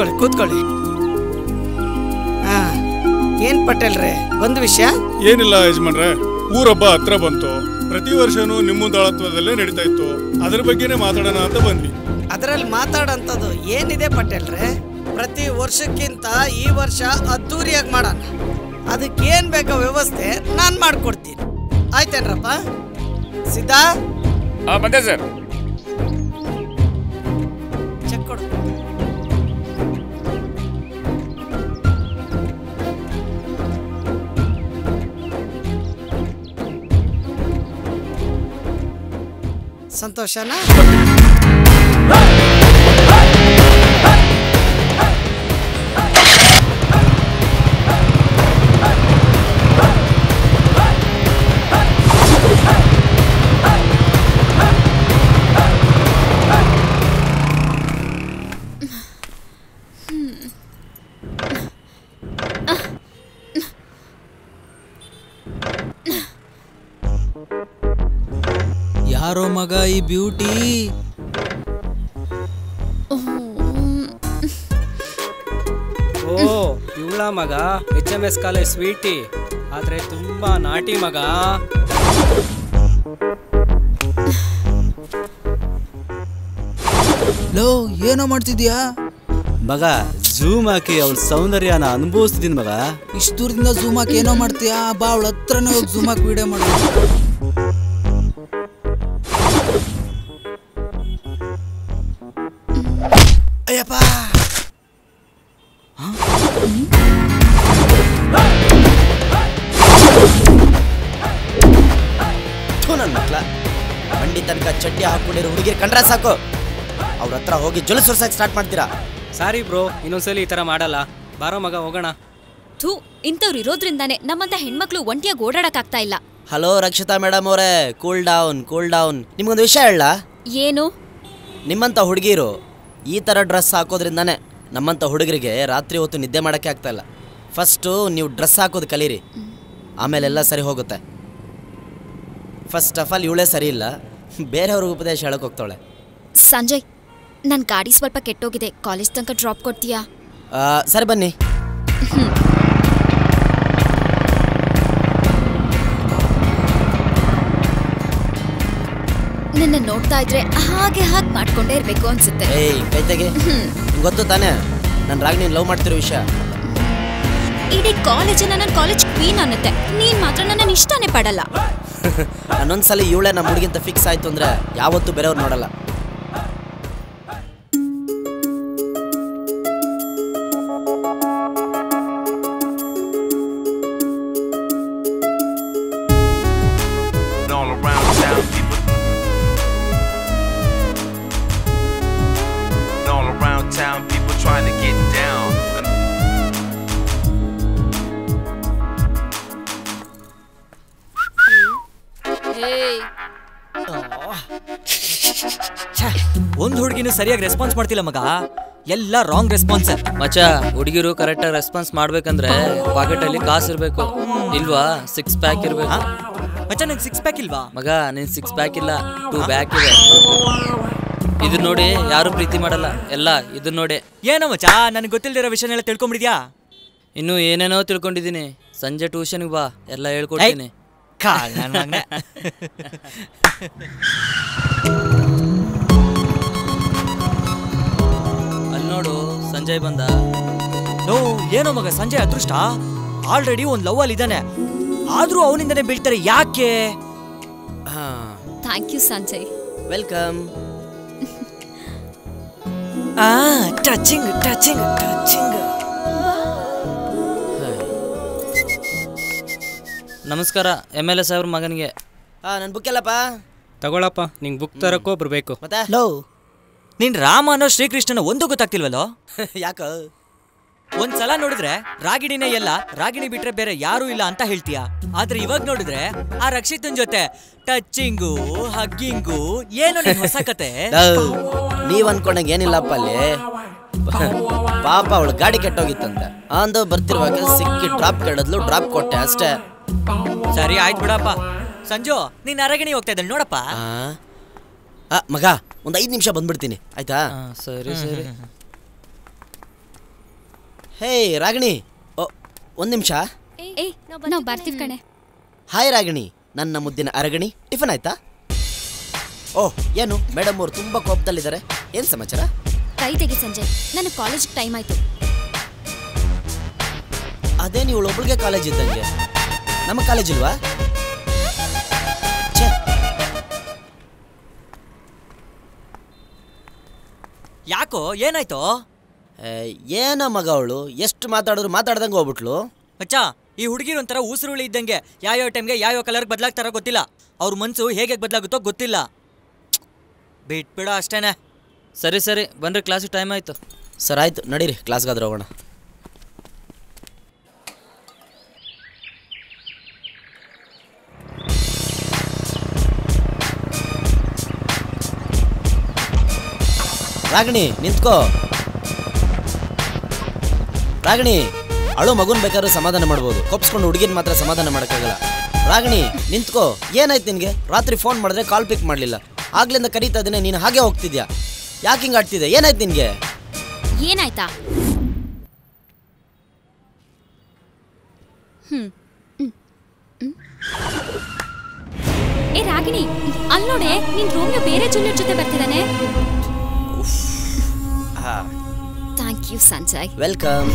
ಕೂತ್ಕೊಳ್ಳಿ ಕೂತ್ಕೊಳ್ಳಿ. ಏನ್ ಪಟೇಲ್ರೆ ಬಂದ ವಿಷಯ? ಏನಿಲ್ಲ ಯಜಮಾನ್ರೆ, ಊರಬ್ಬ ಹತ್ರ ಬಂತು. ಪ್ರತಿ ವರ್ಷನೂ ನಿಮ್ಮ ದಾಳತ್ವದಲ್ಲೇ ನಡೀತಾ ಇತ್ತು. ಅದ್ರ ಬಗ್ಗೆನೇ ಮಾತಾಡೋಣ ಅಂತ ಬಂದ್ವಿ. ಅದರಲ್ಲಿ ಮಾತಾಡೋಂಥದ್ದು ಏನಿದೆ ಪಟೇಲ್ರೆ? ಪ್ರತಿ ವರ್ಷಕ್ಕಿಂತ ಈ ವರ್ಷ ಅದ್ದೂರಿಯಾಗಿ ಮಾಡೋಣ. ಅದಕ್ಕೇನ್ ಬೇಕೋ ವ್ಯವಸ್ಥೆ ನಾನು ಮಾಡ್ಕೊಡ್ತೀನಿ. ಆಯ್ತೇನ್ರಪ್ಪ? ಸಿದ್ಧಾ ಬಂದೆ ಸರ್. ಚೆಕ್ ಕೊಡು. ಸಂತೋಷನಾ? ಯಾರೋ ಮಗ ಈ ಬ್ಯೂಟಿ? ಓ ಇವಳ ಮಗ HMS ಕಾಲೇಜ್ ಸ್ವೀಟಿ, ಆದ್ರೆ ತುಂಬಾ ನಾಟಿ ಮಗ. ಲೋ ಏನೋ ಮಾಡ್ತಿದ್ಯಾ ಮಗ? ಝೂಮ್ ಹಾಕಿ ಅವಳ ಸೌಂದರ್ಯನ ಅನುಭವಿಸ್ತಿದ್ದೀನಿ ಮಗ. ಇಷ್ಟು ದೂರದಿಂದ ಝೂಮ್ ಹಾಕಿ ಏನೋ ಮಾಡ್ತೀಯಾ? ಬಾ ಅವಳ ಹತ್ರನೇ ಹೋಗಿ ಝೂಮ್ ಹಾಕಿ ವಿಡಿಯೋ ಮಾಡು. ಅಯ್ಯಪ್ಪ, ನನ್ನ ಮಕ್ಳ ಮಂಡಿ ತನಕ ಚಡ್ಡಿ ಹಾಕೊಂಡಿರೋ ಹುಡುಗಿರ್ ಕಂಡ್ರೆ ಸಾಕು, ಅವ್ರ ಹತ್ರ ಹೋಗಿ ಜೊಲೆ ಸುರ್ಸಕ್ಕೆ ಸ್ಟಾರ್ಟ್ ಮಾಡ್ತೀರಾ? ಸಾರಿ ಬ್ರೋ, ಇನ್ನೊಂದ್ಸಲಿ ಈ ತರ ಮಾಡಲ್ಲ. ಬಾರೋ ಮಗ ಹೋಗೋಣ. ಥೂ, ಇಂಥವ್ರು ಇರೋದ್ರಿಂದಾನೆ ನಮ್ಮಂತ ಹೆಣ್ಮಕ್ಳು ಒಂಟಿಯಾಗಿ ಓಡಾಡಕ್ಕಾಗ್ತಾ ಇಲ್ಲ. ಹಲೋ ರಕ್ಷಿತಾ ಮೇಡಮ್ ಅವರೇ, ಕೂಲ್ ಡೌನ್ ಕೂಲ್ ಡೌನ್. ನಿಮ್ಗೊಂದು ವಿಷಯ ಹೇಳ? ಏನು? ನಿಮ್ಮಂಥ ಹುಡುಗಿರು ಈ ಥರ ಡ್ರೆಸ್ ಹಾಕೋದ್ರಿಂದಾನೆ ನಮ್ಮಂಥ ಹುಡುಗರಿಗೆ ರಾತ್ರಿ ಹೊತ್ತು ನಿದ್ದೆ ಮಾಡೋಕ್ಕೆ ಆಗ್ತಾ ಇಲ್ಲ. ಫಸ್ಟು ನೀವು ಡ್ರೆಸ್ ಹಾಕೋದು ಕಲೀರಿ, ಆಮೇಲೆಲ್ಲ ಸರಿ ಹೋಗುತ್ತೆ. ಫಸ್ಟ್ ಆಫ್ ಆಲ್ ಇವಳೇ ಸರಿ ಇಲ್ಲ, ಬೇರೆಯವ್ರಿಗೆ ಉಪದೇಶ ಹೇಳಕ್ಕೆ ಹೋಗ್ತಾಳೆ. ಸಂಜಯ್, ನನ್ನ ಗಾಡಿ ಸ್ವಲ್ಪ ಕೆಟ್ಟೋಗಿದೆ, ಕಾಲೇಜ್ ತನಕ ಡ್ರಾಪ್ ಕೊಡ್ತೀಯಾ? ಸರಿ ಬನ್ನಿ. ನಿನ್ನ ನೋಡ್ತಾ ಇದ್ರೆ ಹಾಗೆ ಮಾಡ್ಕೊಂಡೇ ಇರ್ಬೇಕು ಅನ್ಸುತ್ತೆ. ಏಯ್ ಕೈತೆಗೆ, ಗೊತ್ತು ತಾನೇ ನಾನು ರಾಗಿಣಿ ಲವ್ ಮಾಡ್ತಿರೋ ವಿಷಯ. ಇಡೀ ಕಾಲೇಜ್ ನನ್ನ ಕಾಲೇಜ್ ಕ್ವೀನ್ ಅನ್ನತ್ತೆ, ನೀನ್ ಮಾತ್ರ ನನ್ನ ಇಷ್ಟನೇ ಪಡಲ್ಲ. ನಾನೊಂದ್ಸಲ ಇವಳೇ ನಮ್ಮ ಹುಡುಗಿಂತ ಫಿಕ್ಸ್ ಆಯ್ತು ಅಂದ್ರೆ ಯಾವತ್ತೂ ಬೇರೆಯವ್ರು ನೋಡಲ್ಲ. ಒಂದ್ ಹುಡುಗಿನೂ ಸರಿಯಾಗಿ ರೆಸ್ಪಾನ್ಸ್ ಮಾಡ್ತಿಲ್ಲ ಮಗ, ಎಲ್ಲ ರಾಂಗ್ ರೆಸ್ಪಾನ್ಸ್. ಮಚ್ಚ, ಹುಡುಗಿರು ಕರೆಕ್ಟಾಗಿ ರೆಸ್ಪಾನ್ಸ್ ಮಾಡ್ಬೇಕಂದ್ರೆ ಪಾಕೆಟ್ ಅಲ್ಲಿ ಕಾಸು ಇರ್ಬೇಕು, ಇಲ್ವಾ 6 ಪ್ಯಾಕ್ ಇರ್ಬೇಕು. ಮಚ್ಚ ನಂಗೆ 6 ಪ್ಯಾಕ್ ಇಲ್ವಾ? ಮಗ ನಿನ್ 6 ಪ್ಯಾಕ್ ಇಲ್ಲ, 2 ಬ್ಯಾಕ್ ಇದೆ. ಇದನ್ನ ನೋಡಿ ಯಾರು ಪ್ರೀತಿ ಮಾಡಲ್ಲ, ಎಲ್ಲ ಇದನ್ನ ನೋಡಿ. ಏನೋ ಮಚ್ಚ, ನನಗೆ ಗೊತ್ತಿಲ್ದಿರೋ ವಿಷಯನೆಲ್ಲ ತಿಳ್ಕೊಂಬಿಡಿದ್ಯಾ? ಇನ್ನು ಏನೇನೋ ತಿಳ್ಕೊಂಡಿದ್ದೀನಿ. ಸಂಜೆ ಟ್ಯೂಷನ್ಗೆ ಬಾ, ಎಲ್ಲ ಹೇಳ್ಕೊಡ್ತೀನಿ. ಅಲ್ಲಿ ನೋಡು, ಸಂಜಯ್ ಬಂದ. ನೋ, ಏನೋ ಮಗ ಸಂಜಯ್ ಅದೃಷ್ಟ, ಆಲ್ರೆಡಿ ಒಂದ್ ಲವ್ ಅಲ್ಲಿ ಇದ್ದಾನೆ, ಆದ್ರೂ ಅವನಿಂದನೇ ಬೀಳ್ತಾರೆ ಯಾಕೆ? Thank you Sanjay. Welcome. Touching touching touching. ನಮಸ್ಕಾರ, MLA ಸಾಹೇಬ್ರ ಮಗನಿಗೆ. ನನ್ನ ಬುಕ್ ಎಲ್ಲಪ್ಪ? ತಗೊಳಪ್ಪ, ನಿಂಗೆ ಬುಕ್ ತರಕ್ಕೋ ಬರ್ಬೇಕು. ಮತ್ತೆ ಲವ್, ನೀನ್ ರಾಮನೋ ಶ್ರೀಕೃಷ್ಣನ ಒಂದು ಗೊತ್ತಾಗ್ತಿಲ್ವಲ್ಲೋ? ಯಾಕ? ಒಂದ್ಸಲ ನೋಡಿದ್ರೆ ರಾಗಿಣಿನೇ ಎಲ್ಲ, ರಾಗಿಣಿ ಬಿಟ್ರೆ ಬೇರೆ ಯಾರು ಇಲ್ಲ ಅಂತ ಹೇಳ್ತೀಯ. ಆದ್ರೆ ಇವಾಗ ನೋಡಿದ್ರೆ ಆ ರಕ್ಷಿತನ್ ಜೊತೆ ಟಚಿಂಗು ಹಗ್ಗಿಂಗು, ಏನೋ ನಿನ್ ಹೊಸ ಕತೆ. ನೀವ್ ಅನ್ಕೊಂಡಂಗೆ ಏನಿಲ್ಲಪ್ಪ ಅಲ್ಲಿ. ಪಾಪ ಅವಳು ಗಾಡಿ ಕೆಟ್ಟೋಗಿತ್ತಂತೆ, ಅಂದು ಬರ್ತಿರುವಾಗ ಸಿಕ್ಕಿ ಡ್ರಾಪ್ ಕೇಳಿದ್ಲು, ಡ್ರಾಪ್ ಕೊಟ್ಟೆ ಅಷ್ಟೇ. ಸರಿ ಆಯ್ತು ಬಿಡಪ್ಪ. ಸಂಜು, ನೀನ್ ಅರಗಿಣಿ ಹೋಗ್ತಾ ಇದ್ದ ನೋಡಪ್ಪ. ಮಗ ಒಂದ್ 5 ನಿಮಿಷ ಬಂದ್ಬಿಡ್ತೀನಿ, ಆಯ್ತಾ? ಸರಿ ಸರಿ. ಹೇ ರಾಗಿಣಿ, ಒಂದು ನಿಮಿಷ. ಏಯ್ ನಾವು ಬರ್ತೀವಿ ಕಣೆ. ಹಾಯ್ ರಾಗಿಣಿ, ನನ್ನ ಮುದ್ದಿನ ಅರಗಣಿ, ಟಿಫನ್ ಆಯ್ತಾ? ಓಹ್, ಏನು ಮೇಡಮ್ ಅವರು ತುಂಬ ಕೋಪದಲ್ಲಿದ್ದಾರೆ, ಏನು ಸಮಾಚಾರ? ಕೈ ತೆಗಿ ಸಂಜಯ್, ನನಗೆ ಕಾಲೇಜಿಗೆ ಟೈಮ್ ಆಯ್ತು. ಅದೇ ನೀವು ಒಬ್ಬಳಿಗೆ ಕಾಲೇಜ್ ಇದ್ದಂಗೆ, ನಮ್ಮ ಕಾಲೇಜ್ ಇಲ್ವಾ? ಯಾಕೋ ಏನಾಯ್ತು? ಏನ ಮಗ ಅವಳು ಎಷ್ಟು ಮಾತಾಡಿದ್ರು ಮಾತಾಡ್ದಂಗೆ ಹೋಗ್ಬಿಟ್ಲು. ಮಚ್ಚಾ, ಈ ಹುಡುಗಿರು ಒಂಥರ ಉಸಿರುಳಿ ಇದ್ದಂಗೆ, ಯಾವ್ಯಾವ ಟೈಮ್ಗೆ ಯಾವ್ಯಾವ ಕಲರ್ ಬದಲಾಗ್ತಾರೋ ಗೊತ್ತಿಲ್ಲ. ಅವ್ರ ಮನ್ಸು ಹೇಗೆ ಬದಲಾಗುತ್ತೋ ಗೊತ್ತಿಲ್ಲ. ಬಿಟ್ಬಿಡ ಅಷ್ಟೇನೆ. ಸರಿ ಸರಿ ಬನ್ರಿ, ಕ್ಲಾಸಿಗೆ ಟೈಮ್ ಆಯಿತು. ಸರ್ ಆಯ್ತು, ನಡೀರಿ ಕ್ಲಾಸ್ಗಾದ್ರೆ ಹೋಗೋಣ. ರಾಗಿಣಿ ನಿಂತ್ಕೋ. ರಾಗಿಣಿ, ಅಳು ಮಗುನ್ ಬೇಕಾದ್ರೂ ಸಮಾಧಾನ ಮಾಡ್ಬೋದು, ಕೊಪ್ಸ್ಕೊಂಡು ಹುಡುಗಿನ ಮಾತ್ರ ಸಮಾಧಾನ ಮಾಡೋಕ್ಕಾಗಲ್ಲ. ರಾಗಿಣಿ ನಿಂತ್ಕೋ. ಏನಾಯ್ತು ನಿನಗೆ? ರಾತ್ರಿ ಫೋನ್ ಮಾಡಿದ್ರೆ ಕಾಲ್ ಪಿಕ್ ಮಾಡಲಿಲ್ಲ, ಆಗ್ಲಿಂದ ಕರೀತಾ ಇದ್ದೇನೆ, ನೀನು ಹಾಗೆ ಹೋಗ್ತಿದ್ಯಾ. ಯಾಕೆ ಹಿಂಗೆ ಆಡ್ತಿದ್ದೆ? ಏನಾಯ್ತು ನಿನಗೆ? ಏನಾಯ್ತಾ? ಏ ರಾಗಿಣಿ, ಅಲ್ಲಿ ನೋಡೆ, ನಿನ್ ರೋಮಿಯೋ ಬೇರೆ ಜೂನಿಯರ್ ಜೊತೆ ಬರ್ತಿದ್ದಾನೆ. Thank you Sanjay. ವೆಲ್ಕಮ್.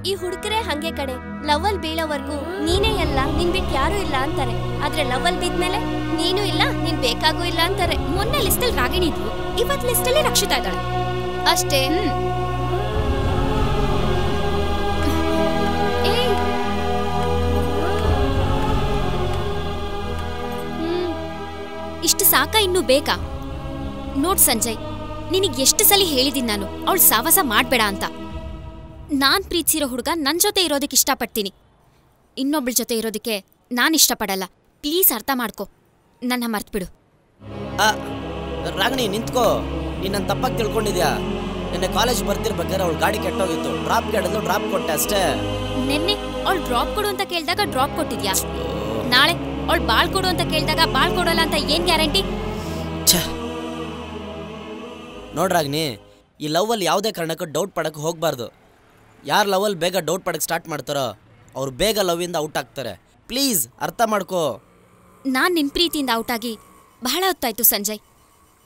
ಈ ಹುಡುಗರೇ ಹಂಗೆ ಕಡೆ, ಲವಲ್ ಬೀಳೋವರೆಗೂ ನೀನೇ ಎಲ್ಲ, ನಿನ್ ಬಿಟ್ಟು ಯಾರು ಇಲ್ಲ ಅಂತಾರೆ. ಆದ್ರೆ ಲವಲ್ ಬಿದ್ಮೇಲೆ ನೀನು ಇಲ್ಲ, ನೀನ್ ಬೇಕಾಗೂ ಇಲ್ಲ ಅಂತಾರೆ. ಮೊನ್ನೆ ಲಿಸ್ಟಲ್ಲಿ ರಾಗಿಣಿ ಇದ್ಲು, ಇವತ್ ಲಿಸ್ಟಲ್ಲಿ ರಕ್ಷಿತಾ ಇದ್ದಾಳೆ ಅಷ್ಟೇ. ಇಷ್ಟು ಸಾಕ, ಇನ್ನು ಬೇಕಾ? ನೋಡ್ ಸಂಜಯ್, ನಿನಗೆ ಎಷ್ಟು ಸಲ ಹೇಳಿದೀನಿ ನಾನು ಅವಳು ಸಾವಾಸ ಮಾಡ್ಬೇಡ ಅಂತ. ನಾನ್ ಪ್ರೀತಿಸಿರೋ ಹುಡುಗ ನನ್ ಜೊತೆ ಇರೋದಕ್ಕೆ ಇಷ್ಟಪಡ್ತೀನಿ, ಇನ್ನೊಬ್ಳ ಜೊತೆ ಇರೋದಕ್ಕೆ ನಾನ್ ಇಷ್ಟಪಡಲ್ಲ. ಪ್ಲೀಸ್ ಅರ್ಥ ಮಾಡ್ಕೊ, ನನ್ನ ಮರ್ತ್ಬಿಡು. ರಾಗಿಣಿ ನಿಂತ್ಕೋ. ನೀನು ನನ್ನ ತಪ್ಪಾಗಿ ತಿಳ್ಕೊಂಡಿದ್ಯಾ. ನಿನ್ನೆ ಕಾಲೇಜ್ ಬರ್ತಿರ್ಬೇಕಾದ್ರೆ ಅವಳು ಗಾಡಿ ಕೆಟ್ಟೋಗಿತ್ತು, ಡ್ರಾಪ್ ಕೇಳಿದ್ಲು, ಡ್ರಾಪ್ ಕೊಟ್ಟೆ ಅಷ್ಟೇ. ನಿನ್ನೆ ಅವಳು ಡ್ರಾಪ್ ಕೊಡು ಅಂತ ಕೇಳಿದಾಗ ಡ್ರಾಪ್ ಕೊಟ್ಟಿದ್ಯಾ? ನಾಳೆ ಅವಳು ಬಾಳ್ ಕೊಡು ಅಂತ ಕೇಳಿದಾಗ ಬಾಳ್ ಕೊಡೋಲ್ಲ ಅಂತ ಏನ್ ಗ್ಯಾರಂಟಿ? ನೋಡ್ರಾಗ್ನಿ, ಈ ಲವ್ವಲ್ಲಿ ಯಾವುದೇ ಕಾರಣಕ್ಕೂ ಡೌಟ್ ಪಡಕ್ಕೆ ಹೋಗಬಾರ್ದು. ಯಾರು ಲವ್ವಲ್ಲಿ ಬೇಗ ಡೌಟ್ ಪಡಕ್ಕೆ ಸ್ಟಾರ್ಟ್ ಮಾಡ್ತಾರೋ ಅವ್ರು ಬೇಗ ಲವ್ವಿಂದ ಔಟ್ ಆಗ್ತಾರೆ. ಪ್ಲೀಸ್ ಅರ್ಥ ಮಾಡ್ಕೋ. ನಾನ್ ನಿನ್ ಪ್ರೀತಿಯಿಂದ ಔಟ್ ಆಗಿ ಬಹಳ ಹೊತ್ತಾಯ್ತು ಸಂಜಯ್.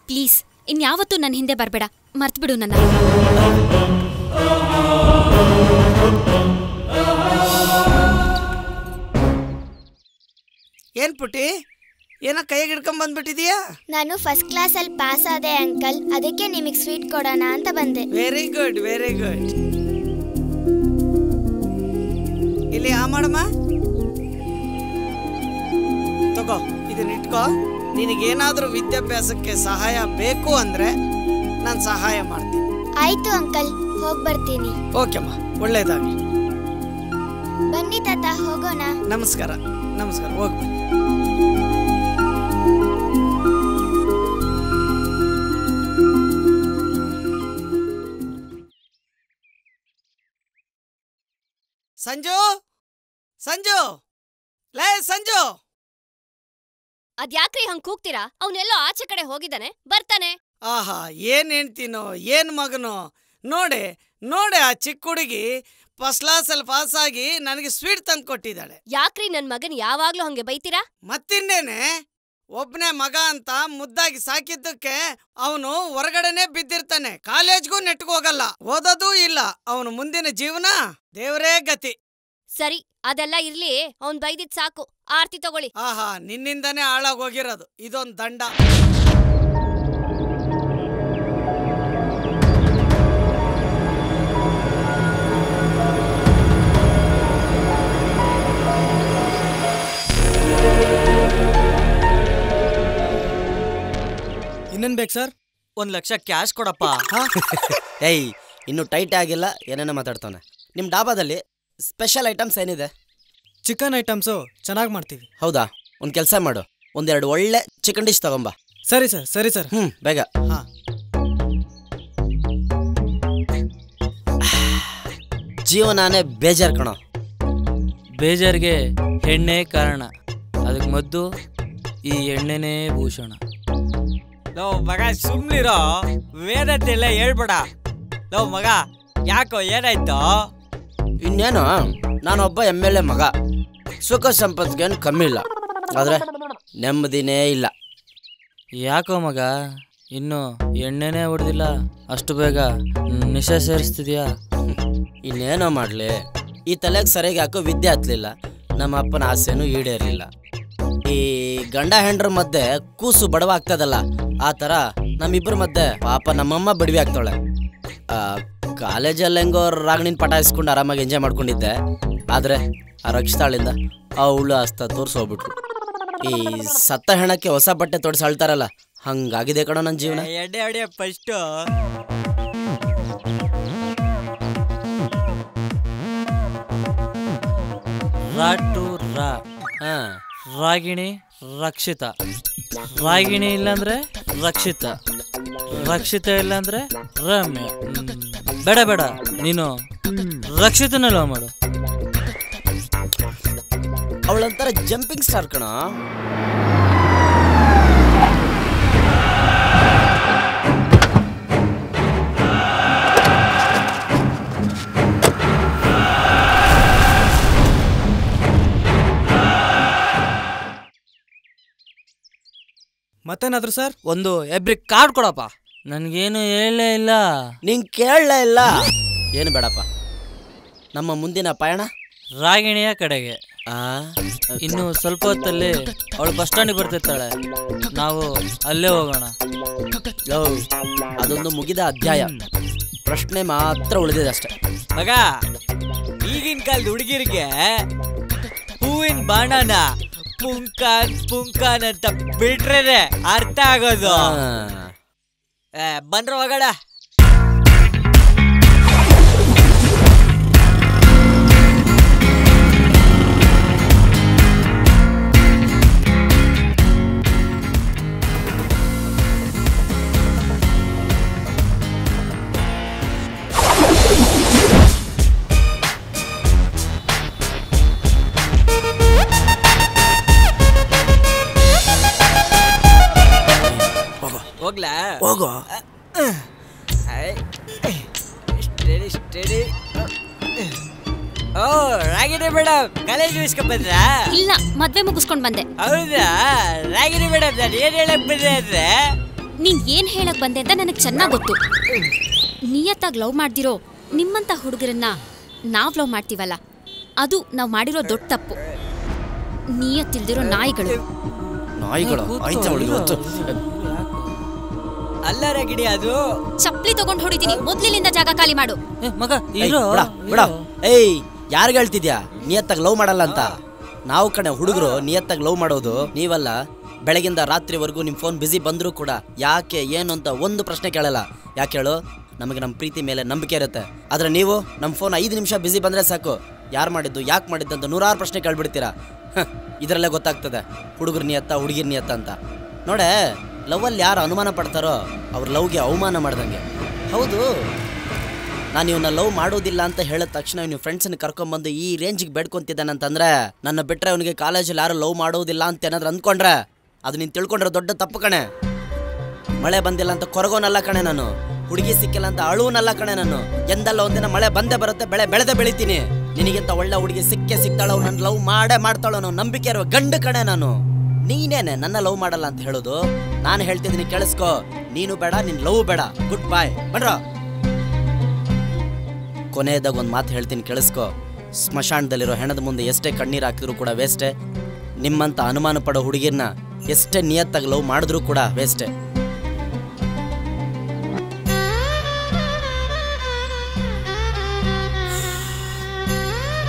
ಪ್ಲೀಸ್ ಇನ್ಯಾವತ್ತೂ ನನ್ನ ಹಿಂದೆ ಬರಬೇಡ, ಮರ್ತ್ಬಿಡು ನನ್ನ. ಏನ್ ಪುಟಿ, ಏನೋ ಕೈಗೆ ಹಿಡ್ಕೊಂಡ್ ಬಂದ್ಬಿಟ್ಟಿದೀಯಾ? ನಾನು ಫಸ್ಟ್ ಕ್ಲಾಸಲ್ಲಿ ಪಾಸ್ ಆದೆ ಅಂಕಲ್, ಅದಕ್ಕೆ ನಿಮಗೆ ಸ್ವೀಟ್ ಕೊಡೋಣ ಅಂತ ಬಂದೆ. Very good, very good. ಇಲ್ಲಿ ಆ ಮಾಡಮ್ಮ, ತಗೋ ಇದನ್ನ ಇಟ್ಕೋ. ನಿನಗೇನಾದ್ರೂ ವಿದ್ಯಾಭ್ಯಾಸಕ್ಕೆ ಸಹಾಯ ಬೇಕು ಅಂದ್ರೆ ನಾನು ಸಹಾಯ ಮಾಡ್ತೀನಿ. ಆಯ್ತು ಅಂಕಲ್, ಹೋಗ್ ಬರ್ತೀನಿ. ಓಕೆಮ್ಮ, ಒಳ್ಳೇದಾಗ್ಲಿ. ಬನ್ನಿ ತಾತ, ಹೋಗೋಣ. ನಮಸ್ಕಾರ. ನಮಸ್ಕಾರ, ಹೋಗ್ಬನ್ನಿ. ಸಂಜು, ಸಂಜು, ಲೇ ಸಂಜು. ಅದ್ಯಾಕ್ರಿ ಹಂಗ್ ಕೂಗ್ತೀರಾ? ಅವನೆಲ್ಲೋ ಆಚೆ ಕಡೆ ಹೋಗಿದ್ದಾನೆ, ಬರ್ತಾನೆ. ಆಹಾ, ಏನ್ ಹೆಣ್ತೀನೋ, ಏನ್ ಮಗನೋ. ನೋಡೆ ನೋಡೆ, ಆ ಚಿಕ್ಕ ಹುಡುಗಿ ಫಸ್ಟ್ ಕ್ಲಾಸಲ್ಲಿ ಪಾಸ್ ಆಗಿ ನನಗೆ ಸ್ವೀಟ್ ತಂದು ಕೊಟ್ಟಿದ್ದಾಳೆ. ಯಾಕ್ರಿ ನನ್ ಮಗನ್ ಯಾವಾಗ್ಲೂ ಹಂಗೆ ಬೈತೀರಾ? ಮತ್ತಿನ್ನೇನೆ, ಒಬ್ನೇ ಮಗ ಅಂತ ಮುದ್ದಾಗಿ ಸಾಕಿದ್ದಕ್ಕೆ ಅವನು ಹೊರಗಡೆನೆ ಬಿದ್ದಿರ್ತಾನೆ, ಕಾಲೇಜ್ಗೂ ನೆಟ್ಗೋಗಲ್ಲ, ಓದೋದೂ ಇಲ್ಲ. ಅವನು ಮುಂದಿನ ಜೀವನ ದೇವರೇ ಗತಿ. ಸರಿ, ಅದೆಲ್ಲ ಇರ್ಲಿ, ಅವ್ನ್ ಬೈದಿದ್ ಸಾಕು. ಆರ್ತಿ ತಗೊಳ್ಳಿ. ಆಹಾ, ನಿನ್ನಿಂದನೇ ಹಾಳಾಗೋಗಿರೋದು, ಇದೊಂದ್ ದಂಡ. ಇನ್ನೇನ್ ಬೇಕು ಸರ್? 1 ಲಕ್ಷ ಕ್ಯಾಶ್ ಕೊಡಪ್ಪ. ಏಯ್, ಇನ್ನು ಟೈಟ್ ಆಗಿಲ್ಲ, ಏನೇನೋ ಮಾತಾಡ್ತಾನೆ. ನಿಮ್ಮ ಡಾಬಾದಲ್ಲಿ ಸ್ಪೆಷಲ್ ಐಟಮ್ಸ್ ಏನಿದೆ? ಚಿಕನ್ ಐಟಮ್ಸು ಚೆನ್ನಾಗಿ ಮಾಡ್ತೀವಿ. ಹೌದಾ? ಒಂದು ಕೆಲಸ ಮಾಡು, ಒಂದೆರಡು ಒಳ್ಳೆ ಚಿಕನ್ ಡಿಶ್ ತಗೊಂಬಾ. ಸರಿ ಸರ್, ಸರಿ ಸರ್. ಬೇಗ. ಹಾಂ. ಜೀವನಾನೇ ಬೇಜಾರು ಕಣೋ. ಬೇಜಾರಿಗೆ ಹೆಣ್ಣೆ ಕಾರಣ, ಅದಕ್ಕೆ ಮದ್ದು ಈ ಎಣ್ಣೆನೇ ಭೂಷಣ. ಲೋ ಮಗ ಸುಮ್ನಿರೋ, ವೇದತ್ತೆಲ್ಲ ಹೇಳ್ಬೇಡ. ಲೋ ಮಗ ಯಾಕೋ ಏನಾಯ್ತು? ಇನ್ನೇನು, ನಾನೊಬ್ಬ MLA ಮಗ. ಸುಖ ಸಂಪತ್ತಿಗೇನು ಕಮ್ಮಿ ಇಲ್ಲ, ಆದರೆ ನೆಮ್ಮದಿನೇ ಇಲ್ಲ. ಯಾಕೋ ಮಗ, ಇನ್ನು ಎಣ್ಣೆನೇ ಹೊಡೆದಿಲ್ಲ, ಅಷ್ಟು ಬೇಗ ನಿಶೆ ಸೇರಿಸ್ತಿದ್ಯಾ? ಇನ್ನೇನೋ ಮಾಡಲಿ, ಈ ತಲೆಗೆ ಸರಿಯಾಗಿ ಹಾಕೋ ವಿದ್ಯೆ ಹತ್ತಲಿಲ್ಲ, ನಮ್ಮ ಅಪ್ಪನ ಆಸೆನೂ ಈಡೇರಲಿಲ್ಲ. ಈ ಗಂಡ ಹೆಂಡ್ರ ಮಧ್ಯೆ ಕೂಸು ಬಡವ ಆಗ್ತದಲ್ಲ, ಆ ಥರ ನಮ್ಮಿಬ್ಬರ ಮಧ್ಯೆ ಪಾಪ ನಮ್ಮಮ್ಮ ಬಡವಿ ಆಗ್ತಾಳೆ. ಕಾಲೇಜಲ್ಲಿ ಹೆಂಗೋ ರಾಗಣಿನ ಪಟಾಯಿಸ್ಕೊಂಡು ಆರಾಮಾಗಿ ಎಂಜಾಯ್ ಮಾಡ್ಕೊಂಡಿದ್ದೆ. ಆದರೆ ಆ ರಕ್ಷಿತಾಳಿಂದ ಅವಳು ಹಸ್ತ ತೋರಿಸೋಗ್ಬಿಟ್ರು. ಈ ಸತ್ತ ಹೆಣಕ್ಕೆ ಹೊಸ ಬಟ್ಟೆ ತೊಡಿಸಿ ಅಳ್ತಾರಲ್ಲ, ಹಂಗಾಗಿದೆ ಕಣೋ ನನ್ನ ಜೀವನ. ಎಣ್ಣೆ ಹೊಡಿಯ ಫಸ್ಟು. ರಾಗಿಣಿ ರಕ್ಷಿತ, ರಾಗಿಣಿ ಇಲ್ಲಾಂದ್ರೆ ರಕ್ಷಿತ, ರಕ್ಷಿತ ಇಲ್ಲಾಂದ್ರೆ ರಮ್ಯ. ಬೇಡ ಬೇಡ, ನೀನು ರಕ್ಷಿತನ ಲವ್ ಮಾಡು. ಅವಳಂತರ ಜಂಪಿಂಗ್ ಸ್ಟಾರ್ ಕಣ. ಮತ್ತೇನಾದ್ರು ಸರ್? ಒಂದು ಎಬ್ರಿಕ್ ಕಾರ್ಡ್ ಕೊಡಪ್ಪ. ನನಗೇನು ಹೇಳಲೇ ಇಲ್ಲ. ನಿಂಗೆ ಕೇಳಲೇ ಇಲ್ಲ. ಏನು ಬೇಡಪ್ಪ, ನಮ್ಮ ಮುಂದಿನ ಪಯಣ ರಾಗಿಣಿಯ ಕಡೆಗೆ. ಇನ್ನು ಸ್ವಲ್ಪ ಹೊತ್ತಲ್ಲಿ ಅವಳು ಬಸ್ ಸ್ಟ್ಯಾಂಡಿಗೆ ಬರ್ತಿರ್ತಾಳೆ, ನಾವು ಅಲ್ಲೇ ಹೋಗೋಣ. ಅದೊಂದು ಮುಗಿದ ಅಧ್ಯಾಯ, ಪ್ರಶ್ನೆ ಮಾತ್ರ ಉಳಿದಿದೆ ಅಷ್ಟೆ. ಮಗ, ಈಗಿನ ಕಾಲದ ಹುಡುಗಿರಿಗೆ ಹೂವಿನ ಬಾಣನ ಪುಂಕಾನ್ ಪುಂಕಾನ್ ಅಂತ ಬಿಟ್ರೆ ಅರ್ಥ ಆಗೋದು. ಬಂದ್ರ ಹೋಗಡ. ಹೋಗ್ಲಾ? ಹೋಗೋ. ಓ ರಾಗಿಣಿ ಮೇಡಮ್, ಕಾಲೇಜ್ ಮುಗಿಸ್ಕೊಂಡ್ ಬಂದ್ರಾ? ಇಲ್ಲ, ಮದ್ವೆ ಮುಗಿಸ್ಕೊಂಡ್ ಬಂದೆ. ಹೌದಾ? ರಾಗಿಣಿ ಮೇಡಮ್, ನಾನು ಏನ್ ಹೇಳಕ್ ಬಂದೆ ಅಂದ್ರೆ, ನೀನ್ ಏನ್ ಹೇಳಕ್ ಬಂದೆ ಅಂತ ನನಗ್ ಚೆನ್ನಾಗ್ ಗೊತ್ತು. ನಿಯತ್ತಾಗಿ ಲವ್ ಮಾಡ್ದಿರೋ ನಿಮ್ಮಂತ ಹುಡುಗರನ್ನ ನಾವ್ ಲವ್ ಮಾಡ್ತೀವಲ್ಲ, ಅದು ನಾವ್ ಮಾಡಿರೋ ದೊಡ್ಡ ತಪ್ಪು. ನಿಯತ್ತಿಲ್ದಿರೋ ನಾಯಿಗಳು. ಅಲ್ಲ ರಾಗಿಣಿ, ಅದು ಚಪ್ಲಿ ತಗೊಂಡ್ ಹೊಡಿತೀನಿ. ಮೊದ್ಲಿನಿಂದ ಜಾಗ ಖಾಲಿ ಮಾಡು. ಮಗ ಏಯ್, ಯಾರಿಗೆ ಹೇಳ್ತಿದ್ಯಾ ನಿಯತ್ತಾಗಿ ಲವ್ ಮಾಡಲ್ಲ ಅಂತ? ನಾವು ಕಣೆ ಹುಡುಗರು ನಿಯತ್ತಾಗಿ ಲವ್ ಮಾಡೋದು. ನೀವಲ್ಲ, ಬೆಳಗಿಂದ ರಾತ್ರಿವರೆಗೂ ನಿಮ್ಮ ಫೋನ್ ಬಿಸಿ ಬಂದರೂ ಕೂಡ ಯಾಕೆ ಏನು ಅಂತ ಒಂದು ಪ್ರಶ್ನೆ ಕೇಳಲ್ಲ. ಯಾಕೆ ಹೇಳು? ನಮಗೆ ನಮ್ಮ ಪ್ರೀತಿ ಮೇಲೆ ನಂಬಿಕೆ ಇರುತ್ತೆ. ಆದರೆ ನೀವು ನಮ್ಮ ಫೋನ್ 5 ನಿಮಿಷ ಬಿಸಿ ಬಂದರೆ ಸಾಕು, ಯಾರು ಮಾಡಿದ್ದು, ಯಾಕೆ ಮಾಡಿದ್ದು ಅಂತ 100 ಪ್ರಶ್ನೆ ಕೇಳ್ಬಿಡ್ತೀರಾ. ಇದರಲ್ಲೇ ಗೊತ್ತಾಗ್ತದೆ ಹುಡುಗರು ನಿಯತ್ತ ಹುಡುಗಿರ್ ನಿಯತ್ತ ಅಂತ. ನೋಡೆ, ಲವ್ವಲ್ಲಿ ಯಾರು ಅನುಮಾನ ಪಡ್ತಾರೋ ಅವ್ರ ಲವ್ಗೆ ಅವಮಾನ ಮಾಡ್ದಂಗೆ. ಹೌದು, ನಾನು ಇವನ್ನ ಲವ್ ಮಾಡೋದಿಲ್ಲ ಅಂತ ಹೇಳಿದ ತಕ್ಷಣ ನೀವು ಫ್ರೆಂಡ್ಸನ್ನ ಕರ್ಕೊಂಬಂದು ಈ ರೇಂಜಿಗೆ ಬೇಡ್ಕೊಂತಿದ್ದಾನಂತಂದ್ರೆ, ನನ್ನ ಬಿಟ್ಟರೆ ಅವನಿಗೆ ಕಾಲೇಜಲ್ಲಿ ಯಾರು ಲವ್ ಮಾಡೋದಿಲ್ಲ ಅಂತ ಏನಾದ್ರು ಅಂದ್ಕೊಂಡ್ರೆ ಅದು ನೀನು ತಿಳ್ಕೊಂಡ್ರೆ ದೊಡ್ಡ ತಪ್ಪು ಕಣೆ. ಮಳೆ ಬಂದಿಲ್ಲ ಅಂತ ಕೊರಗೋನಲ್ಲ ಕಣೆ ನಾನು, ಹುಡುಗಿ ಸಿಕ್ಕಿಲ್ಲ ಅಂತ ಅಳುವನಲ್ಲ ಕಣೆ ನಾನು. ಎಂದಲ್ಲ ಒಂದಿನ ಮಳೆ ಬಂದೇ ಬರುತ್ತೆ, ಬೆಳೆದೇ ಬೆಳಿತೀನಿ. ನಿನಗಿಂತ ಒಳ್ಳೆ ಹುಡುಗಿ ಸಿಕ್ತಾಳೋ, ನನ್ನ ಲವ್ ಮಾಡ್ತಾಳೋ ನಾವು ನಂಬಿಕೆ ಇರುವ ಗಂಡು ಕಣೆ ನಾನು. ನೀನೇನೆ ನನ್ನ ಲವ್ ಮಾಡಲ್ಲ ಅಂತ ಹೇಳೋದು? ನಾನು ಹೇಳ್ತಿದ್ದೀನಿ ಕೇಳಿಸ್ಕೋ, ನೀನು ಬೇಡ, ನಿನ್ ಲವ್ ಬೇಡ. ಗುಡ್ ಬಾಯ್ ಬನ್ರ. ಕೊನೆಯದಾಗ ಒಂದು ಮಾತು ಹೇಳ್ತೀನಿ ಕೇಳಿಸ್ಕೋ, ಸ್ಮಶಾನದಲ್ಲಿರೋ ಹೆಣದ ಮುಂದೆ ಎಷ್ಟೇ ಕಣ್ಣೀರು ಹಾಕಿದ್ರು ಕೂಡ ವೇಸ್ಟೇ. ನಿಮ್ಮಂತ ಅನುಮಾನ ಪಡೋ ಹುಡುಗಿರ್ನ ಎಷ್ಟೇ ನಿಯತ್ತಾಗಿ ಲವ್ ಮಾಡಿದ್ರು ಕೂಡ ವೇಸ್ಟೇ.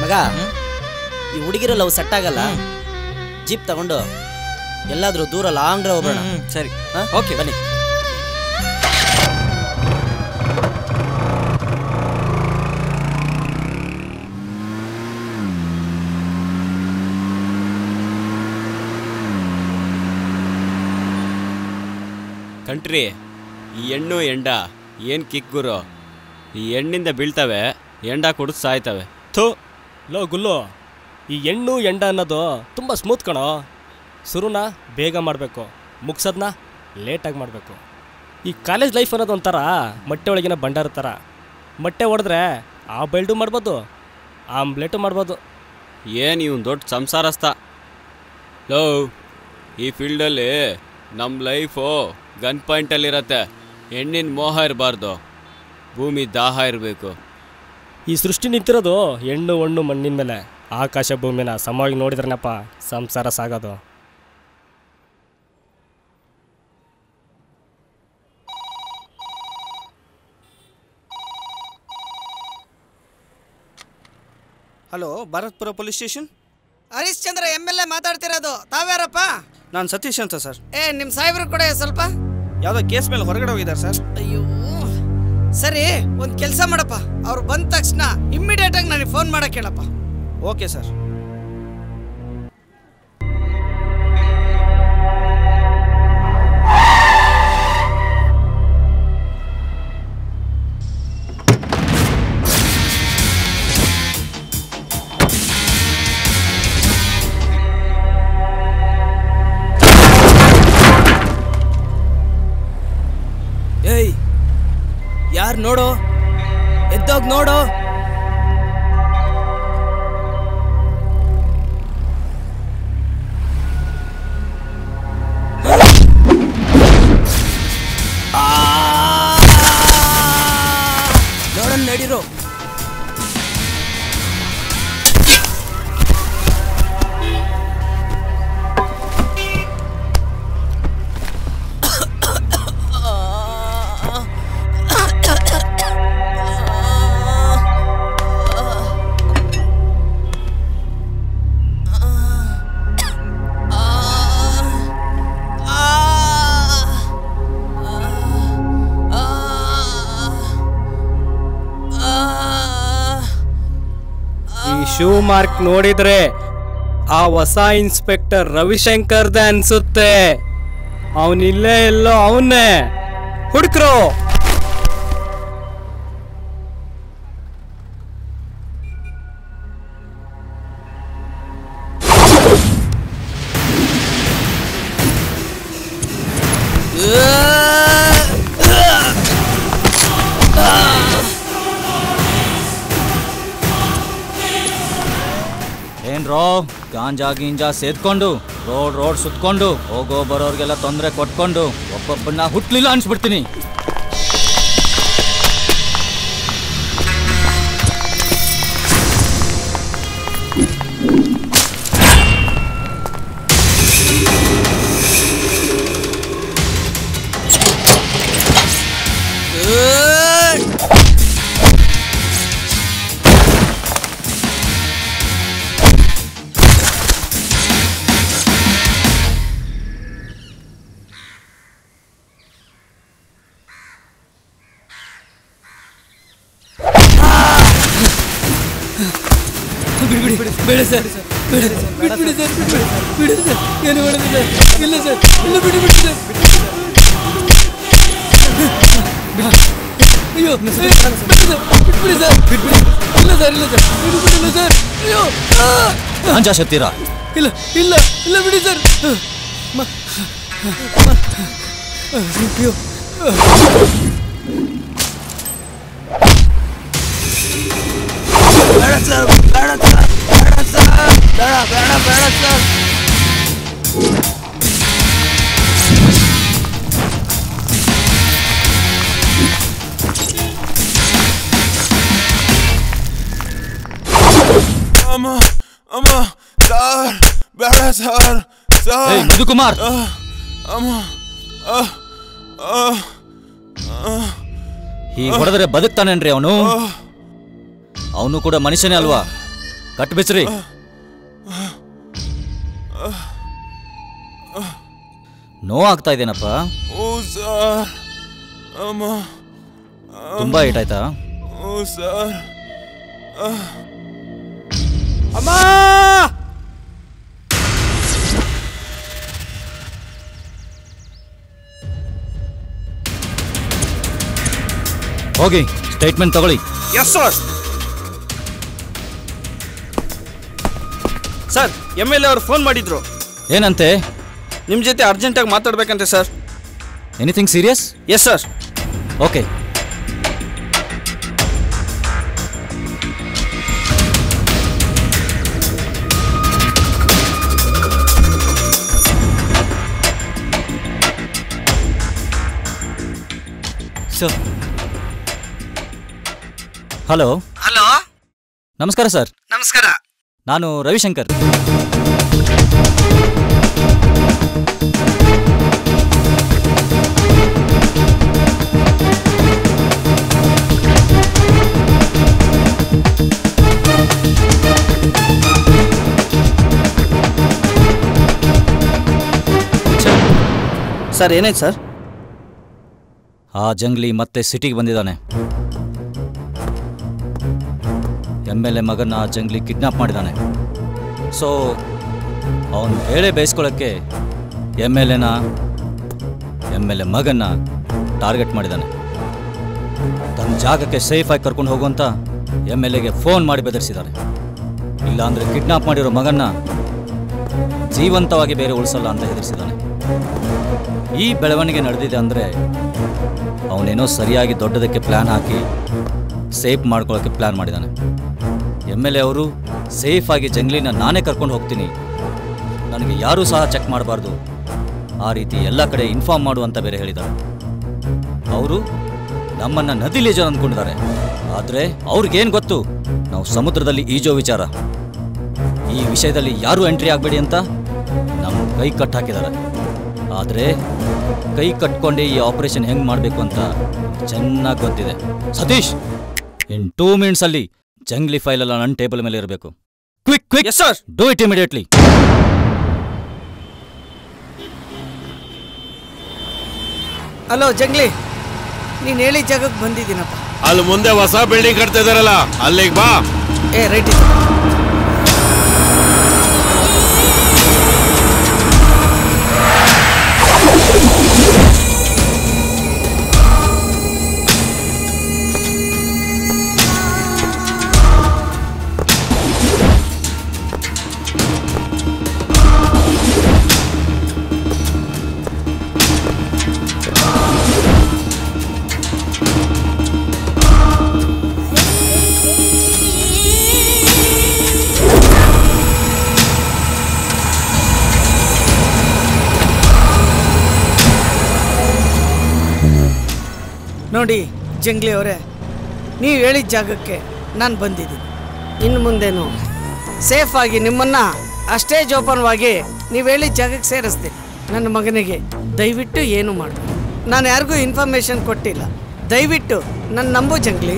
ಮಗ, ಈ ಹುಡುಗಿರೋ ಲವ್ ಸೆಟ್ ಆಗಲ್ಲ. ಜೀಪ್ ತಗೊಂಡು ಎಲ್ಲಾದ್ರೂ ದೂರ ಲಾಂಗ್ ಡ್ರೈವ್ ಹೋಗೋಣ. ಸರಿ, ಓಕೆ ಬನ್ನಿ. ಕಂಟ್ರಿ, ಈ ಹೆಣ್ಣು ಎಂಡ ಏನು ಕಿಕ್ ಗುರು. ಈ ಹೆಣ್ಣಿಂದ ಬೀಳ್ತವೆ, ಎಂಡ ಕುಡಿದು ಸಾಯ್ತವೆ. ಥೂ ಲೋ ಗುಲ್ಲು, ಈ ಹೆಣ್ಣು ಎಂಡ ಅನ್ನೋದು ತುಂಬ ಸ್ಮೂತ್ ಕಣೋ. ಶುರುನ ಬೇಗ ಮಾಡಬೇಕು, ಮುಗ್ಸೋದನ್ನ ಲೇಟಾಗಿ ಮಾಡಬೇಕು. ಈ ಕಾಲೇಜ್ ಲೈಫ್ ಅನ್ನೋದು ಒಂಥರ ಮೊಟ್ಟೆ ಒಳಗಿನ ಭಂಡಾರ ಥರ. ಮೊಟ್ಟೆ ಹೊಡೆದ್ರೆ ಆ ಬೆಲ್ಟು ಮಾಡ್ಬೋದು, ಆಮ್ಲೆಟು ಮಾಡ್ಬೋದು. ಏನು ಇವನು ದೊಡ್ಡ ಸಂಸಾರಸ್ಥ. ಲೋ, ಈ ಫೀಲ್ಡಲ್ಲಿ ನಮ್ಮ ಲೈಫು ಗನ್ ಪಾಯಿಂಟಲ್ಲಿರತ್ತೆ. ಹೆಣ್ಣಿನ ಮೋಹ ಇರಬಾರ್ದು, ಭೂಮಿ ದಾಹ ಇರಬೇಕು. ಈ ಸೃಷ್ಟಿ ನಿಂತಿರೋದು ಹೆಣ್ಣು ಹಣ್ಣು ಮಣ್ಣಿನ ಮೇಲೆ. ಆಕಾಶ ಭೂಮಿನ ಸಮವಾಗಿ ನೋಡಿದ್ರನಪ್ಪ ಸಂಸಾರ ಸಾಗೋದು. Hello, Bharatpur police station. Harishchandra MLA ಮಾತಾಡ್ತಿರೋದು. ತಾವ್ಯಾರಪ್ಪ? ನಾನು ಸತೀಶ್ ಅಂತ ಸರ್. ನಿಮ್ಮ ಸಾಹೇಬ್ರು ಕೂಡ ಸ್ವಲ್ಪ ಯಾವುದೋ ಕೇಸ್ ಮೇಲೆ ಹೊರಗಡೆ ಹೋಗಿದ್ದಾರೆ ಸರ್. ಅಯ್ಯೋ, ಸರಿ ಒಂದು ಕೆಲಸ ಮಾಡಪ್ಪ, ಅವ್ರು ಬಂದ ತಕ್ಷಣ ಇಮ್ಮಿಡಿಯೇಟ್ ಆಗಿ ನನಗೆ ಫೋನ್ ಮಾಡಕ್ಕೆ ಹೇಳಪ್ಪ. Okay sir. ಏಯ್, ಯಾರು ನೋಡು, ಎದ್ದೋಗ್ ನೋಡು. ನೋಡನ್ ನಡೀರೋ. ಶೂ ಮಾರ್ಕ್ ನೋಡಿದ್ರೆ ಆ ಹೊಸ ಇನ್ಸ್ಪೆಕ್ಟರ್ ರವಿಶಂಕರ್ದೆ ಅನ್ಸುತ್ತೆ. ಅವನಿಲ್ಲೇ ಎಲ್ಲೋ ಅವನ್ನೇ ಹುಡುಕ್ರು. ಏನ್ರೋ ಗಾಂಜಾ ಗೀಂಜಾ ಸೇದ್ಕೊಂಡು ರೋಡ್ ಸುತ್ಕೊಂಡು ಹೋಗೋ ಬರೋರ್ಗೆಲ್ಲ ತೊಂದರೆ ಕೊಟ್ಕೊಂಡು ಒಬ್ಬೊಬ್ಬನ್ನ ಹುಟ್ಲಿಲ್ಲ ಅನ್ಸ್ಬಿಡ್ತೀನಿ. ಬೇಡ ಸರ್, ಬೇಡ ಬಿಡಿ ಸರ್, ಬಿಡಿ ಸರ್, ಏನು ಮಾಡೋದಿಲ್ಲ. ಇಲ್ಲ ಸರ್, ಇಲ್ಲ ಬಿಡಿ ಸರ್. ಅಯ್ಯೋ ಬಿಡಿ ಸರ್, ಇಲ್ಲ ಸರ್, ಇಲ್ಲ ಸರ್, ಬಿಡಿಲ್ಲ ಸರ್. ಅಯ್ಯೋ ಗಾಂಜಾ ಶಕ್ತಿರಾ? ಇಲ್ಲ ಇಲ್ಲ ಇಲ್ಲ ಬಿಡಿ ಸರ್. ಅಯ್ಯೋ ಬೇಡ ಸರ್, ಬೇಡ ಸರ್, ಬೇಡ ಸರ್, ಬೇಡ ಬೇಡ ಬೇಡ ಸರ್. ಅಮ್ಮ ಅಮ್ಮ ಸರ್, ಬೇಡ ಸರ್, ಸರ್. ಮಧುಕುಮಾರ್, ಅಮ್ಮ ಹೀಗೆ ಹೊಡೆದ್ರೆ ಬದುಕ್ತಾನೇನ್ರಿ ಅವನು? ಅವನು ಕೂಡ ಮನುಷ್ಯನೇ ಅಲ್ವಾ? ಕಟ್ಬಿಸ್ರಿ. ನೋವಾಗ್ತಾ ಇದೇನಪ್ಪ? ತುಂಬಾ ಏಟಾಯ್ತಾ? ಸರ್. ಅಮ್ಮ ಹೋಗಿ ಸ್ಟೇಟ್ಮೆಂಟ್ ತಗೊಳ್ಳಿ. Yes sir. ಸರ್, MLA ಅವರು ಫೋನ್ ಮಾಡಿದ್ರು. ಏನಂತೆ? ನಿಮ್ಮ ಜೊತೆ ಅರ್ಜೆಂಟಾಗಿ ಮಾತಾಡ್ಬೇಕಂತೆ sir. Anything serious? Yes sir. Okay. Sir. Hello. Hello. ನಮಸ್ಕಾರ ಸರ್. ನಮಸ್ಕಾರ. ನಾನು ರವಿಶಂಕರ್. ಸರ್ ಏನಾಯ್ತು ಸರ್? ಆ ಜಂಗ್ಲಿ ಮತ್ತೆ ಸಿಟಿಗೆ ಬಂದಿದ್ದಾನೆ. MLA ಮಗನ ಆ ಜಂಗ್ಲಿ ಕಿಡ್ನಾಪ್ ಮಾಡಿದ್ದಾನೆ. ಸೊ ಅವನು ಬೇಳೆ ಬೇಯಿಸ್ಕೊಳ್ಳೋಕ್ಕೆ MLA ಮಗನ್ನ ಟಾರ್ಗೆಟ್ ಮಾಡಿದ್ದಾನೆ. ತನ್ನ ಜಾಗಕ್ಕೆ ಸೇಫಾಗಿ ಕರ್ಕೊಂಡು ಹೋಗುವಂತ MLAಗೆ ಫೋನ್ ಮಾಡಿ ಬೆದರಿಸಿದ್ದಾನೆ. ಇಲ್ಲಾಂದರೆ ಕಿಡ್ನಾಪ್ ಮಾಡಿರೋ ಮಗನ್ನ ಜೀವಂತವಾಗಿ ಬೇರೆ ಉಳಿಸಲ್ಲ ಅಂತ ಹೆದರಿಸಿದ್ದಾನೆ. ಈ ಬೆಳವಣಿಗೆ ನಡೆದಿದೆ ಅಂದರೆ ಅವನೇನೋ ಸರಿಯಾಗಿ ದೊಡ್ಡದಕ್ಕೆ ಪ್ಲ್ಯಾನ್ ಹಾಕಿ ಸೇಫ್ ಮಾಡ್ಕೊಳ್ಳೋಕ್ಕೆ ಪ್ಲ್ಯಾನ್ ಮಾಡಿದ್ದಾನೆ. MLA ಅವರು ಸೇಫಾಗಿ ಜಂಗ್ಲಿನ ನಾನೇ ಕರ್ಕೊಂಡು ಹೋಗ್ತೀನಿ, ನನಗೆ ಯಾರೂ ಸಹ ಚೆಕ್ ಮಾಡಬಾರ್ದು, ಆ ರೀತಿ ಎಲ್ಲ ಕಡೆ ಇನ್ಫಾರ್ಮ್ ಮಾಡು ಅಂತ ಬೇರೆ ಹೇಳಿದ್ದಾರೆ. ಅವರು ನಮ್ಮನ್ನು ನದಿಲಿ ಈಜೋ ಅಂದ್ಕೊಂಡಿದ್ದಾರೆ. ಆದರೆ ಅವ್ರಿಗೇನು ಗೊತ್ತು ನಾವು ಸಮುದ್ರದಲ್ಲಿ ಈಜೋ ವಿಚಾರ. ಈ ವಿಷಯದಲ್ಲಿ ಯಾರೂ ಎಂಟ್ರಿ ಆಗಬೇಡಿ ಅಂತ ನಮ್ಮ ಕೈ ಕಟ್ ಹಾಕಿದ್ದಾರೆ. ಆದರೆ ಕೈ ಕಟ್ಕೊಂಡೆ ಈ ಆಪರೇಷನ್ ಹೆಂಗೆ ಮಾಡಬೇಕು ಅಂತ ಚೆನ್ನಾಗಿ ಗೊತ್ತಿದೆ. ಸತೀಶ್, ಇನ್ 2 minutes ಅಲ್ಲಿ ಜಂಗ್ಲಿ ಫೈಲ್ ಎಲ್ಲ ನನ್ನ ಟೇಬಲ್ ಮೇಲೆ ಇರಬೇಕು. Quick quick sir, do it immediately. Hello Jungli, ನೀನು ಹೇಳಿ ಜಾಗಕ್ಕೆ ಬಂದಿದ್ದೀನಪ್ಪ. ಅಲ್ಲಿ ಮುಂದೆ ಹೊಸ ಬಿಲ್ಡಿಂಗ್ ಕಟ್ತಾ ಇದಾರಲ್ಲ, ಅಲ್ಲಿಗೆ ಬಾ. ರೈಟ್. ನೋಡಿ ಜಂಗ್ಲಿ ಅವರೇ, ನೀವು ಹೇಳಿದ ಜಾಗಕ್ಕೆ ನಾನು ಬಂದಿದ್ದೀನಿ. ಇನ್ನು ಮುಂದೇನು ಸೇಫಾಗಿ ನಿಮ್ಮನ್ನು ಅಷ್ಟೇ ಜೋಪಾನವಾಗಿ ನೀವು ಹೇಳಿದ ಜಾಗಕ್ಕೆ ಸೇರಿಸ್ತೀನಿ. ನನ್ನ ಮಗನಿಗೆ ದಯವಿಟ್ಟು ಏನು ಮಾಡು. ನಾನು ಯಾರಿಗೂ ಇನ್ಫಾರ್ಮೇಷನ್ ಕೊಟ್ಟಿಲ್ಲ. ದಯವಿಟ್ಟು ನನ್ನ ನಂಬು ಜಂಗ್ಲಿ.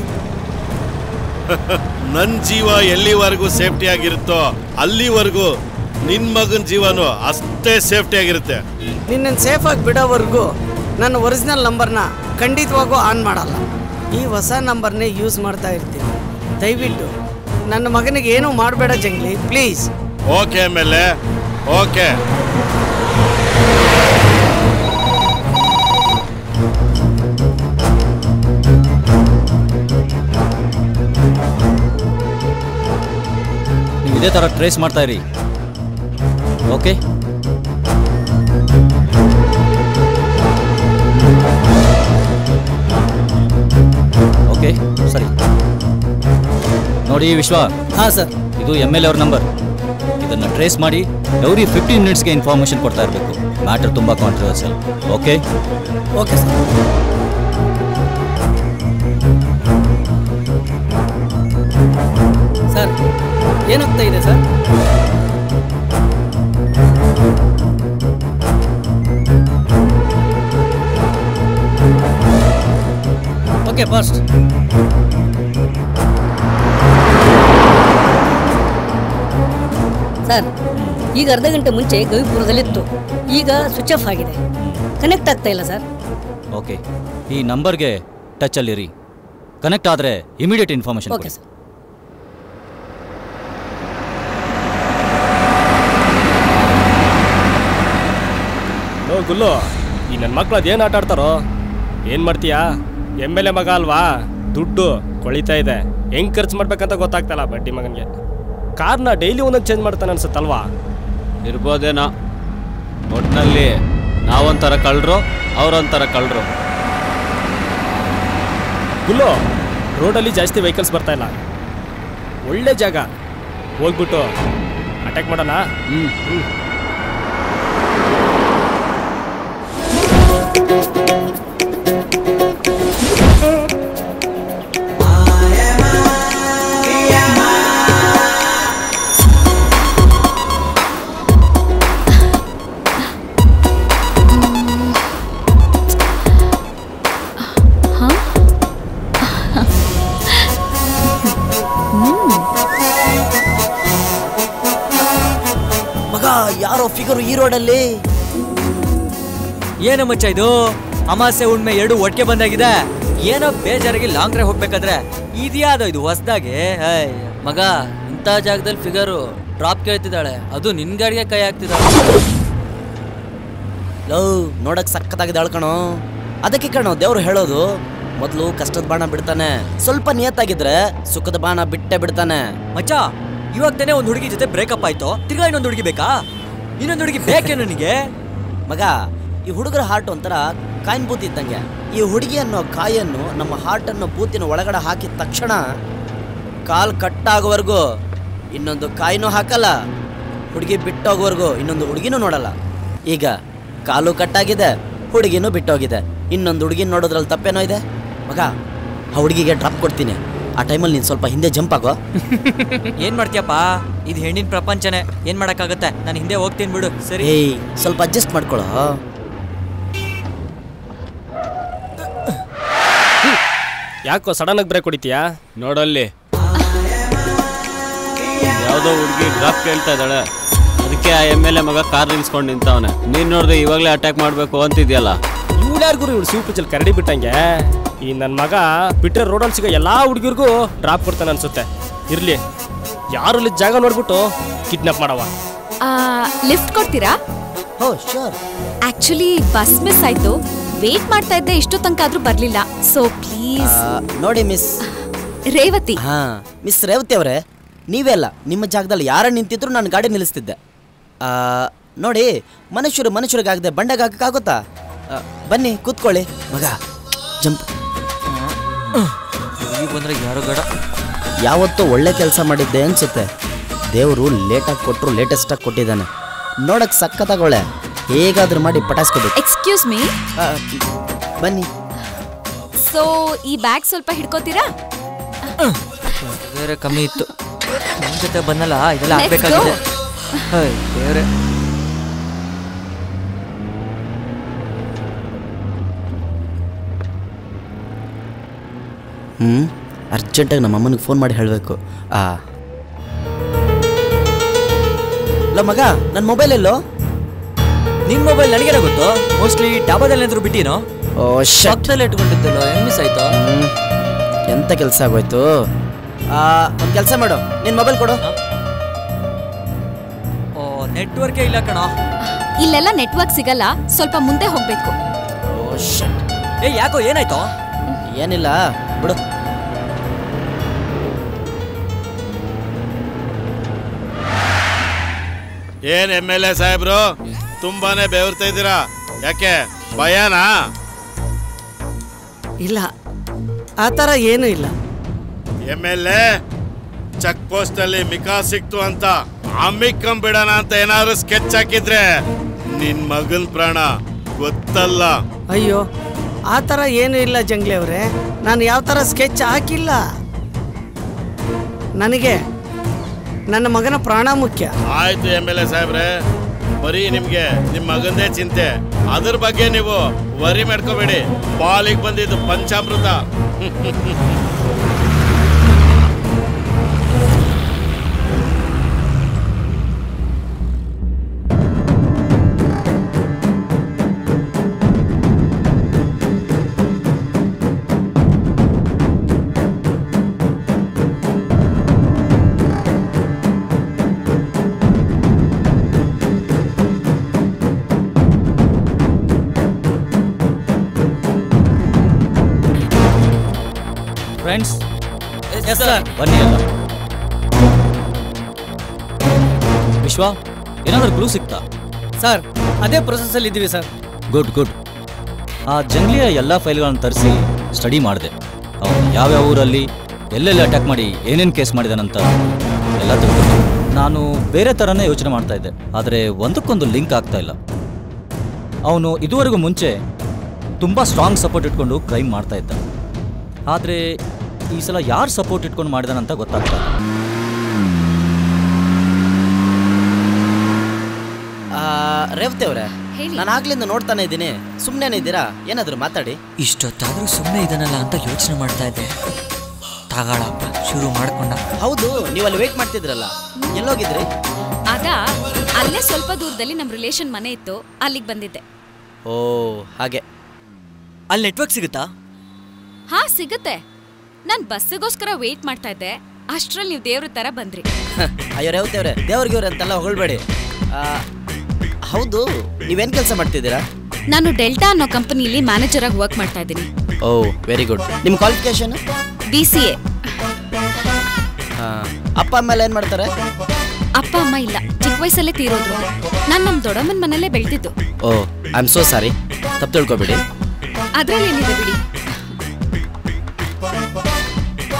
ನನ್ನ ಜೀವ ಎಲ್ಲಿವರೆಗೂ ಸೇಫ್ಟಿ ಆಗಿರುತ್ತೋ ಅಲ್ಲಿವರೆಗೂ ನಿನ್ನ ಮಗನ ಜೀವನೂ ಅಷ್ಟೇ ಸೇಫ್ಟಿ ಆಗಿರುತ್ತೆ. ನಿನ್ನನ್ನು ಸೇಫಾಗಿ ಬಿಡೋವರೆಗೂ ನನ್ನ ಒರಿಜಿನಲ್ ನಂಬರ್ನ ಖಂಡಿತವಾಗೂ ಆನ್ ಮಾಡಲ್ಲ. ಈ ಹೊಸ ನಂಬರ್ನೇ ಯೂಸ್ ಮಾಡ್ತಾ ಇರ್ತೀನಿ. ದಯವಿಟ್ಟು ನನ್ನ ಮಗನಿಗೆ ಏನೂ ಮಾಡಬೇಡ ಜಂಗ್ಲಿ, ಪ್ಲೀಸ್. ಓಕೆ ಮೇಲೆ ಓಕೆ. ನೀವು ಇದೇ ಥರ ಟ್ರೇಸ್ ಮಾಡ್ತಾ ಇರಿ. ಓಕೆ. ಓಕೆ ಸರಿ. ನೋಡಿ ವಿಶ್ವ. ಹಾಂ ಸರ್. ಇದು MLA ಅವ್ರ ನಂಬರ್. ಇದನ್ನು ಟ್ರೇಸ್ ಮಾಡಿ ಎವ್ರಿ 15 minutesಗೆ ಇನ್ಫಾರ್ಮೇಷನ್ ಕೊಡ್ತಾ ಇರಬೇಕು. ಮ್ಯಾಟರ್ ತುಂಬ controversial. Okay okay sir. Sir ಏನಾಗ್ತಾ ಇದೆ ಸರ್? Okay fast. ಸರ್ ಈಗ ಅರ್ಧ ಗಂಟೆ ಮುಂಚೆ ಗವಿಪುರದಲ್ಲಿತ್ತು, ಈಗ ಸ್ವಿಚ್ ಆಫ್ ಆಗಿದೆ, ಕನೆಕ್ಟ್ ಆಗ್ತಾ ಇಲ್ಲ ಸರ್. ಓಕೆ, ಈ ನಂಬರ್ಗೆ ಟಚಲ್ಲಿರಿ. ಕನೆಕ್ಟ್ ಆದರೆ immediate information. Okay sir. Gullu, ಈ ನನ್ನ ಮಕ್ಳು ಅದೇನು ಆಟ ಆಡ್ತಾರೋ ಏನು ಮಾಡ್ತೀಯಾ? MLA ಮಗ ಅಲ್ವಾ, ದುಡ್ಡು ಕೊಳಿತಾ ಇದೆ, ಹೆಂಗೆ ಖರ್ಚು ಮಾಡ್ಬೇಕಂತ ಗೊತ್ತಾಗ್ತಲ್ಲ ಬಡ್ಡಿ ಮಗನಿಗೆ. ಕಾರ್ನ ಡೈಲಿ ಒಂದೊಂದು ಚೇಂಜ್ ಮಾಡ್ತಾನೆ ಅನ್ಸುತ್ತಲ್ವಾ? ಇರ್ಬೋದೇನೋ. ಒಟ್ಟಿನಲ್ಲಿ ನಾವೊಂಥರ ಕಳ್ಳರು, ಅವರೊಂಥರ ಕಳ್ಳರು. ಗುಲ್ಲು, ರೋಡಲ್ಲಿ ಜಾಸ್ತಿ ವೆಹಿಕಲ್ಸ್ ಬರ್ತಾ ಇಲ್ಲ, ಒಳ್ಳೆ ಜಾಗ, ಹೋಗ್ಬಿಟ್ಟು ಅಟ್ಯಾಕ್ ಮಾಡೋಣ. ಯಾರೋ ಫಿಗರು ಈ ರೋಡಲ್ಲಿ. ಏನು ಮಚ್ಚ ಇದು? ಅಮಾಸೆ ಹುಣ್ಮೆ ಎರಡು ಒಟ್ಟಿಗೆ ಬಂದಾಗಿದೆ. ಏನೋ ಬೇಜಾರಾಗಿ ಲಾಂಗ್ ಡ್ರೈವ್ ಹೋಗ್ಬೇಕಾದ್ರೆ ಇದ್ಯಾವುದೋ ಇದು ಹೊಸದಾಗಿ. ಮಗ, ಇಂಥ ಜಾಗದಲ್ಲಿ ಫಿಗರು ಡ್ರಾಪ್ ಕೇಳ್ತಿದ್ದಾಳೆ, ಅದು ನಿನ್ ಗಾಡಿಗೆ ಕೈ ಹಾಕ್ತಿದ್ದಾಳೆ. ಲವ್ ನೋಡಕ್ ಸಖತ್ತಾಗಿದೆ ಕಣೋ. ಅದಕ್ಕೆ ಕಣೋ ದೇವ್ರು ಹೇಳೋದು, ಮೊದಲು ಕಷ್ಟದ ಬಾಣ ಬಿಡ್ತಾನೆ, ಸ್ವಲ್ಪ ನಿಯತ್ತಾಗಿದ್ರೆ ಸುಖದ ಬಾಣ ಬಿಟ್ಟೆ ಬಿಡ್ತಾನೆ. ಮಚ್ಚ, ಇವಾಗ ತಾನೇ ಒಂದು ಹುಡುಗಿ ಜೊತೆ ಬ್ರೇಕಪ್ ಆಯ್ತು, ತಿರ್ಗಾ ಇನ್ನೊಂದು ಹುಡುಗಿ ಬೇಕಾ? ಇನ್ನೊಂದು ಹುಡುಗಿ ಬೇಕೇ ನನಗೆ? ಮಗ, ಈ ಹುಡುಗರ ಹಾರ್ಟ್ ಒಂಥರ ಕಾಯಿನ್ ಬೂತ್ ಇದ್ದಂಗೆ. ಈ ಹುಡುಗಿ ಅನ್ನೋ ಕಾಯನ್ನು ನಮ್ಮ ಹಾರ್ಟ್ ಅನ್ನೋ ಬೂತಿನ ಒಳಗಡೆ ಹಾಕಿದ ತಕ್ಷಣ ಕಾಲ್ ಕಟ್ಟಾಗೋವರೆಗೂ ಇನ್ನೊಂದು ಕಾಯಿನೂ ಹಾಕಲ್ಲ, ಹುಡುಗಿ ಬಿಟ್ಟೋಗೋವರೆಗೂ ಇನ್ನೊಂದು ಹುಡುಗಿನೂ ನೋಡಲ್ಲ. ಈಗ ಕಾಲು ಕಟ್ಟಾಗಿದೆ, ಹುಡುಗಿನೂ ಬಿಟ್ಟೋಗಿದೆ, ಇನ್ನೊಂದು ಹುಡುಗಿನ ನೋಡೋದ್ರಲ್ಲಿ ತಪ್ಪೇನೋ ಇದೆ? ಮಗ, ಆ ಹುಡುಗಿಗೆ ಡ್ರಾಪ್ ಕೊಡ್ತೀನಿ, ಆ ಟೈಮಲ್ಲಿ ನೀನು ಸ್ವಲ್ಪ ಹಿಂದೆ ಜಂಪ್ ಆಗೋ. ಏನ್ ಮಾಡ್ತೀಯಪ್ಪ, ಇದು ಹೆಣ್ಣಿನ ಪ್ರಪಂಚನೇ, ಏನ್ ಮಾಡಕ್ಕಾಗತ್ತೆ, ನಾನು ಹಿಂದೆ ಹೋಗ್ತೀನಿ ಬಿಡು. ಸರಿ, ಏಯ್ ಸ್ವಲ್ಪ ಅಡ್ಜಸ್ಟ್ ಮಾಡ್ಕೊಳ್ಳೋ. ಯಾಕೋ ಸಡನ್ ಆಗಿ ಬ್ರೇಕ್ ಹೊಡಿತೀಯಾ? ನೋಡಲ್ಲಿ, ಯಾವುದೋ ಹುಡುಗಿ ಡ್ರಾಪ್ ಕೇಳ್ತಾ ಇದ್ದಾಳೆ, ಅದಕ್ಕೆ ಆ MLA ಮಗ ಕಾರ್ ನಿಲ್ಸ್ಕೊಂಡು ನಿಂತವನೆ. ನೀನ್ ನೋಡಿದ್ರೆ ಇವಾಗಲೇ ಅಟ್ಯಾಕ್ ಮಾಡಬೇಕು ಅಂತಿದ್ಯಲ್ಲ. ಇವಳ್ಯಾರಿಗೂ ಇವಳು ಸೂಪರ್ ಕರಡಿ ಬಿಟ್ಟಂಗೆ. ಈ ನನ್ನ ಮಗ ಬಿಟ್ಟರೆ ರೋಡಲ್ಲಿ ಸಿಗೋ ಎಲ್ಲ ಹುಡುಗಿರ್ಗೂ ಡ್ರಾಪ್ ಕೊಡ್ತಾನೆ ಅನ್ಸುತ್ತೆ. ಇರ್ಲಿ, ಯಾರಲ್ಲಿ ಜಾಗ ನೋಡ್ಬಿಟ್ಟು ಕಿಡ್ನಾಪ್ ಮಾಡವ. ಲಿಫ್ಟ್ ಕೊಡ್ತೀರಾ? ಓ ಶ್ಯೂರ್. ಆಕ್ಚುಲಿ ಬಸ್ ಮಿಸ್ ಆಯ್ತು, ವೇಟ್ ಮಾಡ್ತಾ ಇದ್ದೆ, ಇಷ್ಟು ತನಕ ಆದ್ರೂ ಬರ್ಲಿಲ್ಲ. ಸೊ ಪ್ಲೀಸ್ ನೋಡಿ ಮಿಸ್ ರೇವತಿ. ಹಾ ಮಿಸ್ ರೇವತಿ ಅವರೇ, ನೀವೇ ಅಲ್ಲ, ನಿಮ್ಮ ಜಾಗದಲ್ಲಿ ಯಾರ ನಿಂತಿದ್ರು ನಾನು ಗಾಡಿ ನಿಲ್ಲಿಸ್ತಿದ್ದೆ. ನೋಡಿ, ಮನುಷ್ಯರಿಗಾಗದೆ ಬಂಡೆಗಾಗಕ್ಕಾಗುತ್ತಾ? ಬನ್ನಿ ಕೂತ್ಕೊಳ್ಳಿ. ಮಗ ಜಂಪ್. ಬಂದ್ರೆ ಯಾರು ಗಡ ಯಾವತ್ತೂ ಒಳ್ಳೆ ಕೆಲಸ ಮಾಡಿದ್ದೆ ಅನ್ಸುತ್ತೆ. ದೇವರು ಲೇಟಾಗಿ ಕೊಟ್ಟರು ಲೇಟೆಸ್ಟಾಗಿ ಕೊಟ್ಟಿದ್ದಾನೆ. ನೋಡಕ್ ಸಖತ್ತಾಗೊಳ್ಳೆ, ಹೇಗಾದ್ರೂ ಮಾಡಿ ಪಟಾಯಿಸ್ಕೋಬೇಕು. ಎಕ್ಸ್ಕ್ಯೂಸ್ ಮೀ, ಬನ್ನಿ. ಸೊ ಈ ಬ್ಯಾಗ್ ಸ್ವಲ್ಪ ಹಿಡ್ಕೋತೀರಾ? ಬೇರೆ ಕಮ್ಮಿ ಇತ್ತು, ನನ್ನ ಜೊತೆ ಬಂದಲ್ಲ, ಇದೆಲ್ಲ ಆಗ್ಬೇಕಾಗಿದೆ. ಬೇರೆ ಅರ್ಜೆಂಟಾಗಿ ನಮ್ಮ ಅಮ್ಮನಿಗೆ ಫೋನ್ ಮಾಡಿ ಹೇಳಬೇಕು. ಇಲ್ಲ ಮಗ, ನನ್ನ ಮೊಬೈಲ್ ಎಲ್ಲೋ? ನಿನ್ ಮೊಬೈಲ್ ನನಗೇನೋ ಗೊತ್ತು, ಮೋಸ್ಟ್ಲಿ ಡಾಬಾದಲ್ಲಿ ಏನಾದ್ರು ಬಿಟ್ಟಿನೋ. ಓ ಶಾಕ್ದಲ್ಲಿ ಇಟ್ಕೊಂಡಿದ್ದಲ್ಲ, ಹೆಂಗ್ ಮಿಸ್ ಆಯ್ತು? ಎಂತ ಕೆಲಸ ಆಗೋಯ್ತು. ಒಂದು ಕೆಲಸ ಮಾಡು, ನಿನ್ನ ಮೊಬೈಲ್ ಕೊಡು. ಓ ನೆಟ್ವರ್ಕೇ ಇಲ್ಲ ಕಣ. ಇಲ್ಲೆಲ್ಲ ನೆಟ್ವರ್ಕ್ ಸಿಗಲ್ಲ, ಸ್ವಲ್ಪ ಮುಂದೆ ಹೋಗ್ಬೇಕು. ಓ ಶಿಟ್. ಯಾಕೋ ಏನಾಯ್ತು? ಏನಿಲ್ಲ ಬಿಡು. ಏನ್ MLA ಸಾಹೇಬ್ರು ತುಂಬಾನೇ ಬೆವರ್ತಾ ಇದ್ದೀರಾ, ಯಾಕೆ ಭಯನಾ? ಇಲ್ಲ, ಆ ಥರ ಏನೂ ಇಲ್ಲ. MLA ಚೆಕ್ ಪೋಸ್ಟ್ ಅಲ್ಲಿ ಮಿಕಾ ಸಿಕ್ತು ಅಂತ ಅಮ್ಮಿಕ್ಕಂಬಿಡೋಣ ಅಂತ ಏನಾದ್ರು ಸ್ಕೆಚ್ ಹಾಕಿದ್ರೆ ನಿನ್ ಮಗನ್ ಪ್ರಾಣ ಗೊತ್ತಲ್ಲ. ಅಯ್ಯೋ, ಆ ಥರ ಏನೂ ಇಲ್ಲ ಜಂಗ್ಲಿ ಅವರೇ, ನಾನು ಯಾವ ಥರ ಸ್ಕೆಚ್ ಹಾಕಿಲ್ಲ. ನನಗೆ ನನ್ನ ಮಗನ ಪ್ರಾಣ ಮುಖ್ಯ. ಆಯ್ತು MLA ಸಾಹೇಬ್ರೆ, ಬರೀ ನಿಮ್ಗೆ ನಿಮ್ ಮಗಂದೇ ಚಿಂತೆ, ಅದ್ರ ಬಗ್ಗೆ ನೀವು ವರಿ ಮಾಡ್ಕೋಬೇಡಿ. ಪಾಲಿಗೆ ಬಂದಿದ್ದು ಪಂಚಾಮೃತ. ಫ್ರೆಂಡ್ಸ್, ಬನ್ನಿ ಅಲ್ಲ. ವಿಶ್ವ, ಏನಾದರೂ ಕ್ಲೂ ಸಿಗ್ತಾ? ಸರ್, ಅದೇ ಪ್ರೊಸೆಸ್ ಅಲ್ಲಿ ಇದ್ದೀವಿ ಸರ್. Good good. ಆ ಜಂಗ್ಲಿಯ ಎಲ್ಲ ಫೈಲ್ಗಳನ್ನು ತರಿಸಿ ಸ್ಟಡಿ ಮಾಡಿದೆ. ಅವನು ಯಾವ್ಯಾವ ಊರಲ್ಲಿ ಎಲ್ಲೆಲ್ಲಿ ಅಟ್ಯಾಕ್ ಮಾಡಿ ಏನೇನು ಕೇಸ್ ಮಾಡಿದಾನಂತ ಎಲ್ಲ ತಿಳ್ಕೊಂಡು ನಾನು ಬೇರೆ ಥರನೇ ಯೋಚನೆ ಮಾಡ್ತಾ ಇದ್ದೆ. ಆದರೆ ಒಂದಕ್ಕೊಂದು ಲಿಂಕ್ ಆಗ್ತಾ ಇಲ್ಲ. ಅವನು ಇದುವರೆಗೂ ಮುಂಚೆ ತುಂಬ ಸ್ಟ್ರಾಂಗ್ ಸಪೋರ್ಟ್ ಇಟ್ಕೊಂಡು ಕ್ರೈಮ್ ಮಾಡ್ತಾ ಇದ್ದ. ಆದರೆ ಈ ಸಲ ಯಾರು ಸಪೋರ್ಟ್ ಇಟ್ಕೊಂಡು ಮಾಡಿದಾನಂತ ಗೊತ್ತಾಗ್ತಾ ಇಲ್ಲ. ರೇವತಿ ಅವರೇ, ನಾನು ಆಗ್ಲಿಂದ ನೋಡ್ತಾನೆ ಇದ್ದೀನಿ, ಸುಮ್ಮನೆ ಇದ್ದೀರಾ? ಏನಾದರೂ ಮಾತಾಡಿ. ಇಷ್ಟೊತ್ತಾದ್ರೂ ಸುಮ್ಮನೆ ಇದನ್ನಲ್ಲ ಅಂತ ಯೋಚನೆ ಮಾಡ್ತಾ ಇದ್ದೆ. ತಗೊಳಪ್ಪ, ಶುರು ಮಾಡ್ಕೊಂಡ. ಹೌದು, ನೀವು ಅಲ್ಲಿ ವೇಟ್ ಮಾಡ್ತಿದ್ರಲ್ಲ, ಎಲ್ಲೋಗಿದ್ರಿ? ಅಲ್ಲೇ ಸ್ವಲ್ಪ ದೂರದಲ್ಲಿ ನಮ್ಮ ರಿಲೇಷನ್ ಮನೆ ಇತ್ತು, ಅಲ್ಲಿಗೆ ಬಂದಿದ್ದೆ. ಓ ಹಾಗೆ. ಅಲ್ಲಿ ನೆಟ್ವರ್ಕ್ ಸಿಗುತ್ತಾ? ಹಾ ಸಿಗುತ್ತೆ. ನಾನು ಬಸ್ಸಿಗೋಸ್ಕರ ವೇಟ್ ಮಾಡ್ತಾ ಇದ್ದೆ, ಅಷ್ಟ್ರಲ್ಲಿ ನೀವು ದೇವ್ರ ತರ ಬಂದ್ರಿ. ಅಯ್ಯೋ ರೇವತಿ ಅವರೇ, ದೇವ್ರಿಗೆ ಅಂತೆಲ್ಲ ಹೊಗಳ್ಬೇಡಿ. ಹೌದು, ನೀವೇನು ಕೆಲಸ ಮಾಡ್ತಿದ್ದೀರಾ? ನಾನು ಡೆಲ್ಟಾ ಅನ್ನೋ ಕಂಪನಿಲಿ ಮ್ಯಾನೇಜರ್ ಆಗಿ ವರ್ಕ್ ಮಾಡ್ತಾ ಇದ್ದೀನಿ. ಓ ವೆರಿ ಗುಡ್. ನಿಮ್ಮ ಕ್ವಾಲಿಫಿಕೇಶನ್? BCA. ಅಪ್ಪ ಅಮ್ಮ ಎಲ್ಲ ಏನು ಮಾಡ್ತಾರೆ? ಅಪ್ಪ ಅಮ್ಮ ಇಲ್ಲ, ಚಿಕ್ಕ ವಯಸ್ಸಲ್ಲೇ ತೀರೋದ್ರು. ನಾನು ನಮ್ಮ ದೊಡ್ಡಮ್ಮನ ಮನೆಯಲ್ಲೇ ಬೆಳೆದಿದ್ದು. ಓ ಐ ಆಮ್ ಸೋ ಸಾರಿ, ತಪ್ಪು ತಿಳ್ಕೊಬೇಡಿ. ಅದ್ರಲ್ಲಿ ಏನಿದೆ ಬಿಡಿ.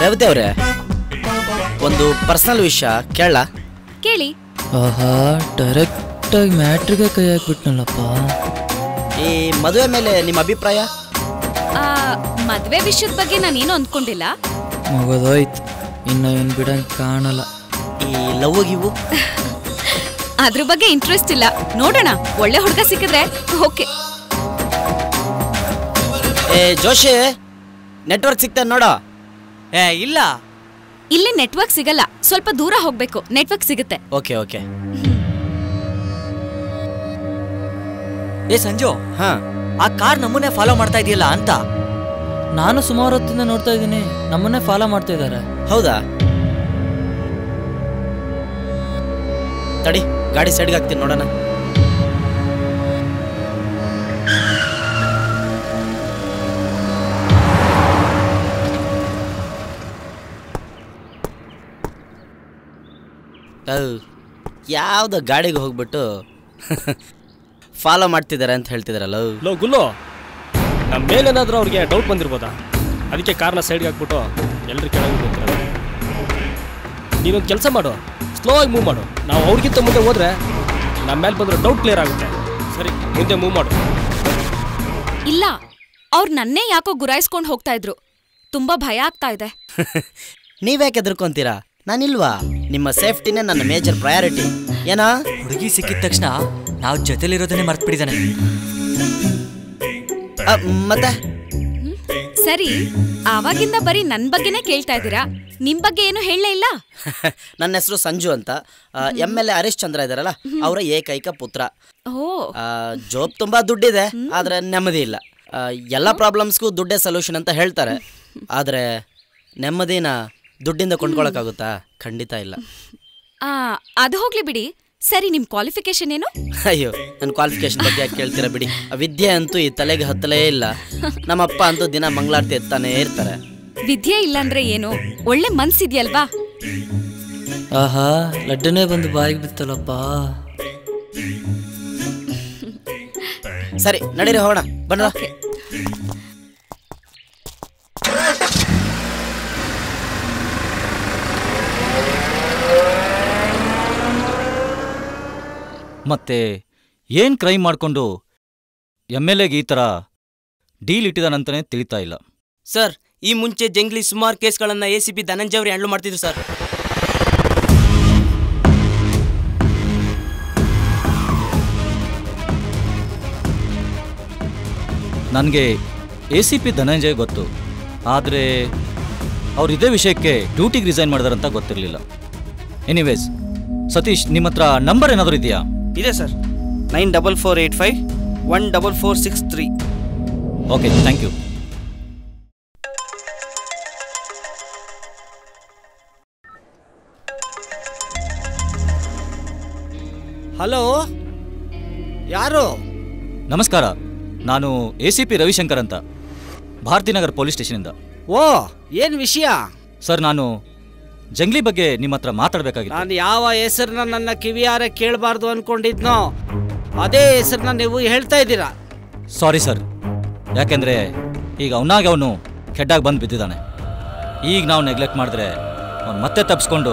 ರೇವತಿ ಅವರೇ, ಒಂದು ಪರ್ಸನಲ್ ವಿಷಯ ಕೇಳ? ಕೇಳಿ. ಆಹಾ, ಡೈರೆಕ್ಟಾಗಿ ಮ್ಯಾಟ್ರಿಗೆ ಕೈ ಹಾಕ್ಬಿಟ್ನಲ್ಲಪ್ಪ. ಈ ಮದುವೆ ಮೇಲೆ ನಿಮ್ಮ ಅಭಿಪ್ರಾಯ? ಮದುವೆ ವಿಷಯದ ಬಗ್ಗೆ ನಾನೇನು ಅಂದ್ಕೊಂಡಿಲ್ಲ. ಮುಗಿದೋಯ್ತು, ಇನ್ನು ಏನು ಬಿಡಂಗೆ ಕಾಣಲ್ಲ. ಈ ಲವ್ ಗಿವು ಅದ್ರ ಬಗ್ಗೆ ಇಂಟ್ರೆಸ್ಟ್ ಇಲ್ಲ. ನೋಡೋಣ, ಒಳ್ಳೆ ಹುಡುಗ ಸಿಕ್ಕಿದ್ರೆ ಓಕೆ. ಏ ಜೋಶಿ, ನೆಟ್ವರ್ಕ್ ಸಿಗ್ತಾ ನೋಡ? ಇಲ್ಲ, ಇಲ್ಲಿ ನೆಟ್ವರ್ಕ್ ಸಿಗಲ್ಲ, ಸ್ವಲ್ಪ ದೂರ ಹೋಗ್ಬೇಕು, ನೆಟ್ವರ್ಕ್ ಸಿಗುತ್ತೆ. Okay okay. ಏ ಸಂಜು, ಆ ಕಾರ್ ನಮ್ಮನ್ನೇ ಫಾಲೋ ಮಾಡ್ತಾ ಇದೆಯಲ್ಲ ಅಂತ. ನಾನು ಸುಮಾರು ಹೊತ್ತಿಂದ ನೋಡ್ತಾ ಇದ್ದೀನಿ, ನಮ್ಮನ್ನೇ ಫಾಲೋ ಮಾಡ್ತಾ ಇದ್ದಾರೆ. ಹೌದಾ? ತಡಿ, ಗಾಡಿ ಸೈಡ್ಗೆ ಹಾಕ್ತೀನಿ, ನೋಡೋಣ. ಯಾವ್ದೋ ಗಾಡಿಗೆ ಹೋಗ್ಬಿಟ್ಟು ಫಾಲೋ ಮಾಡ್ತಿದ್ದಾರೆ ಅಂತ ಹೇಳ್ತಿದಾರಲ್ಲ. ಲೋ ಗುಲ್ಲು, ನಮ್ಮ ಮೇಲೇನಾದ್ರೂ ಅವ್ರಿಗೆ ಡೌಟ್ ಬಂದಿರ್ಬೋದಾ? ಅದಕ್ಕೆ ಕಾರ್ನ ಸೈಡ್ಗೆ ಹಾಕ್ಬಿಟ್ಟು ಎಲ್ಲರೂ ಕೆಳಗೆ ಹೋಗ್ತಾರೆ. ನೀನೊಂದು ಕೆಲಸ ಮಾಡು, ಸ್ಲೋ ಆಗಿ ಮೂವ್ ಮಾಡು. ನಾವು ಅವ್ರಿಗಿಂತ ಮುಂದೆ ಹೋದ್ರೆ ನಮ್ಮ ಮೇಲೆ ಬಂದ್ರೆ ಡೌಟ್ ಕ್ಲಿಯರ್ ಆಗುತ್ತೆ. ಸರಿ, ಮುಂದೆ ಮೂವ್ ಮಾಡು. ಇಲ್ಲ, ಅವ್ರು ನನ್ನೇ ಯಾಕೋ ಗುರಾಯಿಸ್ಕೊಂಡು ಹೋಗ್ತಾ ಇದ್ರು. ತುಂಬಾ ಭಯ ಆಗ್ತಾ ಇದೆ. ನೀವ್ಯಾಕೆ ಎದ್ರಕೊಂತೀರಾ? ನಾನಿಲ್ವಾ? ನಿಮ್ಮ ಸೇಫ್ಟಿನೇ ನನ್ನ ಮೇಜರ್ ಪ್ರಯಾರಿಟಿ. ಏನಾ? ಹುಡುಗಿ ಸಿಕ್ಕಿದ ತಕ್ಷಣ ನಾವು ಜೊತೆಲಿರೋದನ್ನೇ ಮರ್ತು ಬಿಟ್ಟಿದ್ದಾನೆ. ಮತ್ತೆ ಸರಿ, ಆವಾಗಿಂದ ಬರೀ ನನ್ ಬಗ್ಗೆನೇ ಕೇಳ್ತಾ ಇದ್ದೀರಾ, ನಿಮ್ ಬಗ್ಗೆ ಏನು ಹೇಳಲೇ ಇಲ್ಲ? ನನ್ನ ಹೆಸರು ಸಂಜು ಅಂತ. MLA ಹರೀಶ್ ಚಂದ್ರ ಇದಾರಲ್ಲ, ಅವರ ಏಕೈಕ ಪುತ್ರ. ಜೋಬ್ ತುಂಬಾ ದುಡ್ಡಿದೆ, ಆದ್ರೆ ನೆಮ್ಮದಿ ಇಲ್ಲ. ಎಲ್ಲ ಪ್ರಾಬ್ಲಮ್ಸ್ಗೂ ದುಡ್ಡೇ ಸೊಲ್ಯೂಷನ್ ಅಂತ ಹೇಳ್ತಾರೆ, ಆದ್ರೆ ನೆಮ್ಮದಿನ ದುಡ್ಡಿಂದ ಕೊಂಡ್ಕೊಳಕ್ಕಾಗುತ್ತಾ? ಖಂಡಿತ ಇಲ್ಲ. ಅದು ಹೋಗ್ಲಿ ಬಿಡಿ. ಸರಿ, ನಿಮ್ ಕ್ವಾಲಿಫಿಕೇಶನ್ ಏನು? ಅಯ್ಯೋ, ನನ್ನ ಕ್ವಾಲಿಫಿಕೇಶನ್ ಬಗ್ಗೆ ಯಾಕೆ ಕೇಳ್ತೀರಾ ಬಿಡಿ. ವಿದ್ಯೆ ಅಂತೂ ಈ ತಲೆಗೆ ಹತ್ತಲೇ ಇಲ್ಲ. ನಮ್ಮಪ್ಪ ಅಂತೂ ದಿನ ಮಂಗಳಾರತಿ ಎತ್ತಾನೇ ಇರ್ತಾರೆ. ವಿದ್ಯೆ ಇಲ್ಲಾಂದ್ರೆ ಏನು, ಒಳ್ಳೆ ಮನ್ಸಿದ್ಯಲ್ವಾ? ಆಹಾ, ಲಡ್ಡನೇ ಬಂದು ಬಾಯಿಗೆ ಬಿತ್ತಲ್ಲಪ್ಪ. ಸರಿ, ನಡೀರಿ ಹೋಗೋಣ, ಬನ್ರ. ಮತ್ತೆ ಏನು ಕ್ರೈಮ್ ಮಾಡಿಕೊಂಡು MLAಗೆ ಈ ಥರ ಡೀಲ್ ಇಟ್ಟಿದಾನಂತಲೇ ತಿಳಿತಾ ಇಲ್ಲ. ಸರ್, ಈ ಮುಂಚೆ ಜಂಗ್ಲಿ ಸುಮಾರು ಕೇಸ್ಗಳನ್ನು ACP ಧನಂಜಯ ಅವರು ಹ್ಯಾಂಡಲ್ ಮಾಡ್ತಿದ್ರು ಸರ್. ನನಗೆ ACP ಧನಂಜಯ್ ಗೊತ್ತು, ಆದರೆ ಅವ್ರು ಇದೇ ವಿಷಯಕ್ಕೆ ಡ್ಯೂಟಿಗೆ ರಿಸೈನ್ ಮಾಡಿದಾರಂತ ಗೊತ್ತಿರಲಿಲ್ಲ. ಎನಿವೇಸ್, ಸತೀಶ್, ನಿಮ್ಮ ಹತ್ರ ನಂಬರ್ ಏನಾದರೂ ಇದೆಯಾ? ಇದೆ sir, 9445144463. Okay, thank you. Hello, ಯಾರು? ನಮಸ್ಕಾರ, ನಾನು ACP ರವಿಶಂಕರ್ ಅಂತ, ಭಾರತೀನಗರ್ ಪೊಲೀಸ್ ಸ್ಟೇಷನಿಂದ. ಓ, ಏನ್ ವಿಷಯ? ಸರ್, ನಾನು ಜಂಗ್ಲಿ ಬಗ್ಗೆ ನಿಮ್ಮ ಹತ್ರ ಮಾತಾಡಬೇಕಾಗಿತ್ತು. ನಾನು ಯಾವ ಹೆಸರನ್ನ ನನ್ನ ಕಿವಿಯಾರ ಕೇಳಬಾರ್ದು ಅನ್ಕೊಂಡಿದ್ನೋ ಅದೇ ಹೆಸರನ್ನ ನೀವು ಹೇಳ್ತಾ ಇದ್ದೀರಾ. ಸಾರಿ ಸರ್, ಯಾಕೆಂದರೆ ಈಗ ಅವನಾಗೆ ಅವನು ಕೆಟ್ಟಾಗಿ ಬಂದು ಬಿದ್ದಿದ್ದಾನೆ. ಈಗ ನಾವು ನೆಗ್ಲೆಕ್ಟ್ ಮಾಡಿದ್ರೆ ಅವ್ನು ಮತ್ತೆ ತಪ್ಪಿಸ್ಕೊಂಡು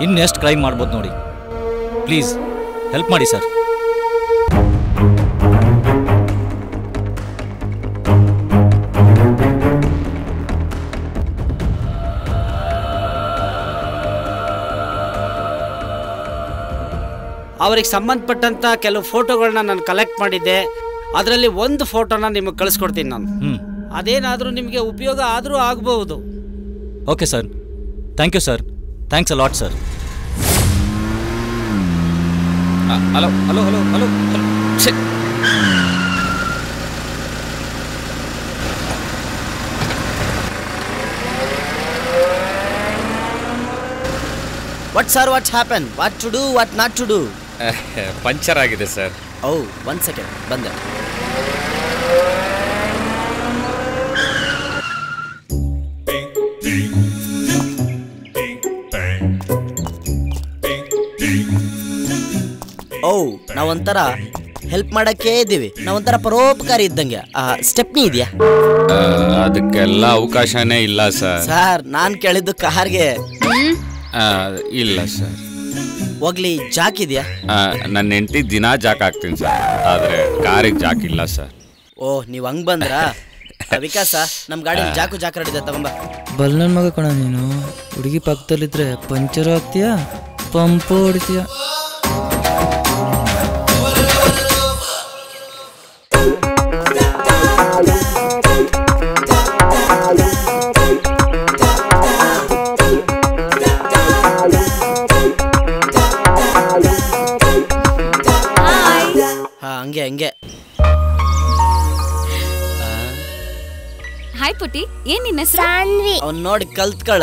ಇನ್ನೆಷ್ಟು ಕ್ರೈಮ್ ಮಾಡ್ಬೋದು ನೋಡಿ. ಪ್ಲೀಸ್ ಹೆಲ್ಪ್ ಮಾಡಿ ಸರ್. ಅವ್ರಿಗೆ ಸಂಬಂಧಪಟ್ಟಂಥ ಕೆಲವು ಫೋಟೋಗಳನ್ನ ನಾನು ಕಲೆಕ್ಟ್ ಮಾಡಿದ್ದೆ. ಅದರಲ್ಲಿ ಒಂದು ಫೋಟೋನ ನಿಮಗೆ ಕಳಿಸ್ಕೊಡ್ತೀನಿ ನಾನು. ಅದೇನಾದರೂ ನಿಮಗೆ ಉಪಯೋಗ ಆದರೂ ಆಗಬಹುದು. Okay sir, thank you sir, thanks a lot sir. Hello hello hello hello what sir, what happen, what to do, what not to do? Puncture ಆಗಿದೆ ಸರ್. ಓ, 1 ಸೆಕೆಂಡ್ ಬಂದೆ. ಓ, ನಾವೊಂಥರ ಹೆಲ್ಪ್ ಮಾಡಕ್ಕೆ ಇದ್ದೀವಿ, ನಾವೊಂಥರ ಪರೋಪಕಾರಿ ಇದ್ದಂಗೆ. ಸ್ಟೆಪ್ನಿ ಇದೆಯಾ? ಅದಕ್ಕೆಲ್ಲ ಅವಕಾಶನೇ ಇಲ್ಲ ಸರ್. ಸರ್, ನಾನು ಕೇಳಿದ್ದು ಕಾರ್ಗೆ. ಇಲ್ಲ ಸರ್. ಹೋಗ್ಲಿ, ಜಾಕ್ ಇದೆಯಾ? ನನ್ನ ಹೆಂಡತಿ ದಿನ ಜಾಕ್ ಹಾಕ್ತೀನಿ ಸರ್, ಆದರೆ ಕಾರಿಗೆ ಜಾಕ್ ಇಲ್ಲ ಸರ್. ಓಹ್, ನೀವು ಹಂಗೆ ಬಂದ್ರಾ? ವಿಕಾಸ, ನಮ್ಮ ಗಾಡಿ ಜಾಕು ಜಾಕ್ ರೆಡಿದೆ, ತಗೊಂಬ. ಬಲ್ ನನ್ನ ಮಗ ಕಣ ನೀನು. ಹುಡುಗಿ ಪಕ್ಕದಲ್ಲಿದ್ರೆ ಪಂಚರ್ ಆಗ್ತೀಯಾ, ಪಂಪು ಹೊಡಿತೀಯಾ? ಹಂಗೆ ಹಂಗೆ. ಹಾಯ್ ಪುಟಿ, ಏನ್ ನಿನ್ನ ಹೆಸರು? ಅವ್ನು ನೋಡಿ ಕಲ್ತ್ಕಳ.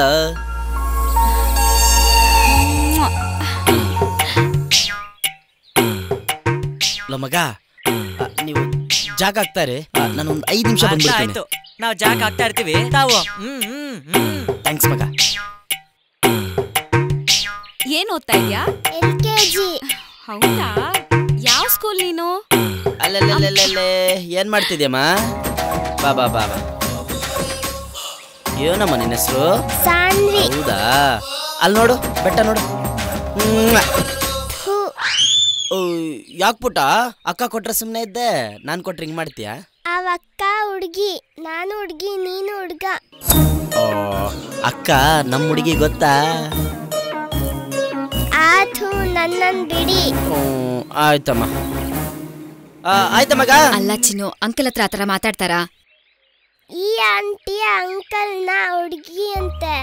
ಮಗ, ನೀವು ಜಾಗ ಹಾಕ್ತಾರೆ, ನಾನು ಒಂದು 5 ನಿಮಿಷ ಬಂದ್ಬಿಡ್ತೀನಿ. ನಾವು ಜಾಗ ಹಾಕ್ತಾ ಇರ್ತೀವಿ, ತಾವು. ಥ್ಯಾಂಕ್ಸ್ ಮಗ. ಏನ್ ಓದ್ತಾ ಇದ್ಯಾ? LKG. ಹೌದಾ? ಯಾವ ಸ್ಕೂಲ್ ನೀನು? ಅಲ್ಲೇ ಏನ್ ಮಾಡ್ತಿದ್ಯಮ್ಮ? ಬಾ ಬಾ ಬಾ ಬಾ. ಏನಮ್ಮ ನಿನ್ನ ಹೆಸರು? ಹೌದಾ? ಅಲ್ಲಿ ನೋಡು, ಬೆಟ್ಟ ನೋಡು. ಯಾಕೆ ಪುಟ್ಟ? ಅಕ್ಕ ಕೊಟ್ರೆ ಸುಮ್ಮನೆ ಇದ್ದೆ, ನಾನು ಕೊಟ್ರೆ ಹಿಂಗ್ ಮಾಡ್ತೀಯಾ? ಅವಕ್ಕ ಹುಡುಗಿ, ನಾನು ಹುಡುಗಿ, ನೀನು ಹುಡುಗ. ಅಕ್ಕ ನಮ್ಮ ಹುಡುಗಿ ಗೊತ್ತಾ? ಆತು, ನನ್ನನ್ ಬಿಡಿ. ಆಯ್ತಮ್ಮ. ಆಯ್ತ ಮಗ. ಅಲ್ಲ ಚಿನ್ನು, ಅಂಕಲ್ ಹತ್ರ ಆತರ ಮಾತಾಡ್ತಾರಾ? ಈ ಆಂಟಿಯ ಅಂಕಲ್ನ ಹುಡುಗಿ ಅಂತೆ.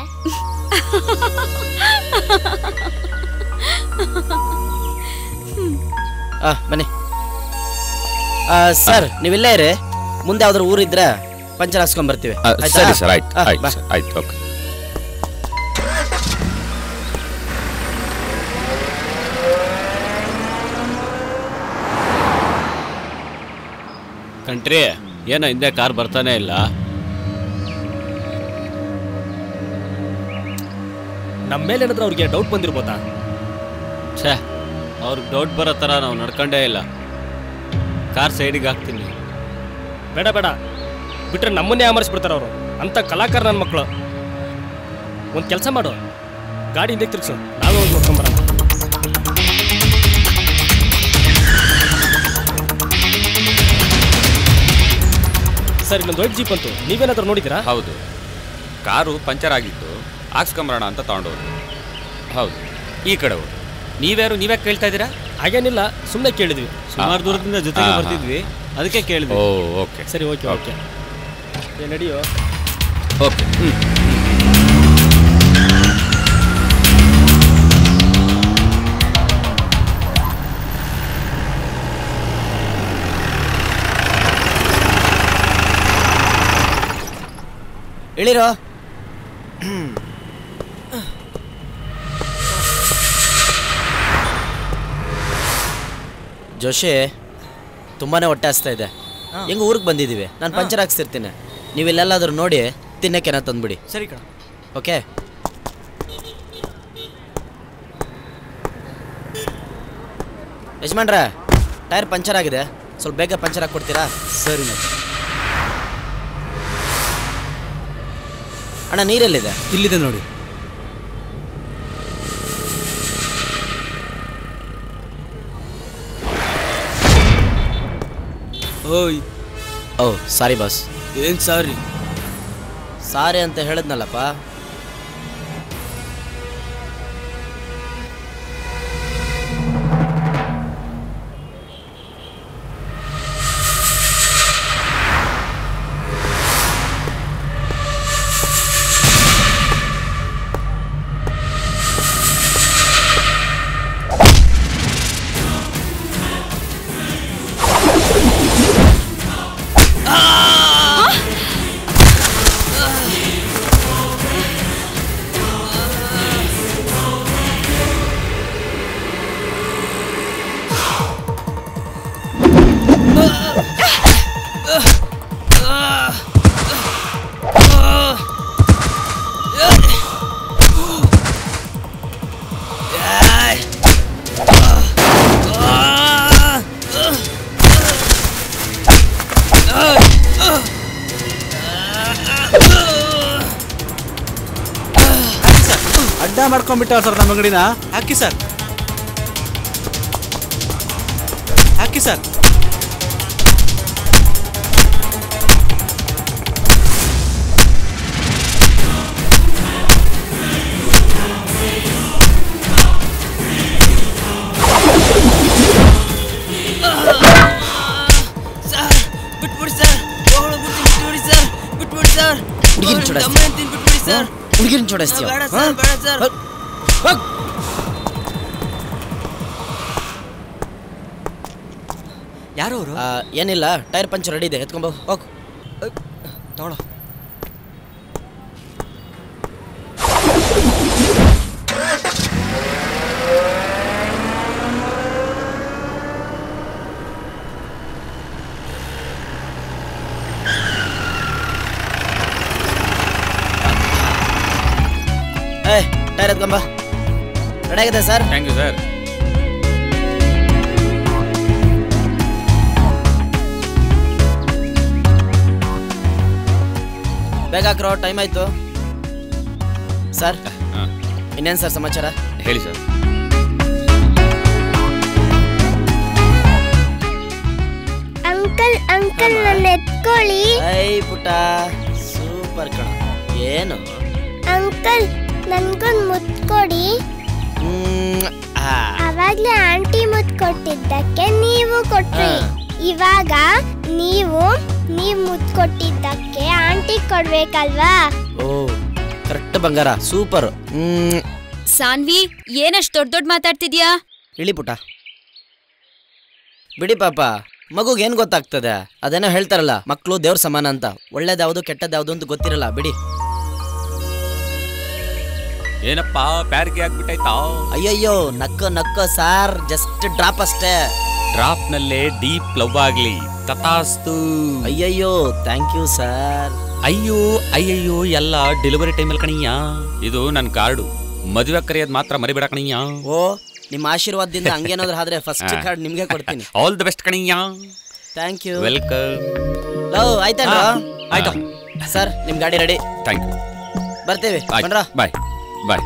ಬನ್ನಿ ಸರ್, ನೀವಿಲ್ಲೇ ಇರಿ. ಮುಂದೆ ಯಾವ್ದಾದ್ರು ಊರಿದ್ರೆ ಪಂಚರ್ ಹಾಕ್ಸ್ಕೊಂಡ್ ಬರ್ತೀವಿ. ಸರಿ ಸರ್, ಆಯ್ತು ಆಯ್ತು ಆಯ್ತು. ಓಕೆ. ಕಂಟ್ರಿ, ಏನೋ ಹಿಂದೆ ಕಾರ್ ಬರ್ತಾನೆ ಇಲ್ಲ. ನಮ್ಮ ಮೇಲೆ ಏನಾದ್ರೂ ಅವ್ರಿಗೆ ಡೌಟ್ ಬಂದಿರ್ಬೋದಾ? ಛೇ, ಅವ್ರಿಗೆ ಡೌಟ್ ಬರೋ ಥರ ನಾವು ನಡ್ಕೊಂಡೇ ಇಲ್ಲ. ಕಾರ್ ಸೈಡಿಗೆ ಹಾಕ್ತೀನಿ. ಬೇಡ ಬೇಡ, ಬಿಟ್ರೆ ನಮ್ಮನ್ನೇ ಆಮರಿಸ್ಬಿಡ್ತಾರೆ ಅವರು. ಅಂತ ಕಲಾಕಾರ ನನ್ನ ಮಕ್ಕಳು. ಒಂದು ಕೆಲಸ ಮಾಡು, ಗಾಡಿ ಹಿಂದೆ ತಿರ್ಗಿಸು, ನಾವೇ ಒಂದು ನೋಡ್ಕೊಂಬರ. ಸರ್, ಇನ್ನೊಂದು ವೈಟ್ ಜೀಪ್ ಅಂತು, ನೀವೇನಾದ್ರೂ ನೋಡಿದ್ದೀರಾ? ಹೌದು, ಕಾರು ಪಂಚರ್ ಆಗಿತ್ತು, ಹಾಕ್ಸ್ಕೊಂಬರೋಣ ಅಂತ ತಗೊಂಡೋದು. ಹೌದು, ಈ ಕಡೆ ಹೋಗಿ. ನೀವೇ ಕೇಳ್ತಾ ಇದ್ದೀರಾ? ಹಾಗೇನಿಲ್ಲ, ಸುಮ್ಮನೆ ಕೇಳಿದ್ವಿ. ಸುಮಾರು ದೂರದಿಂದ ಜೊತೆಗೆ ಬರ್ತಿದ್ವಿ, ಅದಕ್ಕೆ ಕೇಳಿದ್ವಿ. ಓಕೆ ಸರಿ, ಓಕೆ ಓಕೆ. ನಡೆಯೋ. ಓಕೆ. ಇಳಿರೋ. ಜೋಶಿ, ತುಂಬಾನೇ ಹೊಟ್ಟೆ ಹಸ್ತಾ ಇದೆ. ಹೆಂಗ ಊರಿಗೆ ಬಂದಿದ್ದೀವಿ, ನಾನು ಪಂಚರ್ ಹಾಕ್ಸಿರ್ತೀನಿ. ನೀವಿಲ್ಲೆಲ್ಲಾದ್ರೂ ನೋಡಿ ತಿನ್ನಕ್ಕೆನ ತಂದ್ಬಿಡಿ. ಸರಿ ಕಣ. ಓಕೆ. ಯಜಮಾನ್ರೆ, ಟೈರ್ ಪಂಚರ್ ಆಗಿದೆ, ಸ್ವಲ್ಪ ಬೇಗ ಪಂಚರ್ ಹಾಕ್ಕೊಡ್ತೀರಾ? ಸರಿ ಅಣ್ಣ ನೀರೆಲ್ಲಿದೆ? ಇಲ್ಲಿದೆ ನೋಡಿ. ಓಯ್ ಓ ಸಾರಿ ಬಾಸ್. ಏನ್ ಸಾರಿ? ಸಾರಿ ಅಂತ ಹೇಳಿದ್ನಲ್ಲಪ್ಪ. ಅಡ್ಡ ಮಾಡ್ಕೊಂಡ್ಬಿಟ್ಟ ಸರ್ ನಮ್ಮ ಅಂಗಡಿನ. ಹಾಕಿ ಸರ್, ಹಾಕಿ ಸರ್. ಬಿಟ್ಬಿಡಿ ಸರ್, ಬಿಟ್ಬಿಡಿ ಸರ್, ಬಿಟ್ಬಿಡಿ ಸರ್. ಹುಡುಗಿನ ಚೋಡಿಸ್ತೀಯ? ಬೇಡ ಸರ್, ಬೇಡ ಸರ್. ಯಾರು ಅವರು? ಏನಿಲ್ಲ, ಟೈರ್ ಪಂಚರ್ ರೆಡಿ ಇದೆ, ಎತ್ಕೊಂಬ ಹೋಗು. ತಗೊಳ್ಳೋ. ಟೈರ್ ಎತ್ಕೊಂಬ. ರೆಡಿ ಆಗಿದೆ ಸರ್? Thank you sir. ಬೇಗ ಹಾಕ್ರೋ, ಟೈಮ್ ಆಯ್ತು. ಸರ್ ಇನ್ನೇನು ಸರ್ ಸಮಾಚಾರ? ಹೇಳಿ ಸರ್. ಅಂಕಲ್ ಅಂಕಲ್ ನನ್ನ ಎತ್ಕೊಳ್ಳಿ. ಐ ಪುಟ್ಟ, ಸೂಪರ್ ಕಣ. ಏನು ಅಂಕಲ್ ನನ್ಗೊಂದು ಮುತ್ತು ಕೊಡಿ. ಅವಾಗ್ಲೇ ಆಂಟಿ ಮುತ್ತು ಕೊಟ್ಟಿದ್ದಕ್ಕೆ ನೀವು ಕೊಟ್ರಿ. ಇವಾಗ ನೀವು ಮುತ್ತು ಕೊಟ್ಟಿದ್ದಕ್ಕೆ ಆಂಟಿ ಕೊಡ್ಬೇಕಲ್ವಾ? ಓ ಕರೆಕ್ಟ್ ಬಂಗಾರ, ಸೂಪರ್. ಸಾನ್ವಿ, ಏನಷ್ಟು ದೊಡ್ಡ ದೊಡ್ಡ ಮಾತಾಡ್ತಿದ್ಯಾ? ಇಳಿ ಪುಟ್ಟ, ಬಿಡಿ ಪಾಪ. ಮಗುಗೆ ಏನ್ ಗೊತ್ತಾಗ್ತದೆ? ಅದೇನೋ ಹೇಳ್ತಾರಲ್ಲ, ಮಕ್ಕಳು ದೇವ್ರ ಸಮಾನ ಅಂತ. ಒಳ್ಳೇದ್ಯಾವ್ದು ಕೆಟ್ಟದ್ಯಾವ್ದು ಅಂತ ಗೊತ್ತಿರಲ್ಲ, ಬಿಡಿ. ಏನಪ್ಪ ಪ್ಯಾರ್ಗೆ ಆಗ್ಬಿಟ್ಟಾಯ್ತಾ? ಅಯ್ಯಯ್ಯೋ, ನಕ್ಕ ಸಾರ್, ಜಸ್ಟ್ ಡ್ರಾಪ್ ಅಷ್ಟೇ. ಡ್ರಾಪ್ ನಲ್ಲೇ ಡೀಪ್ ಲವ್ ಆಗ್ಲಿ, ತಥಾಸ್ತು. ಅಯ್ಯಯ್ಯೋ, ಥ್ಯಾಂಕ್ ಯು ಸರ್. ಅಯ್ಯೋ ಅಯ್ಯಯ್ಯೋ, ಎಲ್ಲ ಡೆಲಿವರಿ ಟೈಮಲ್ಲಿ ಕಣಯ್ಯ. ಇದು ನನ್ನ ಕಾರ್ಡು, ಮದುವೆ ಕರೆಯೋದು ಮಾತ್ರ ಮರಿಬೇಡ ಕಣಯ್ಯ. ಓ, ನಿಮ್ಮ ಆಶೀರ್ವಾದದಿಂದ ಹಂಗೇನಾದ್ರೂ ಆದ್ರೆ ಫಸ್ಟ್ ಕಾರ್ಡ್ ನಿಮ್ಗೆ ಕೊಡ್ತೀನಿ. ಆಲ್ ದಿ ಬೆಸ್ಟ್ ಕಣಯ್ಯ. Thank you. ವೆಲ್ಕಮ್. ಆಯ್ತಾ? ಆಯ್ತು ಸರ್, ನಿಮ್ ಗಾಡಿ ರೆಡಿ. Thank you. ಬರ್ತೇವೆ. ಬಾಯ್ ಬಾಯ್.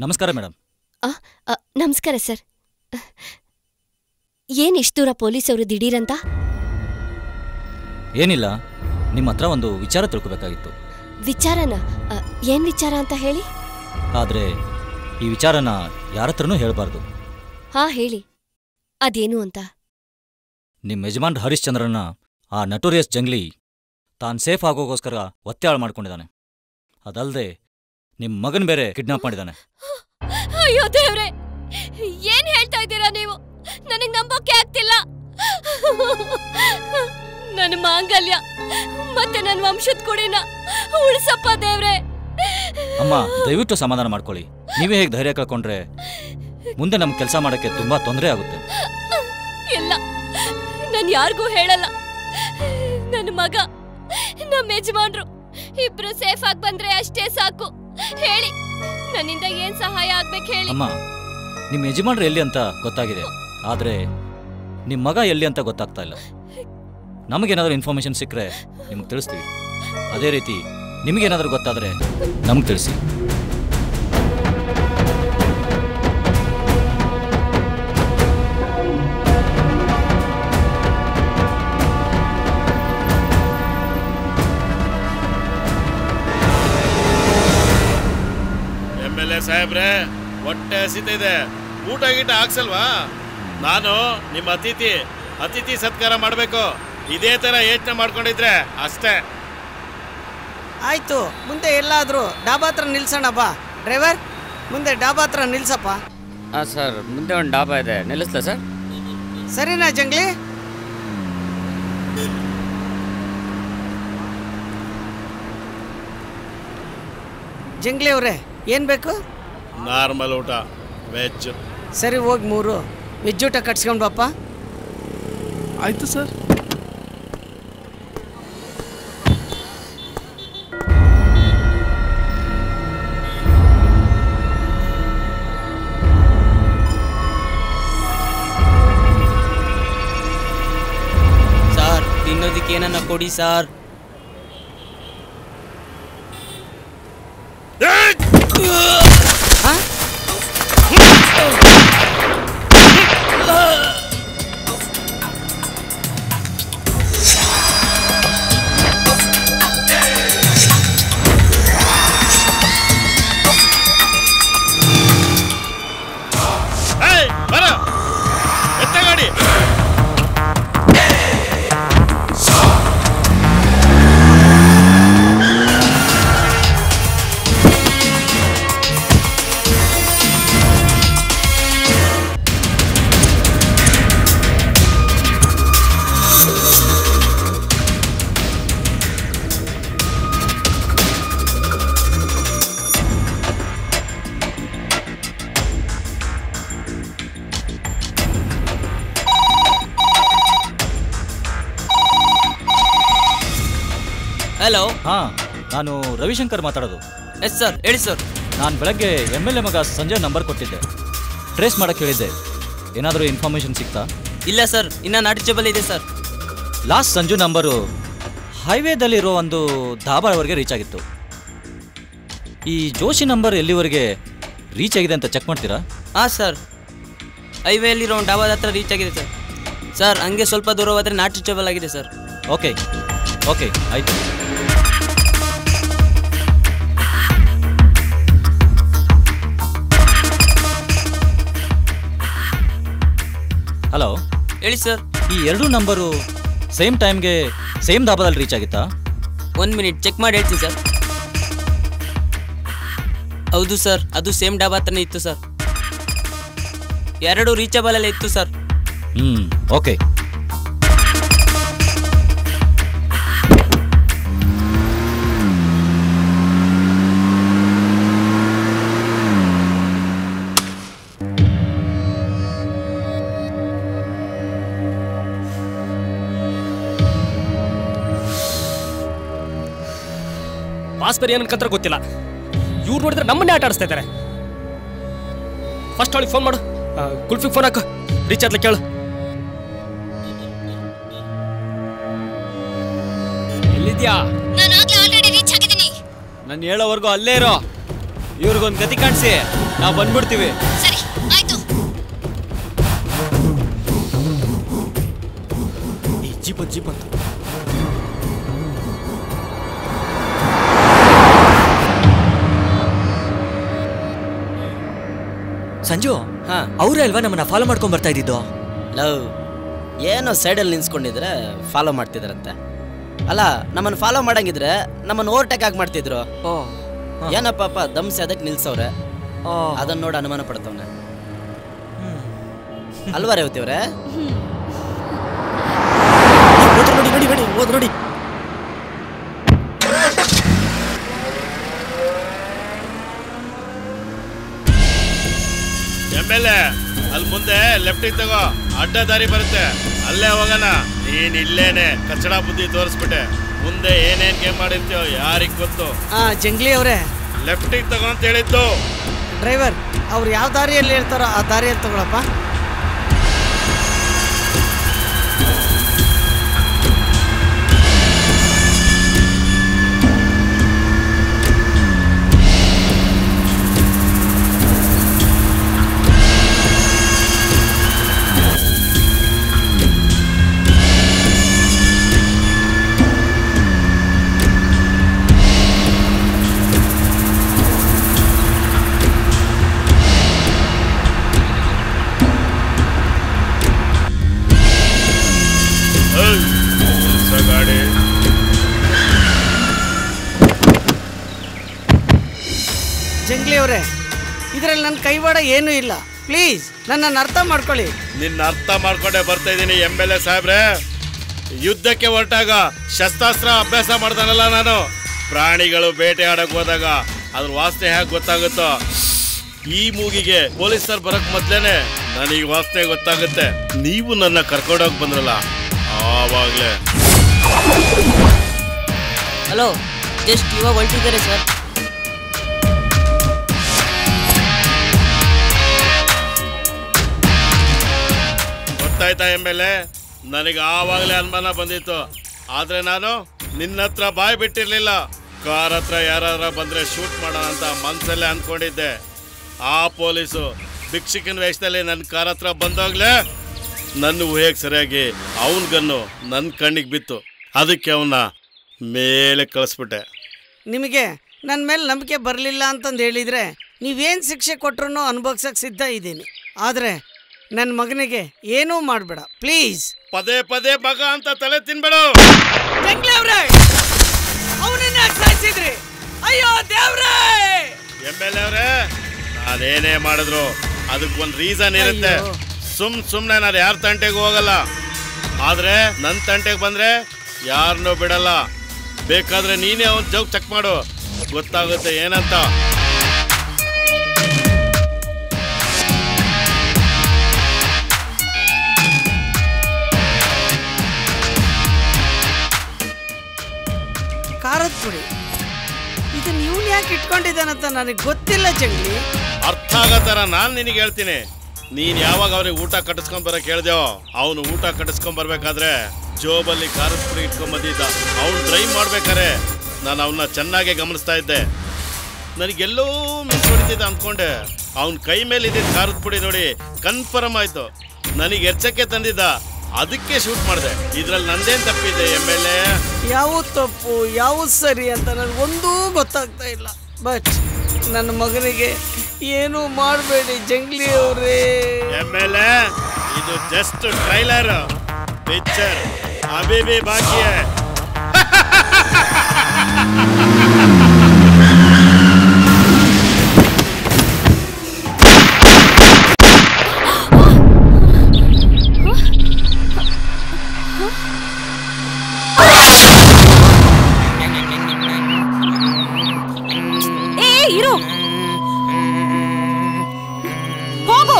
ನಮಸ್ಕಾರ ಮೇಡಮ್. ನಮಸ್ಕಾರ ಸರ್. ಏನ್ ಇಷ್ಟು ದೂರ ಪೊಲೀಸವರು ದಿಢೀರಂತ? ಏನಿಲ್ಲ, ನಿಮ್ಮ ಹತ್ರ ಒಂದು ವಿಚಾರ ತಿಳ್ಕೊಬೇಕಾಗಿತ್ತು. ವಿಚಾರನ? ಏನ್ ವಿಚಾರ ಅಂತ ಹೇಳಿ. ಆದ್ರೆ ಈ ವಿಚಾರನ ಯಾರ ಹತ್ರನೂ ಹೇಳಬಾರ್ದು. ಹಾ ಹೇಳಿ, ಅದೇನು ಅಂತ. ನಿಮ್ಮ ಯಜಮಾನ್ ಹರಿಶ್ಚಂದ್ರನ ಆ ನಟೋರಿಯಸ್ ಜಂಗ್ಲಿ ತಾನು ಸೇಫ್ ಆಗೋಗೋಸ್ಕರ ಒತ್ತಾಳ ಮಾಡ್ಕೊಂಡಿದ್ದಾನೆ. ಅದಲ್ಲದೆ ನಿಮ್ಮ ಮಗನ್ ಬೇರೆ ಕಿಡ್ನಾಪ್ ಮಾಡಿದ್ದಾನೆ. ಅಯ್ಯೋ ದೇವ್ರೆ, ಏನ್ ಹೇಳ್ತಾ ಇದ್ದೀರಾ ನೀವು? ನನಗ್ ನಂಬೋಕೆ ಆಗ್ತಿಲ್ಲ. ನನ್ನ ಮಾಂಗಲ್ಯ ಮತ್ತೆ ನನ್ನ ವಂಶದ ಕುಡಿನ ಉಳಿಸಪ್ಪ ದೇವ್ರೆ. ಅಮ್ಮ, ದಯವಿಟ್ಟು ಸಮಾಧಾನ ಮಾಡ್ಕೊಳ್ಳಿ. ನೀವೇ ಹೇಗೆ ಧೈರ್ಯ ಕಳ್ಕೊಂಡ್ರೆ ಮುಂದೆ ನಮ್ಗೆ ಕೆಲಸ ಮಾಡೋಕ್ಕೆ ತುಂಬಾ ತೊಂದರೆ ಆಗುತ್ತೆ. ಇಲ್ಲ, ನಾನು ಯಾರಿಗೂ ಹೇಳಲ್ಲ. ನನ್ನ ಮಗ, ನಮ್ಮ ಯಜಮಾನ್ರು ಇಬ್ರು ಸೇಫ್ ಆಗಿ ಬಂದ್ರೆ ಅಷ್ಟೇ ಸಾಕು. ಹೇಳಿ, ನನ್ನಿಂದ ಏನ್ ಸಹಾಯ ಆಗ್ಬೇಕು ಹೇಳಿ. ಅಮ್ಮ, ನಿಮ್ಮ ಯಜಮಾನ್ರು ಎಲ್ಲಿ ಅಂತ ಗೊತ್ತಾಗಿದೆ, ಆದರೆ ನಿಮ್ಮ ಮಗ ಎಲ್ಲಿ ಅಂತ ಗೊತ್ತಾಗ್ತಾ ಇಲ್ಲ. ನಮಗೇನಾದರೂ ಇನ್ಫಾರ್ಮೇಶನ್ ಸಿಕ್ಕರೆ ನಿಮ್ಗೆ ತಿಳಿಸ್ತೀವಿ. ಅದೇ ರೀತಿ ನಿಮಗೇನಾದರೂ ಗೊತ್ತಾದರೆ ನಮಗೆ ತಿಳಿಸಿ. MLA ಸಾಹೇಬ್ರೆ, ಹೊಟ್ಟೆ ಹಸಿತಿದೆ, ಊಟ ಗೀಟ ಹಾಕ್ಸಲ್ವಾ? ನಾನು ನಿಮ್ಮ ಅತಿಥಿ ಸತ್ಕಾರ ಮಾಡಬೇಕು. ಇದೇ ತರ ಯೋಚನೆ ಮಾಡ್ಕೊಂಡಿದ್ರೆ ಅಷ್ಟೇ. ಆಯ್ತು, ಮುಂದೆ ಎಲ್ಲಾದ್ರೂ ಡಾಬಾ ಹತ್ರ ನಿಲ್ಸೋಣ ಬಾ. ಡ್ರೈವರ್, ಮುಂದೆ ಡಾಬಾ ಹತ್ರ ನಿಲ್ಸಪ್ಪ. ಸರ್, ಮುಂದೆ ಒಂದು ಡಾಬಾ ಇದೆ, ನಿಲ್ಲಿಸ್ಲಾ ಸರ್? ಸರಿನಾ ಜಂಗ್ಲಿ? ಜಂಗ್ಲಿ ಅವರೇ, ಏನ್ ಬೇಕು? ನಾರ್ಮಲ್ ಊಟ, ವೆಜ್. ಸರಿ, ಹೋಗಿ 3 ವೆಜ್ ಊಟ ಕಟ್ಸ್ಕೊಂಡು ಬಾಪ್ಪ. ಆಯ್ತು ಸರ್. ಸರ್, ತಿನ್ನೋದಕ್ಕೆ ಏನನ್ನ ಕೊಡಿ ಸರ್. ಹಲೋ. ಹಾಂ, ನಾನು ರವಿಶಂಕರ್ ಮಾತಾಡೋದು. ಎಸ್ ಸರ್, ಹೇಳಿ ಸರ್. ನಾನು ಬೆಳಗ್ಗೆ MLA ಮಗ ಸಂಜಯ್ ನಂಬರ್ ಕೊಟ್ಟಿದ್ದೆ, ಟ್ರೇಸ್ ಮಾಡೋಕ್ಕೆ ಹೇಳಿದ್ದೆ. ಏನಾದರೂ ಇನ್ಫಾರ್ಮೇಷನ್ ಸಿಗ್ತಾ? ಇಲ್ಲ ಸರ್, ಇನ್ನು ನಾಟಿಚಬಲ್ ಇದೆ ಸರ್. ಲಾಸ್ಟ್ ಸಂಜು ನಂಬರು ಹೈವೇದಲ್ಲಿರೋ ಒಂದು ಧಾಬಾವರೆಗೆ ರೀಚ್ ಆಗಿತ್ತು. ಈ ಜೋಶಿ ನಂಬರ್ ಎಲ್ಲಿವರೆಗೆ ರೀಚ್ ಆಗಿದೆ ಅಂತ ಚೆಕ್ ಮಾಡ್ತೀರಾ? ಹಾಂ ಸರ್, ಹೈವೇಲಿರೋ ಒಂದು ಡಾಬಾದ ಹತ್ರ ರೀಚ್ ಆಗಿದೆ ಸರ್. ಸರ್, ಹಂಗೆ ಸ್ವಲ್ಪ ದೂರ ಹೋದರೆ ನಾಟ್ ರೀಚಬಲ್ ಆಗಿದೆ ಸರ್. ಓಕೆ ಓಕೆ, ಆಯಿತು. ಹಲೋ, ಹೇಳಿ ಸರ್. ಈ 2 ನಂಬರು ಸೇಮ್ ಟೈಮ್ಗೆ ಸೇಮ್ ಧಾಬಾದಲ್ಲಿ ರೀಚ್ ಆಗಿತ್ತಾ? 1 ಮಿನಿಟ್ ಚೆಕ್ ಮಾಡಿ ಹೇಳ್ತೀನಿ ಸರ್. ಹೌದು ಸರ್, ಅದು ಸೇಮ್ ಡಾಬಾ ಹತ್ರನೇ ಇತ್ತು ಸರ್. 2 ರೀಚಬಲ್ ಅಲ್ಲೇ ಇತ್ತು ಸರ್. ಓಕೆ. ಪಾಸ್ಪರ್ ಏನಕ್ಕಂತ ಗೊತ್ತಿಲ್ಲ, ಇವ್ರು ನೋಡಿದ್ರೆ ನಮ್ಮನ್ನೇ ಆಟ ಆಡಿಸ್ತಾ ಇದ್ದಾರೆ. ಫಸ್ಟ್ ಅವಳಿಗೆ ಫೋನ್ ಮಾಡು, ಕುಲ್ಫಿಗೆ ಫೋನ್ ಹಾಕು, ರೀಚ್ ಆದ್ಲ ಕೇಳು. ಎಲ್ಲಿದ್ಯಾ? ನಾನು ಹೇಳೋವರೆಗೂ ಅಲ್ಲೇ ಇರೋ. ಇವ್ರಿಗೊಂದು ಗತಿ ಕಾಣಿಸಿ, ನಾವು ಬಂದ್ಬಿಡ್ತೀವಿ. ಸರಿ, ಆಯ್ತು. ಜೀಪ್ ಅಂತ ಸಂಜು, ಅವರೇ ಅಲ್ವಾ ನಮ್ಮನ್ನ ಫಾಲೋ ಮಾಡ್ಕೊಂಡ್ ಬರ್ತಾ ಇದ್ದಿದ್ದು? ಲವ್, ಏನೋ ಸೈಡಲ್ಲಿ ನಿಲ್ಸ್ಕೊಂಡಿದ್ರೆ ಫಾಲೋ ಮಾಡ್ತಿದ್ರಂತೆ. ಅಲ್ಲ, ನಮ್ಮನ್ನು ಫಾಲೋ ಮಾಡಂಗಿದ್ರೆ ನಮ್ಮನ್ನು ಓವರ್ಟೇಕ್ ಆಗಿ ಮಾಡ್ತಿದ್ರು. ಏನಪ್ಪ ದಮ್ಸಿ ಅದಕ್ಕೆ ನಿಲ್ಸವ್ರೆ, ಅದನ್ನ ನೋಡಿ ಅನುಮಾನ ಪಡ್ತವ್ನೆ ಅಲ್ವಾ ರೇವತಿಯವ್ರೆ? ನೋಡಿ ನೋಡಿ. MLA, ಅಲ್ಲಿ ಮುಂದೆ ಲೆಫ್ಟಿಗೆ ತಗೋ, ಅಡ್ಡ ದಾರಿ ಬರುತ್ತೆ, ಅಲ್ಲೇ ಹೋಗೋಣ. ನೀನ್ ಇಲ್ಲೇನೆ ಕಚ್ಚಡ ಬುದ್ಧಿ ತೋರಿಸ್ಬಿಟ್ಟೆ. ಮುಂದೆ ಏನೇನ್ ಗೇಮ್ ಮಾಡಿರ್ತೀಯೋ ಯಾರಿಗ್ ಗೊತ್ತು. ಜಂಗ್ಲಿ ಅವರೇ, ಲೆಫ್ಟಿಗೆ ತಗೊಂತ ಹೇಳಿದ್ದು. ಡ್ರೈವರ್, ಅವ್ರು ಯಾವ ದಾರಿಯಲ್ಲಿ ಹೇಳ್ತಾರೋ ಆ ದಾರಿಯಲ್ಲಿ ತಗೊಳಪ್ಪ. ಗಾಡಿ ಜಂಗ್ಲಿ ಅವರೇ, ಇದರಲ್ಲಿ ನನ್ನ ಕೈವಾಡ ಏನೂ ಇಲ್ಲ. ಪ್ಲೀಸ್ ನನ್ನನ್ನು ಅರ್ಥ ಮಾಡ್ಕೊಳ್ಳಿ. ನಿನ್ನ ಅರ್ಥ ಮಾಡ್ಕೊಂಡೆ ಬರ್ತಾ ಇದ್ದೀನಿ MLA ಸಾಹೇಬ್ರೆ. ಯುದ್ಧಕ್ಕೆ ಹೊರಟಾಗ ಶಸ್ತ್ರಾಸ್ತ್ರ ಅಭ್ಯಾಸ ಮಾಡ್ತಾನಲ್ಲ ನಾನು. ಪ್ರಾಣಿಗಳು ಬೇಟೆ ಆಡಕ್ ಹೋದಾಗ ಅದ್ರ ವಾಸನೆ ಹೇಗೆ ಗೊತ್ತಾಗುತ್ತೋ, ಈ ಮೂಗಿಗೆ ಪೊಲೀಸರು ಬರಕ್ ಮೊದ್ಲೇನೆ ನನಗೆ ವಾಸನೆ ಗೊತ್ತಾಗುತ್ತೆ. ನೀವು ನನ್ನ ಕರ್ಕೊಂಡೋಗಿ ಬಂದ್ರಲ್ಲ ಆವಾಗ್ಲೇ. ಹಲೋ, ಜಸ್ಟ್ ಇವಾಗ ಹೊರಟಿದ್ದಾರೆ ಸರ್. ಗೊತ್ತಾಯ್ತಾ MLA? ನನಗೆ ಆವಾಗಲೇ ಅನುಮಾನ ಬಂದಿತ್ತು. ಆದ್ರೆ ನಾನು ನಿನ್ನ ಹತ್ರ ಬಾಯ್ ಬಿಟ್ಟಿರ್ಲಿಲ್ಲ. ಕಾರ್ ಹತ್ರ ಯಾರಾದ್ರೂ ಬಂದ್ರೆ ಶೂಟ್ ಮಾಡೋಣ ಅಂತ ಮನ್ಸಲ್ಲೇ ಅಂದ್ಕೊಂಡಿದ್ದೆ. ಆ ಪೊಲೀಸು ಭಿಕ್ಷುಕನ ವೇಷದಲ್ಲಿ ನನ್ನ ಕಾರ್ ಹತ್ರ ಬಂದಾಗ್ಲೇ ನನ್ನ ಊಹೆಗೆ ಸರಿಯಾಗಿ ಅವನ ಗನ್ನು ನನ್ನ ಕಣ್ಣಿಗೆ ಬಿತ್ತು. ಅದಕ್ಕೆ ಅವನ್ನ ಮೇಲೆ ಕಳಿಸ್ಬಿಟ್ಟೆ. ನಿಮಗೆ ನನ್ನ ಮೇಲೆ ನಂಬಿಕೆ ಬರಲಿಲ್ಲ ಅಂತಂದು ಹೇಳಿದರೆ ನೀವೇನು ಶಿಕ್ಷೆ ಕೊಟ್ಟರು ಅನುಭವಿಸಕ್ಕೆ ಸಿದ್ಧ ಇದ್ದೀನಿ. ಆದರೆ ನನ್ನ ಮಗನಿಗೆ ಏನೂ ಮಾಡಬೇಡ ಪ್ಲೀಸ್. ಪದೇ ಪದೇ ಮಗ ಅಂತ ತಲೆ ತಿನ್ಬೇಡು. ಅವನನ್ನ ಸಾಯಿಸಿದ್ರಿ. ಅಯ್ಯೋ ದೇವ್ರೇ! MLA ಅವರೇ, ನಾನೇನೇ ಮಾಡಿದ್ರು ಅದಕ್ಕೊಂದು ರೀಸನ್ ಇರುತ್ತೆ. ಸುಮ್ಮನೆ ನಾನು ಯಾರ ತಂಟೆಗೆ ಹೋಗಲ್ಲ. ಆದ್ರೆ ನನ್ನ ತಂಟೆಗೆ ಬಂದ್ರೆ ಯಾರನ್ನೂ ಬಿಡಲ್ಲ. ಬೇಕಾದ್ರೆ ನೀನೇ ಅವನ್ ಜೋಗ್ ಚೆಕ್ ಮಾಡು, ಗೊತ್ತಾಗುತ್ತೆ ಏನಂತ. ಖಾರದ ಪುಡಿ ಇದನ್ನ ಇವನು ಯಾಕೆ ಇಟ್ಕೊಂಡಿದ್ದಾನಂತ ನನಗೆ ಗೊತ್ತಿಲ್ಲ ಜಂಗ್ಲಿ. ಅರ್ಥ ಆಗೋ ಥರ ನಾನು ನಿನಗೆ ಹೇಳ್ತೀನಿ. ನೀನ್ ಯಾವಾಗ ಅವ್ರಿಗೆ ಊಟ ಕಟ್ಟಿಸ್ಕೊಂಡ್ ಬರಕ್ ಹೇಳ್ದೇವೋ, ಅವನು ಊಟ ಕಟ್ಟಿಸ್ಕೊಂಡ್ ಬರ್ಬೇಕಾದ್ರೆ ಜೋಬಲ್ಲಿ ಖಾರದ ಪುಡಿ ಇಟ್ಕೊಂಡ್ ಬಂದಿದ್ದ. ಅವ್ನು ಡ್ರೈವ್ ಮಾಡ್ಬೇಕಾರೆ ನಾನು ಅವನ್ನ ಚೆನ್ನಾಗಿ ಗಮನಿಸ್ತಾ ಇದ್ದೆ. ನನಗೆಲ್ಲೋ ಮಿಸ್ ಹೊಡಿತಿದ್ದ ಅಂದ್ಕೊಂಡೆ. ಅವನ ಕೈ ಮೇಲೆ ಇದ್ದಿದ್ದ ಖಾರದ ಪುಡಿ ನೋಡಿ ಕನ್ಫರ್ಮ್ ಆಯ್ತು. ನನಗೆ ಎಚ್ಚಕ್ಕೆ ತಂದಿದ್ದ, ಅದಕ್ಕೆ ಶೂಟ್ ಮಾಡಿದೆ. ಇದ್ರಲ್ಲಿ ನಂದೇನ್ ತಪ್ಪಿದೆ MLA? ಯಾವ ತಪ್ಪು ಯಾವ ಸರಿ ಅಂತ ನನಗೊಂದೂ ಗೊತ್ತಾಗ್ತಾ ಇಲ್ಲ. ಬಟ್ ನನ್ನ ಮಗನಿಗೆ ಏನು ಮಾಡಬೇಡಿ ಜಂಗ್ಲಿ ಅವರೇ. MLA, ಇದು ಜಸ್ಟ್ ಟ್ರೈಲರ್. ಪಿಕ್ಚರ್ ಅಭಿ ಭಿ ಬಾಕಿ ಹೈ. ಇರು, ಹೋಗು.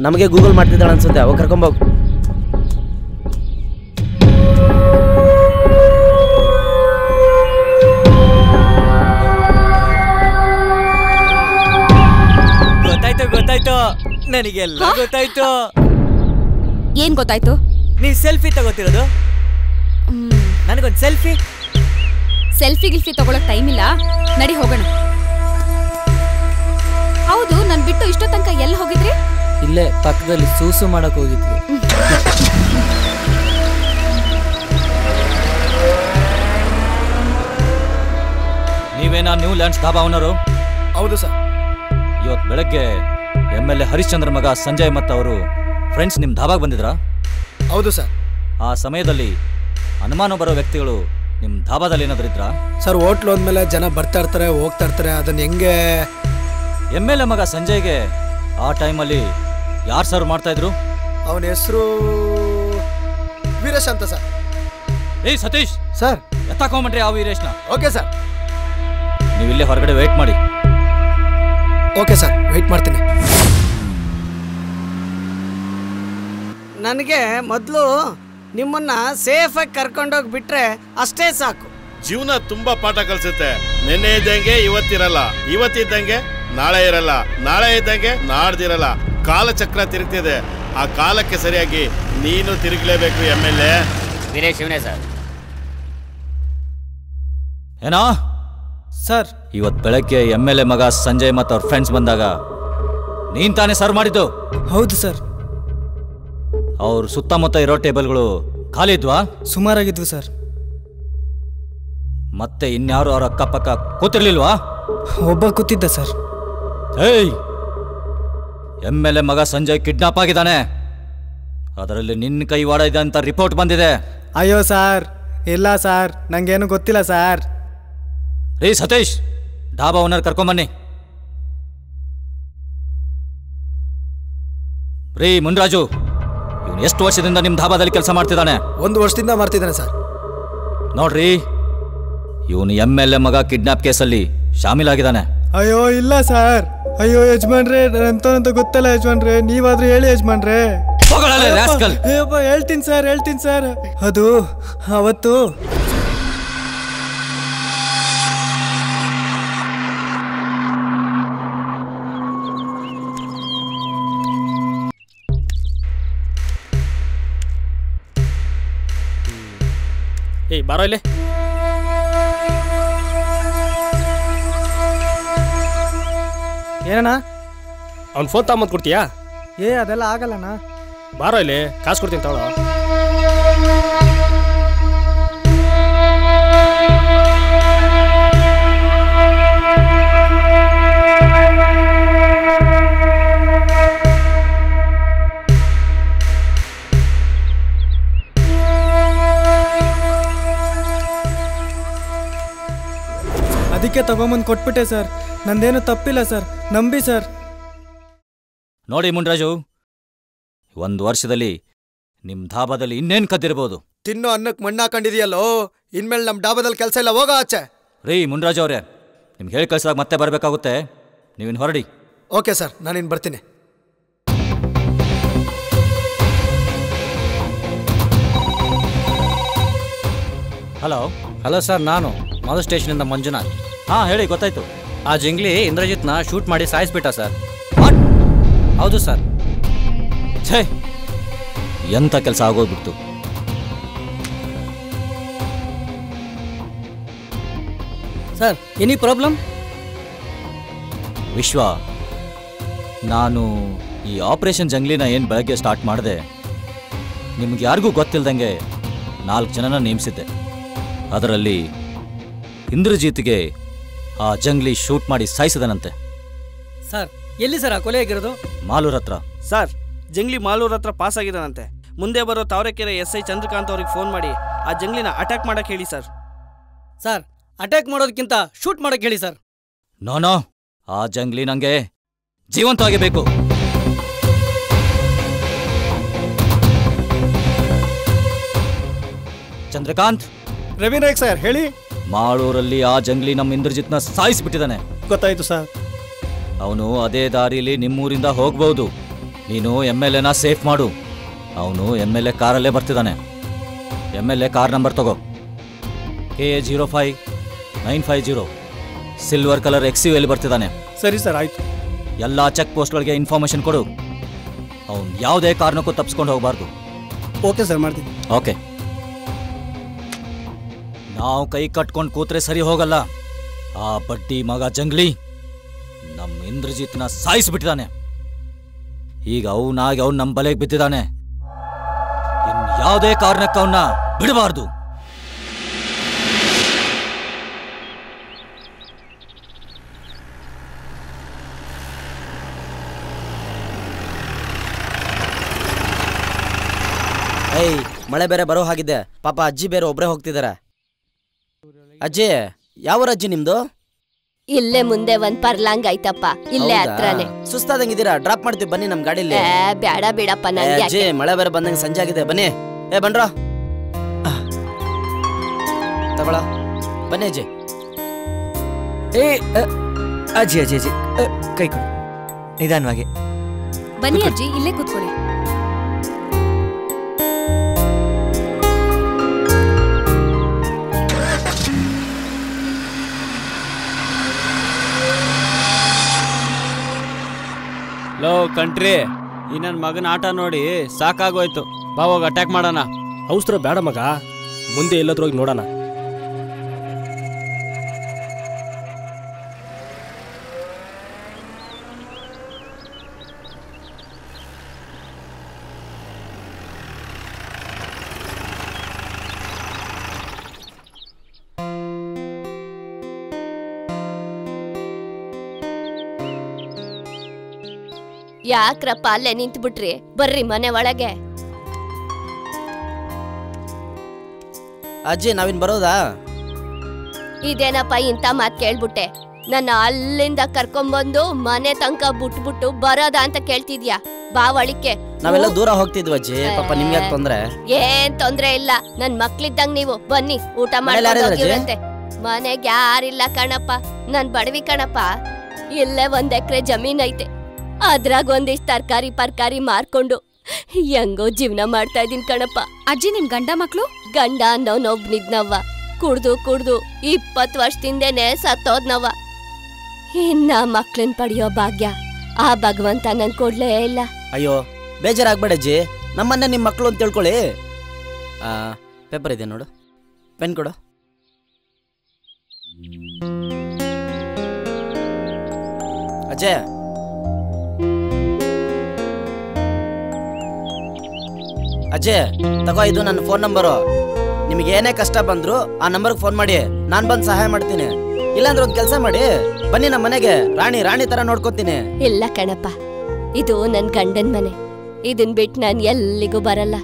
ನಮಗೆ ಗೂಗಲ್ ಮಾಡ್ತಿದ್ದಾಳೆ ಅನ್ಸುತ್ತೆ. ಅವಾಗ ಕರ್ಕೊಂಬೋಗು. ಗೊತ್ತಾಯ್ತು, ನನಗೆಲ್ಲ ಗೊತ್ತಾಯ್ತು. ಏನ್ ಗೊತ್ತಾಯ್ತು? ನೀ ಸೆಲ್ಫಿ ತಗೋತಿರೋದು. ನನಗೊಂದು ಸೆಲ್ಫಿ ಗಿಲ್ಫಿ ತಗೊಳಕ್ ಟೈಮ್ ಇಲ್ಲ, ನಡಿ ಹೋಗೋಣ. ಹೌದು, ನನ್ ಬಿಟ್ಟು ಇಷ್ಟೋ ತನಕ ಎಲ್ಲಿ ಹೋಗಿದ್ರಿ? ಇಲ್ಲೇ ಪಕ್ಕದಲ್ಲಿ ಸೂಸು ಮಾಡಕ್ ಹೋಗಿದ್ವಿ. ನೀವೇನಾ ನ್ಯೂ ಲ್ಯಾಂಡ್ಸ್ ಧಾಬಾ ಓನರು? ಹೌದು ಸರ್. ಇವತ್ತು ಬೆಳಗ್ಗೆ MLA ಹರಿಶ್ಚಂದ್ರ ಮಗ ಸಂಜಯ್ ಮತ್ತು ಅವರು ಫ್ರೆಂಡ್ಸ್ ನಿಮ್ಮ ಧಾಬಾಗೆ ಬಂದಿದ್ರಾ? ಹೌದು ಸರ್. ಆ ಸಮಯದಲ್ಲಿ ಅನುಮಾನ ಬರೋ ವ್ಯಕ್ತಿಗಳು ನಿಮ್ಮ ಧಾಬಾದಲ್ಲಿ ಏನಾದರೂ ಇದ್ರಾ? ಸರ್, ಹೋಟ್ಲು ಅಂದಮೇಲೆ ಜನ ಬರ್ತಾ ಇರ್ತಾರೆ ಹೋಗ್ತಾ ಇರ್ತಾರೆ, ಅದನ್ನ ಹೆಂಗೆ? MLA ಮಗ ಸಂಜಯ್ಗೆ ಆ ಟೈಮಲ್ಲಿ ಯಾರು ಸರ್ವ್ ಮಾಡ್ತಾ ಇದ್ರು? ಅವನ ಹೆಸರು ವೀರೇಶ್ ಅಂತ ಸರ್. ಏಯ್ ಸತೀಶ್ ಸರ್ ಎತ್ತಾಕೊಂಬನ್ರಿ ಆ ವೀರೇಶ್ನ. Okay sir. ನೀವು ಇಲ್ಲೇ ಹೊರಗಡೆ ವೇಟ್ ಮಾಡಿ. ಓಕೆ ಸರ್, ವೇಟ್ ಮಾಡ್ತೀನಿ. ನನಗೆ ಮೊದಲು ನಿಮ್ಮನ್ನ ಸೇಫಾಗಿ ಕರ್ಕೊಂಡೋಗಿ ಬಿಟ್ರೆ ಅಷ್ಟೇ ಸಾಕು. ಜೀವನ ತುಂಬಾ ಪಾಠ ಕಲಿಸುತ್ತೆ. ನಿನ್ನೆ ಇದ್ದಂಗೆ ಇವತ್ತಿರಲ್ಲ, ಇವತ್ತಿದ್ದಂಗೆ ನಾಳೆ ಇರಲ್ಲ, ನಾಳೆ ಇದ್ದಂಗೆ ನಾಡ್ದಿರಲ್ಲ. ಕಾಲಚಕ್ರ ತಿರುಗ್ತಿದೆ. ಆ ಕಾಲಕ್ಕೆ ಸರಿಯಾಗಿ ನೀನು ತಿರುಗಲೇಬೇಕು. MLA ವೀರೇಶ್ ಇವನೇ ಸರ್. ಏನೋ ಸರ್, ಇವತ್ತು ಬೆಳಗ್ಗೆ MLA ಮಗ ಸಂಜಯ್ ಮತ್ತು ಅವ್ರ ಫ್ರೆಂಡ್ಸ್ ಬಂದಾಗ ನೀನ್ ತಾನೇ ಸರ್ವ್ ಮಾಡಿದ್ದು? ಹೌದು ಸರ್. ಅವ್ರ ಸುತ್ತಮುತ್ತ ಇರೋ ಟೇಬಲ್ಗಳು ಖಾಲಿ ಇದ್ವಾ? ಸುಮಾರಾಗಿದ್ವು ಸರ್. ಮತ್ತೆ ಇನ್ಯಾರು ಅವ್ರ ಅಕ್ಕಪಕ್ಕ ಕೂತಿರ್ಲಿಲ್ವಾ? ಒಬ್ಬ ಕೂತಿದ್ದ ಸರ್. ಏಯ್, MLA ಮಗ ಸಂಜಯ್ ಕಿಡ್ನಾಪ್ ಆಗಿದ್ದಾನೆ. ಅದರಲ್ಲಿ ನಿನ್ನ ಕೈವಾಡ ಇದೆ ಅಂತ ರಿಪೋರ್ಟ್ ಬಂದಿದೆ. ಅಯ್ಯೋ ಸಾರ್, ಇಲ್ಲ ಸಾರ್, ನಂಗೇನು ಗೊತ್ತಿಲ್ಲ ಸಾರ್. ರೀ ಸತೀಶ್, ಡಾಬಾ ಓನರ್ ಕರ್ಕೊಂಬನ್ನಿ. ರೀ ಮುನ್ರಾಜು, ಇವನು ಎಷ್ಟು ವರ್ಷದಿಂದ ನಿಮ್ಮ ಧಾಬಾದಲ್ಲಿ ಕೆಲಸ ಮಾಡ್ತಿದ್ದಾನೆ? 1 ವರ್ಷದಿಂದ ಮಾಡ್ತಿದ್ದಾನೆ ಸರ್. ನೋಡ್ರಿ, ಇವನು MLA ಮಗ ಕಿಡ್ನಾಪ್ ಕೇಸಲ್ಲಿ ಶಾಮೀಲಾಗಿದ್ದಾನೆ. ಅಯ್ಯೋ ಇಲ್ಲ ಸರ್. ಅಯ್ಯೋ ಯಜಮಾನ್ರೆ, ನಂತಂತ ಗೊತ್ತಲ್ಲ ಯಜಮಾನ್ರೆ, ನೀವಾದ್ರೂ ಹೇಳಿ ಯಜಮಾನ್ರೆ. ಹೇಳ್ತೀನಿ ಸರ್, ಹೇಳ್ತೀನಿ ಸರ್. ಅದು ಅವತ್ತು ಏಯ್ ಬಾರೋ ಇಲ್ಲಿ. ಏನಣ್ಣ? ಅವ್ನು ಫೋನ್ ತಗೊಂಬಂದು ಕೊಡ್ತೀಯಾ? ಅದೆಲ್ಲ ಆಗಲ್ಲಣ್ಣ. ಬಾರೋ ಇಲ್ಲಿ, ಕಾಸು ಕೊಡ್ತೀನಿ ತಗೊಳ್ಳೋ. ಅದಕ್ಕೆ ತಗೊಂಬಂದು ಕೊಟ್ಬಿಟ್ಟೆ ಸರ್. ನಂದೇನು ತಪ್ಪಿಲ್ಲ ಸರ್, ನಂಬಿ ಸರ್. ನೋಡಿ ಮುನ್ರಾಜು, 1 ವರ್ಷದಲ್ಲಿ ನಿಮ್ಮ ಧಾಬಾದಲ್ಲಿ ಇನ್ನೇನು ಕದ್ದಿರ್ಬೋದು? ತಿನ್ನೋ ಅನ್ನಕ್ಕೆ ಮಣ್ಣು ಹಾಕೊಂಡಿದೆಯಲ್ಲೋ, ಇನ್ಮೇಲೆ ನಮ್ಮ ಡಾಬಾದಲ್ಲಿ ಕೆಲಸ ಇಲ್ಲ, ಹೋಗೋ ಆಚೆ. ರೀ ಮುನ್ರಾಜು ಅವರೇ, ನಿಮ್ಗೆ ಹೇಳಿ ಕಳ್ಸಿದಾಗ ಮತ್ತೆ ಬರಬೇಕಾಗುತ್ತೆ. ನೀವಿನ್ನು ಹೊರಡಿ. ಓಕೆ ಸರ್, ನಾನಿನ್ನು ಬರ್ತೀನಿ. ಹಲೋ ಹಲೋ ಸರ್, ನಾನು ಮಾಧು ಸ್ಟೇಷನಿಂದ ಮಂಜುನಾಥ್. ಹಾಂ ಹೇಳಿ, ಗೊತ್ತಾಯ್ತು. ಆ ಜಿಂಗ್ಲಿ ಇಂದ್ರಜಿತ್ನ ಶೂಟ್ ಮಾಡಿ ಸಾಯಿಸ್ಬಿಟ್ಟ ಸರ್. ಹೌದು ಸರ್. ಛೇ, ಎಂಥ ಕೆಲಸ ಆಗೋಗ್ಬಿಡ್ತು. Sir, any problem? ವಿಶ್ವ, ನಾನು ಈ ಆಪರೇಷನ್ ಜಂಗ್ಲಿನ ಏನು ಬೆಳಗ್ಗೆ ಸ್ಟಾರ್ಟ್ ಮಾಡಿದೆ, ನಿಮ್ಗೆ ಯಾರಿಗೂ ಗೊತ್ತಿಲ್ದಂಗೆ 4 ಜನನ ನೇಮಿಸಿದ್ದೆ. ಅದರಲ್ಲಿ ಇಂದ್ರಜಿತ್ಗೆ ಆ ಜಂಗ್ಲಿ ಶೂಟ್ ಮಾಡಿ ಸಾಯಿಸಿದನಂತೆ. ಸರ್, ಎಲ್ಲಿ ಸರ್ ಆ ಕೊಲೆ ಆಗಿರೋದು? ಮಾಲೂರ್ ಹತ್ರ. ಸರ್, ಜಂಗ್ಲಿ ಮಾಲೂರ್ ಹತ್ರ ಪಾಸ್ ಆಗಿದ್ದಾನಂತೆ. ಮುಂದೆ ಬರೋ ತಾವರೆಕೆರೆ SI ಚಂದ್ರಕಾಂತ್ ಅವ್ರಿಗೆ ಫೋನ್ ಮಾಡಿ ಆ ಜಂಗ್ಲಿನ ಅಟ್ಯಾಕ್ ಮಾಡಕ್ಕೆ ಹೇಳಿ ಸರ್. ಸರ್, ಅಟ್ಯಾಕ್ ಮಾಡೋದಕ್ಕಿಂತ ಶೂಟ್ ಮಾಡಕ್ಕೆ ಹೇಳಿ ಸರ್. ನೋ, ಆ ಜಂಗ್ಲಿ ನಂಗೆ ಜೀವಂತವಾಗಿ ಬೇಕು. ಚಂದ್ರಕಾಂತ್. ರವಿನಾಯಕ್ ಸರ್, ಹೇಳಿ. ಮಾಳೂರಲ್ಲಿ ಆ ಜಂಗ್ಲಿ ನಮ್ಮ ಇಂದ್ರಜಿತ್ನ ಸಾಯಿಸಿಬಿಟ್ಟಿದ್ದಾನೆ. ಗೊತ್ತಾಯ್ತು ಸರ್. ಅವನು ಅದೇ ದಾರಿಲಿ ನಿಮ್ಮೂರಿಂದ ಹೋಗ್ಬಹುದು. ನೀನು MLAನ ಸೇಫ್ ಮಾಡು. ಅವನು MLA ಕಾರಲ್ಲೇ ಬರ್ತಿದ್ದಾನೆ. MLA ಕಾರ್ ನಂಬರ್ ತಗೋ, KA05950, ಸಿಲ್ವರ್ ಕಲರ್ XUV ಬರ್ತಿದ್ದಾನೆ. ಸರಿ ಸರ್, ಆಯ್ತು. ಎಲ್ಲ ಚೆಕ್ ಪೋಸ್ಟ್ಗಳಿಗೆ ಇನ್ಫಾರ್ಮೇಶನ್ ಕೊಡು. ಅವನು ಯಾವುದೇ ಕಾರಣಕ್ಕೂ ತಪ್ಪಿಸ್ಕೊಂಡು ಹೋಗಬಾರ್ದು. ಓಕೆ ಸರ್, ಮಾಡ್ತೀನಿ. ಓಕೆ. ನಾವು ಕೈ ಕಟ್ಕೊಂಡು ಕೂತ್ರೆ ಸರಿ ಹೋಗಲ್ಲ. ಆ ಬಡ್ಡಿ ಮಗ ಜಂಗ್ಲಿ ನಮ್ಮ ಇಂದ್ರಜಿತ್ನ ಸಾಯಿಸಿಬಿಟ್ಟಿದ್ದಾನೆ. ಈಗ ಅವನಾಗಿ ಅವ್ನು ನಮ್ಮ ಬಲೆಗೆ ಬಿದ್ದಿದ್ದಾನೆ. ಇನ್ಯಾವುದೇ ಕಾರಣಕ್ಕೆ ಅವನ್ನ ಬಿಡಬಾರ್ದು. ಏಯ್, ಮಳೆ ಬೇರೆ ಬರೋ ಹಾಗಿದೆ. ಪಾಪ ಅಜ್ಜಿ ಬೇರೆ ಒಬ್ಬರೇ ಹೋಗ್ತಿದ್ದಾರೆ. ಅಜ್ಜಿ, ಯಾವ ಅಜ್ಜಿ ನಿಮ್ದು? ಇಲ್ಲೇ ಮುಂದೆ ಒಂದ್ ಪರ್ಲಾಂಗ್ ಆಯ್ತಪ್ಪ, ಇಲ್ಲೇ ಹತ್ರನೇ. ಸುಸ್ತಾದಂಗಿದ್ದೀರಾ? ಡ್ರಾಪ್ ಮಾಡ್ತೀವಿ ಬನ್ನಿ ನಮ್ ಗಾಡಿಲಿ. ಬ್ಯಾಡ ಬಿಡಪ್ಪ, ಅಜ್ಜಿ, ಮಳೆ ಬೇರೆ ಬಂದಂಗೆ ಸಂಜೆ ಆಗಿದೆ, ಬನ್ನಿ. ಬನ್ರ. ತಗೊಳ ಬನ್ನಿ ಅಜ್ಜಿ. ಅಜ್ಜಿ ಅಜ್ಜಿ ಅಜ್ಜಿ ಕೈ ಕೊಡಿ ನಿಧಾನವಾಗಿ. ಬನ್ನಿ ಅಜ್ಜಿ, ಇಲ್ಲೇ ಕೂತ್ಕೊಳ್ಳಿ. ಲೋ ಕಂಟ್ರಿ, ಈ ನನ್ನ ಮಗನ ಆಟ ನೋಡಿ ಸಾಕಾಗೋಯ್ತು. ಬಾವಾಗ ಅಟ್ಯಾಕ್ ಮಾಡೋಣ. ಅವಸರ ಬೇಡ ಮಗ, ಮುಂದೆ ಎಲ್ಲಾದ್ರೂ ಹೋಗಿ ನೋಡೋಣ. ಯಾಕ್ರಪ್ಪ ಅಲ್ಲೇ ನಿಂತು ಬಿಟ್ರಿ? ಬರ್ರಿ ಮನೆ ಒಳಗೆ. ಅಜ್ಜಿ ನಾವಿನ್ ಬರೋದಾ? ಇದೇನಪ್ಪ ಇಂಥ ಮಾತ್ ಕೇಳ್ಬಿಟ್ಟೆ? ನನ್ನ ಅಲ್ಲಿಂದ ಕರ್ಕೊಂಬಂದು ಮನೆ ತನಕ ಬಿಟ್ಬಿಟ್ಟು ಬರೋದಾ ಅಂತ ಕೇಳ್ತಿದ್ಯಾ? ಬಾ ಒಳಿಕೆ. ನಾವೆಲ್ಲ ದೂರ ಹೋಗ್ತಿದ್ವಿ ಅಜ್ಜಿ, ಪಾಪ ನಿಮ್ಗೆ ಯಾಕೆ ತೊಂದ್ರೆ? ಏನ್ ತೊಂದ್ರೆ ಇಲ್ಲ, ನನ್ ಮಕ್ಳಿದ್ದಂಗ್ ನೀವು ಬನ್ನಿ ಊಟ ಮಾಡಿ. ಮನೆಗ್ ಯಾರಿಲ್ಲ ಕಣಪ್ಪ, ನನ್ ಬಡವಿ ಕಣಪ್ಪ. ಇಲ್ಲೇ 1 ಎಕರೆ ಜಮೀನ್ ಐತೆ, ಅದ್ರಾಗ ಒಂದಿಷ್ಟು ತರಕಾರಿ ಮಾರ್ಕೊಂಡು ಹೆಂಗೋ ಜೀವನ ಮಾಡ್ತಾ ಇದೀನಿ ಕಣಪ್ಪ. ಅಜ್ಜಿ ನಿಮ್ ಗಂಡ ಮಕ್ಳು? ಗಂಡ ಅನ್ನೋನೊಬ್ನಿದ್ನವ್ವ, ಕುಡ್ದು 20 ವರ್ಷದಿಂದೇನೆ ಸತ್ತೋದ್ನವ್ವ. ಇನ್ನ ಮಕ್ಳನ್ ಪಡೆಯೋ ಭಾಗ್ಯ ಆ ಭಗವಂತ ನನ್ ಕೊಡ್ಲೇ ಇಲ್ಲ. ಅಯ್ಯೋ ಬೇಜಾರಾಗ್ಬೇಡ ಅಜ್ಜಿ, ನಮ್ಮನ್ನ ನಿಮ್ ಮಕ್ಳು ಅಂತ ತಿಳ್ಕೊಳ್ಳಿ. ಪೇಪರ್ ಇದೆ ನೋಡು, ಪೆನ್ ಕೊಡು. ಅಜಯ್, ಅಜಯ್ ತಗೋ, ಇದು ನನ್ನ ಫೋನ್ ನಂಬರು. ನಿಮಗೆ ಏನೇ ಕಷ್ಟ ಬಂದ್ರು ಆ ನಂಬರ್ಗೆ ಫೋನ್ ಮಾಡಿ, ನಾನು ಬಂದು ಸಹಾಯ ಮಾಡ್ತೀನಿ. ಇಲ್ಲಾಂದ್ರೆ ಒಂದು ಕೆಲಸ ಮಾಡಿ, ಬನ್ನಿ ನಮ್ಮ ಮನೆಗೆ, ರಾಣಿ ತರ ನೋಡ್ಕೊತೀನಿ. ಇಲ್ಲ ಕಣಪ್ಪ, ಇದು ನನ್ ಗಂಡನ್ ಮನೆ, ಇದನ್ ಬಿಟ್ಟು ನಾನು ಎಲ್ಲಿಗೂ ಬರಲ್ಲ.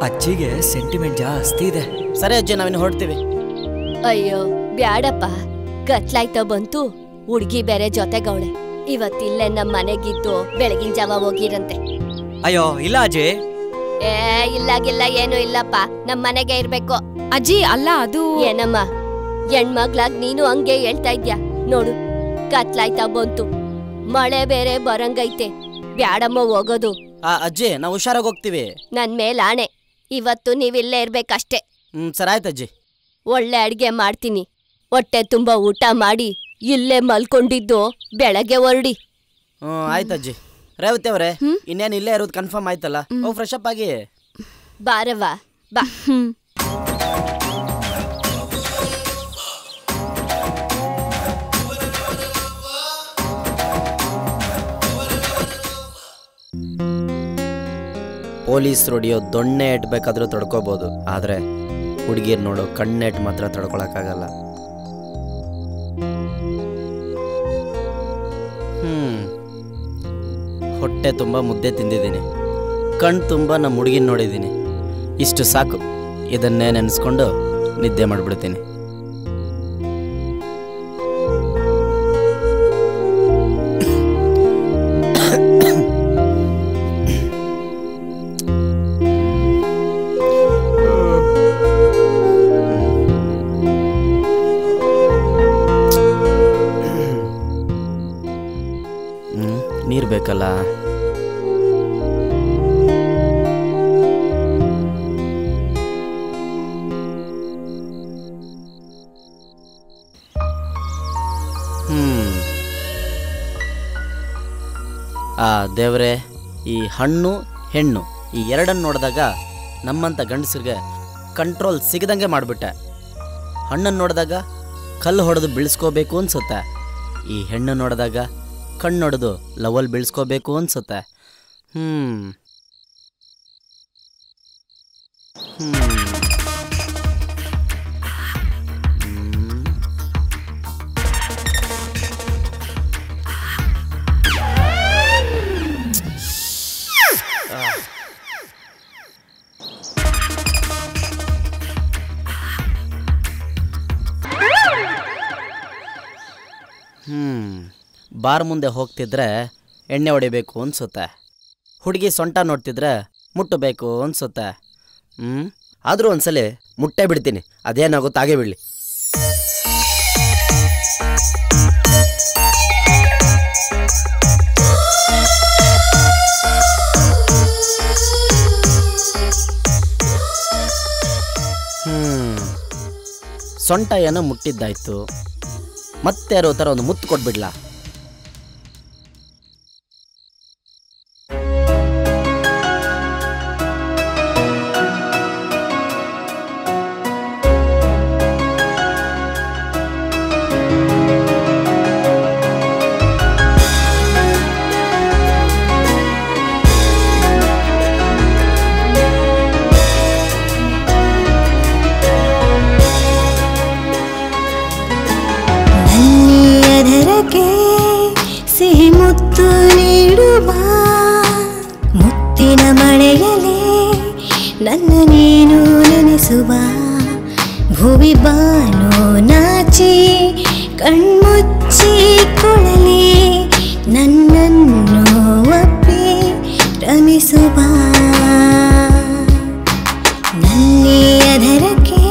ಅಜ್ಜಿಗೆ ಸೆಂಟಿಮೆಂಟ್ ಜಾಸ್ತಿ ಇದೆ. ಸರಿ ಅಜ್ಜಿ, ನಾವಿನ್ನು ಹೊರಡ್ತೀವಿ. ಅಯ್ಯೋ ಬ್ಯಾಡಪ್ಪ, ಗತ್ಲಾಯ್ತ ಬಂತು, ಹುಡ್ಗಿ ಬೇರೆ ಜೊತೆಗವಳೆ. ಇವತ್ತಿಲ್ಲೇ ನಮ್ ಮನೆಗಿದ್ದು ಬೆಳಗಿನ ಜಾವ ಹೋಗಿರಂತೆ. ಅಯ್ಯೋ ಇಲ್ಲ ಅಜ್ಜಿ. ಇಲ್ಲಾಗಿಲ್ಲ, ಏನು ಇಲ್ಲಪ್ಪ, ನಮ್ ಮನೆಗೆ ಇರ್ಬೇಕು. ಅಜ್ಜಿ ಅಲ್ಲ, ಅದು ಏನಮ್ಮ ಹೆಣ್ಮಗ್ಲಾಗ್ ನೀನು ಹಂಗೆ ಹೇಳ್ತಾ ಇದ್ಯಾ? ನೋಡು ಕತ್ಲಾಯ್ತಾ ಬಂತು, ಮಳೆ ಬೇರೆ ಬರಂಗೈತೆ, ಬ್ಯಾಡಮ್ಮ ಹೋಗೋದು. ಅಜ್ಜಿ ನಾವು ಹುಷಾರಾಗಿ ಹೋಗ್ತೀವಿ. ನನ್ ಮೇಲ್ ಆಣೆ, ಇವತ್ತು ನೀವಿಲ್ಲೇ ಇರ್ಬೇಕಷ್ಟೇ. ಸರಿ ಆಯ್ತು ಅಜ್ಜಿ. ಒಳ್ಳೆ ಅಡ್ಗೆ ಮಾಡ್ತೀನಿ, ಹೊಟ್ಟೆ ತುಂಬಾ ಊಟ ಮಾಡಿ ಇಲ್ಲೇ ಮಲ್ಕೊಂಡಿದ್ದು ಬೆಳಗ್ಗೆ ಹೊರಡಿ. ಆಯ್ತಜ್ಜಿ. ರೇವತಿ ಅವರೇ, ಇನ್ನೇನು ಇಲ್ಲೇ ಇರೋದು ಕನ್ಫರ್ಮ್ ಆಯ್ತಲ್ಲ, ಹೋಗಿ ಫ್ರೆಶ್ ಅಪ್ ಆಗಿ. ಬಾರವ್ವ ಬಾ. ಪೊಲೀಸ್ ಹೊಡಿಯೋ ದೊಣ್ಣೆ ಇಟ್ಬೇಕಾದ್ರೂ ತಡ್ಕೋಬಹುದು, ಆದ್ರೆ ಹುಡುಗಿರ್ ನೋಡೋ ಕಣ್ಣೆಟ್ ಮಾತ್ರ ತಡ್ಕೊಳಕ್ಕಾಗಲ್ಲ. ಹೊಟ್ಟೆ ತುಂಬ ಮುದ್ದೆ ತಿಂದಿದ್ದೀನಿ, ಕಣ್ ತುಂಬ ನಮ್ಮ ಹುಡುಗಿನ ನೋಡಿದ್ದೀನಿ. ಇಷ್ಟು ಸಾಕು, ಇದನ್ನೇ ನೆನೆಸ್ಕೊಂಡು ನಿದ್ದೆ ಮಾಡಿಬಿಡ್ತೀನಿ. ನೀರು ಬೇಕಲ್ಲ? ದೇವ್ರೆ, ಈ ಹಣ್ಣು ಹೆಣ್ಣು ಈ ಎರಡನ್ನು ನೋಡಿದಾಗ ನಮ್ಮಂಥ ಗಂಡಸರಿಗೆ ಕಂಟ್ರೋಲ್ ಸಿಗದಂಗೆ ಮಾಡಿಬಿಟ್ಟೆ. ಹಣ್ಣನ್ನು ನೋಡಿದಾಗ ಕಲ್ಲು ಹೊಡೆದು ಬೀಳಿಸ್ಕೋಬೇಕು ಅನ್ಸುತ್ತೆ, ಈ ಹೆಣ್ಣು ನೋಡಿದಾಗ ಕಣ್ಣು ಹೊಡೆದು ಲವಲ್ ಬೀಳಿಸ್ಕೋಬೇಕು ಅನ್ಸುತ್ತೆ. ಬಾರ್ ಮುಂದೆ ಹೋಗ್ತಿದ್ರೆ ಎಣ್ಣೆ ಹೊಡಿಬೇಕು ಅನ್ಸುತ್ತೆ, ಹುಡುಗಿ ಸೊಂಟ ನೋಡ್ತಿದ್ರೆ ಮುಟ್ಟಬೇಕು ಅನ್ಸುತ್ತೆ. ಆದರೂ ಒಂದ್ಸಲಿ ಮುಟ್ಟೆ ಬಿಡ್ತೀನಿ, ಅದೇನಾಗುತ್ತೋ ಹಾಗೆ ಬಿಡಲಿ. ಸೊಂಟ ಏನೋ ಮುಟ್ಟಿದ್ದಾಯ್ತು, ಮತ್ತೆ ಯಾರೋ ಥರ ಒಂದು ಮುತ್ತು ಕೊಟ್ಬಿಡ್ಲಾ? ಸಿಹಿ ಮುತ್ತು ನೀಡುವ ಮುತ್ತಿನ ಮಳೆಯಲೇ ನನ್ನ ನೀನು ನೆನೆಸುವ ಭುವಿ ಬಾನು ನಾಚಿ ಕಣ್ಮುಚ್ಚಿ ಕೊಳಲಿ ನನ್ನನ್ನು ಒಪ್ಪಿ ರಮಿಸುವ ನನ್ನೇ ಅದರಕ್ಕೆ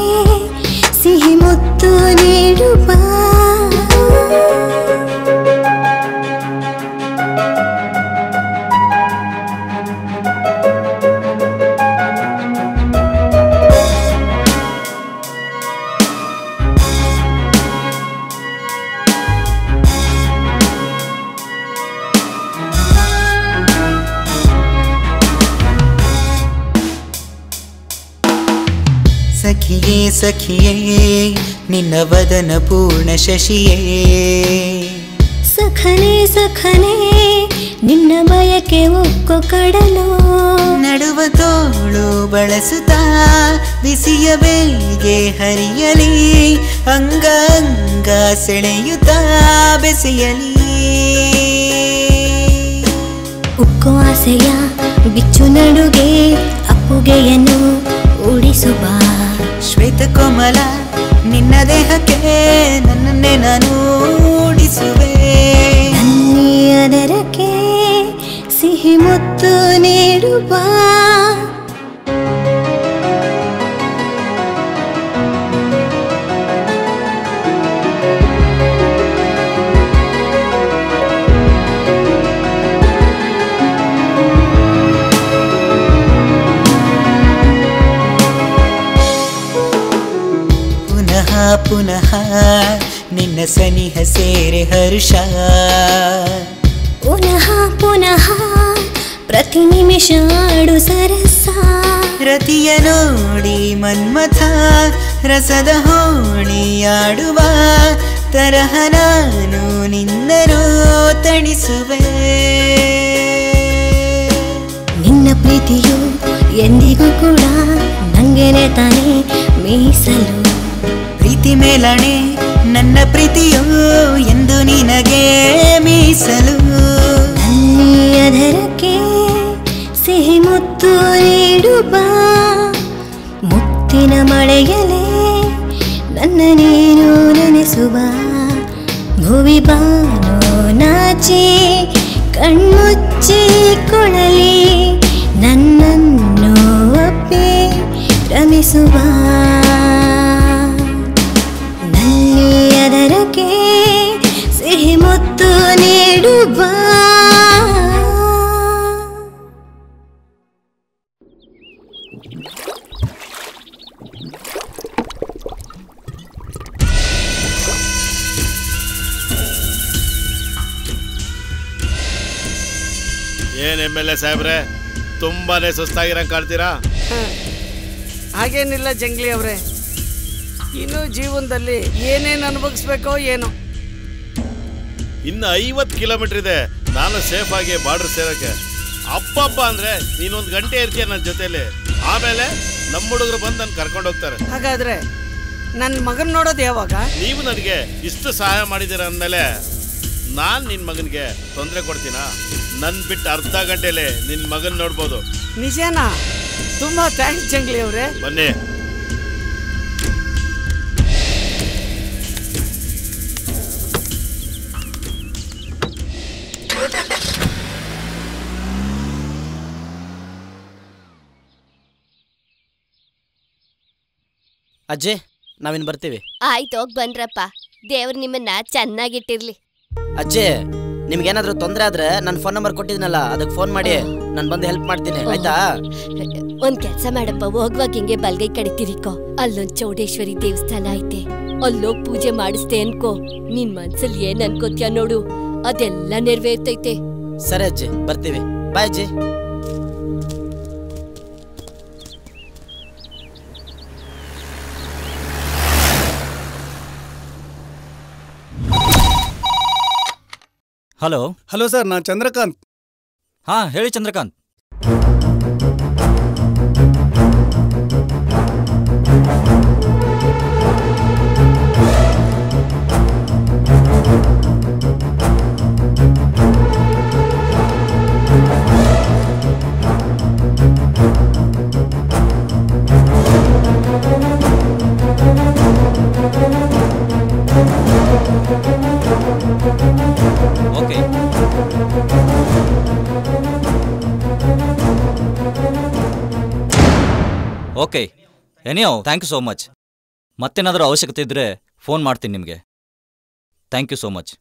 ಸಿಹಿ ಮುತ್ತು ನೀಡುವ ಸಖಿಯೇ ಸಖಿಯೇ ನಿನ್ನ ವದನ ಪೂರ್ಣ ಶಶಿಯೇ ಸಖನೇ ಸಖನೇ ನಿನ್ನ ಬಯಕೆ ಒಕ್ಕೊ ಕಡಲು ನಡುವ ತೋಳು ಬಳಸುತ್ತಾ ಬಿಸಿಯ ಬೇಗೆ ಹರಿಯಲಿ ಅಂಗ ಅಂಗ ಸೆಳೆಯುತ್ತಾ ಬೆಸೆಯಲಿ ಉಕ್ಕೋ ಆಸೆಯ ಬಿಚ್ಚು ನಡುಗೆ ಅಪ್ಪುಗೆಯನ್ನು ಉಡಿಸುವ ಶ್ವೇತ ಕೋಮಲ ನಿನ್ನ ದೇಹಕ್ಕೆ ನನ್ನನ್ನೇ ನಾನು ಉಡಿಸುವೆ ನನ್ನೇ ಅದರಕ್ಕೆ ಸಿಹಿ ಮುತ್ತು ನೀಡುವ ಪುನಃ ನಿನ್ನ ಸನಿಹ ಸೇರೆ ಹರ್ಷ ಪುನಃ ಪುನಃ ಪ್ರತಿ ನಿಮಿಷ ಆಡು ಸರಸ ರತಿಯ ನೋಡಿ ಮನ್ಮಥ ರಸದ ಹೋಣಿಯಾಡುವ ತರಹ ನಾನು ನಿನ್ನನು ತಣಿಸುವೆ ನಿನ್ನ ಪ್ರೀತಿಯು ಎಂದಿಗೂ ಕೂಡ ನಂಗೆನೆ ತಾನೇ ಮೀಸಲು ಪ್ರೀತಿ ಮೇಲಣೆ ನನ್ನ ಪ್ರೀತಿಯೋ ಎಂದು ನಿನಗೆ ಮೀಸಲು ನನ್ನೇ ಅದರಕ್ಕೆ ಸಿಹಿ ಮುತ್ತು ನೀಡುವ ಮುತ್ತಿನ ಮಳೆಯಲೇ ನನ್ನ ನೀನು ನೆನೆಸುವ ಭುವಿ ಬಾನು ನಾಚಿ ಕಣ್ಮುಚ್ಚಿ ಕೊಳಲಿ ನನ್ನನ್ನು ಒಪ್ಪಿ ರಮಿಸುವ ಅದರಕ್ಕೆ ಸಿಹಿ ಮುತ್ತು ನೀಡುವ ಏನ್ MLA ಸಾಹೇಬ್ರೆ ತುಂಬಾನೇ ಸುಸ್ತಾಗಿರಂಗ್ ಕಾಡ್ತೀರಾ? ಹಾಗೇನಿಲ್ಲ ಜಂಗ್ಲಿ ಅವ್ರೆ, ಇನ್ನು ಜೀವನದಲ್ಲಿ ಏನೇನು ಅನುಭವಿಸ್ಬೇಕೋ ಏನೋ. ಇನ್ನು 50 ಕಿಲೋಮೀಟರ್ ಇದೆ ನಾನು ಸೇಫ್ ಆಗಿ ಬಾರ್ಡರ್ ಸೇರೋಕೆ. ಅಪ್ಪಪ್ಪ ಅಂದ್ರೆ ನೀನೊಂದು ಗಂಟೆ ಇರ್ತೀಯ ನನ್ನ ಜೊತೆಲಿ, ಆಮೇಲೆ ನಮ್ಮ ಹುಡುಗರು ಬಂದು ನನ್ನ ಕರ್ಕೊಂಡು ಹೋಗ್ತಾರೆ. ಹಾಗಾದ್ರೆ ನನ್ನ ಮಗನ್ ನೋಡೋದು ಯಾವಾಗ? ನೀವು ನನಗೆ ಇಷ್ಟು ಸಹಾಯ ಮಾಡಿದ್ದೀರ ಅಂದಮೇಲೆ ನಾನು ನಿನ್ನ ಮಗನಿಗೆ ತೊಂದರೆ ಕೊಡ್ತೀನಾ? ನನ್ನ ಬಿಟ್ಟು ಅರ್ಧ ಗಂಟೆಲೆ ನಿನ್ನ ಮಗನ್ ನೋಡ್ಬೋದು. ನಿಜನಾ? ತುಂಬಾ ಥ್ಯಾಂಕ್ಸ್ ಜಂಗ್ಲಿ ಅವ್ರೆ. ಬನ್ನಿ. ಅಜ್ಜಿ ನಾವಿನ್ ಬರ್ತೀವಿ. ಆಯ್ತು ಹೋಗ್ ಬನ್ರಪ್ಪ. ದೇವ್ರು ನಿಮ್ಮನ್ನ ಚೆನ್ನಾಗಿಟ್ಟಿರ್ಲಿ. ಅಜ್ಜಿ ನಿಮ್ಗೇನಾದ್ರೂ ತೊಂದರೆ ಆದ್ರೆ ನನ್ನ ಫೋನ್ ನಂಬರ್ ಕೊಟ್ಟಿದ್ನಲ್ಲ ಅದಕ್ಕೆ ಫೋನ್ ಮಾಡಿ ನಾನು ಬಂದು ಹೆಲ್ಪ್ ಮಾಡ್ತೀನಿ ಆಯ್ತಾ? ಒಂದ್ ಕೆಲ್ಸ ಮಾಡಪ್ಪ, ಹೋಗ್ವಾಗ ಹಿಂಗೆ ಬಲ್ಗೈ ಕಡೆ ತಿರಿಕೋ. ಅಲ್ಲೊಂದ್ ಚೌಡೇಶ್ವರಿ ದೇವಸ್ಥಾನ ಐತೆ, ಅಲ್ಲೋಗ್ ಪೂಜೆ ಮಾಡಿಸ್ತೆ ಅನ್ಕೋ. ನಿನ್ ಮನ್ಸಲ್ಲಿ ಏನ್ ಅನ್ಕೋತ್ಯಾ ನೋಡು, ಅದೆಲ್ಲ ನೆರವೇರ್ತೈತೆ. ಸರಿ ಅಜ್ಜಿ ಬರ್ತೀವಿ. ಬಾಯ್ ಅಜ್ಜಿ. ಹಲೋ ಹಲೋ ಸರ್, ನಾನು ಚಂದ್ರಕಾಂತ್. ಹಾಂ ಹೇಳಿ ಚಂದ್ರಕಾಂತ್. ಓಕೆ ಓಕೆ ಎನಿಯೋ ಥ್ಯಾಂಕ್ ಯು ಸೋ ಮಚ್. ಮತ್ತೇನಾದರೂ ಅವಶ್ಯಕತೆ ಇದ್ದರೆ ಫೋನ್ ಮಾಡ್ತೀನಿ ನಿಮಗೆ. Thank you so much.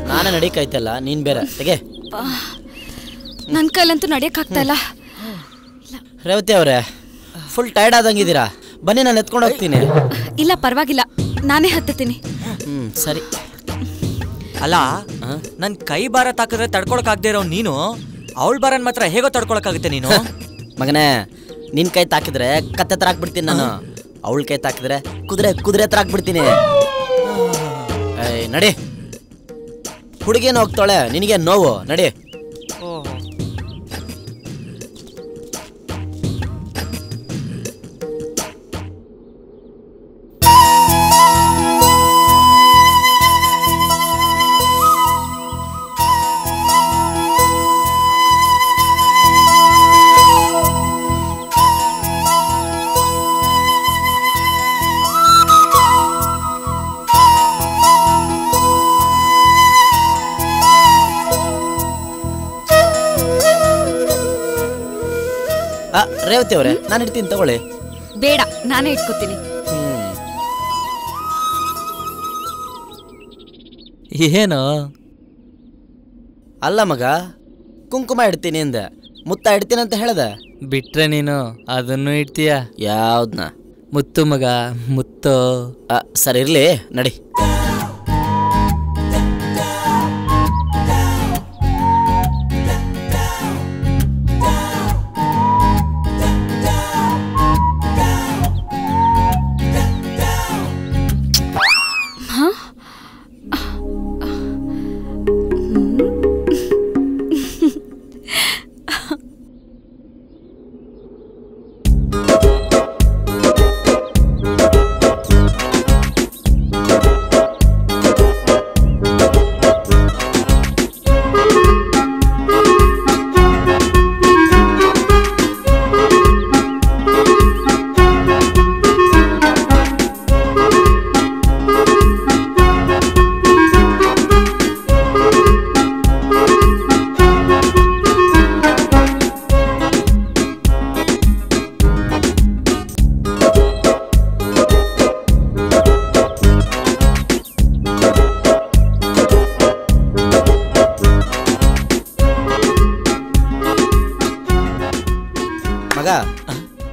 ನಾನೇ ನಡೀಕಾಯ್ತಲ್ಲ, ನೀನ್ ಬೇರೆ ತೆಗೆ. ನನ್ನ ಕೈಲಂತೂ ನಡೆಯಕ್ಕಾಗ್ತಾ ಇಲ್ಲ. ರೇವತಿ ಅವರೇ ಫುಲ್ ಟೈರ್ಡ್ ಆದಂಗಿದ್ದೀರಾ, ಬನ್ನಿ ನಾನು ಎತ್ಕೊಂಡು ಹೋಗ್ತೀನಿ. ಇಲ್ಲ ಪರವಾಗಿಲ್ಲ, ನಾನೇ ಹತ್ತೀನಿ. ಸರಿ. ಅಲ್ಲ ನನ್ ಕೈ ಭಾರ ತಾಕಿದ್ರೆ ತಡ್ಕೊಳಕಾಗದೇ ಇರೋ ನೀನು ಅವಳ ಭಾರನ್ ಮಾತ್ರ ಹೇಗೋ ತಡ್ಕೊಳಕಾಗುತ್ತೆ ನೀನು? ಮಗನೇ ನಿನ್ ಕೈ ತಾಕಿದ್ರೆ ಕತ್ತೆ ತರ ಹಾಕ್ಬಿಡ್ತೀನಿ ನಾನು, ಅವಳ ಕೈ ತಾಕಿದ್ರೆ ಕುದುರೆ ತರ ಹಾಕ್ಬಿಡ್ತೀನಿ. ನಡಿ, ಹುಡುಗೇನು ಹೋಗ್ತಾಳೆ, ನಿನಗೆ ನೋವು, ನಡಿ. ರೇವತಿ ಅವರೇ ನಾನು ಇಡ್ತೀನಿ ತಗೊಳ್ಳಿ. ಬೇಡ, ನಾನೇ ಇಟ್ಕೋತೀನಿ. ಏನು ಅಲ್ಲ ಮಗ, ಕುಂಕುಮ ಇಡ್ತೀನಿ ಅಂದೆ, ಮುತ್ತ ಇಡ್ತೀನಿ ಅಂತ ಹೇಳ್ದೆ. ಬಿಟ್ರೆ ನೀನು ಅದನ್ನು ಇಡ್ತೀಯ? ಯಾವ್ದನ್ನ? ಮುತ್ತು ಮಗ, ಮುತ್ತು. ಸರಿ ಇರ್ಲಿ, ನಡಿ.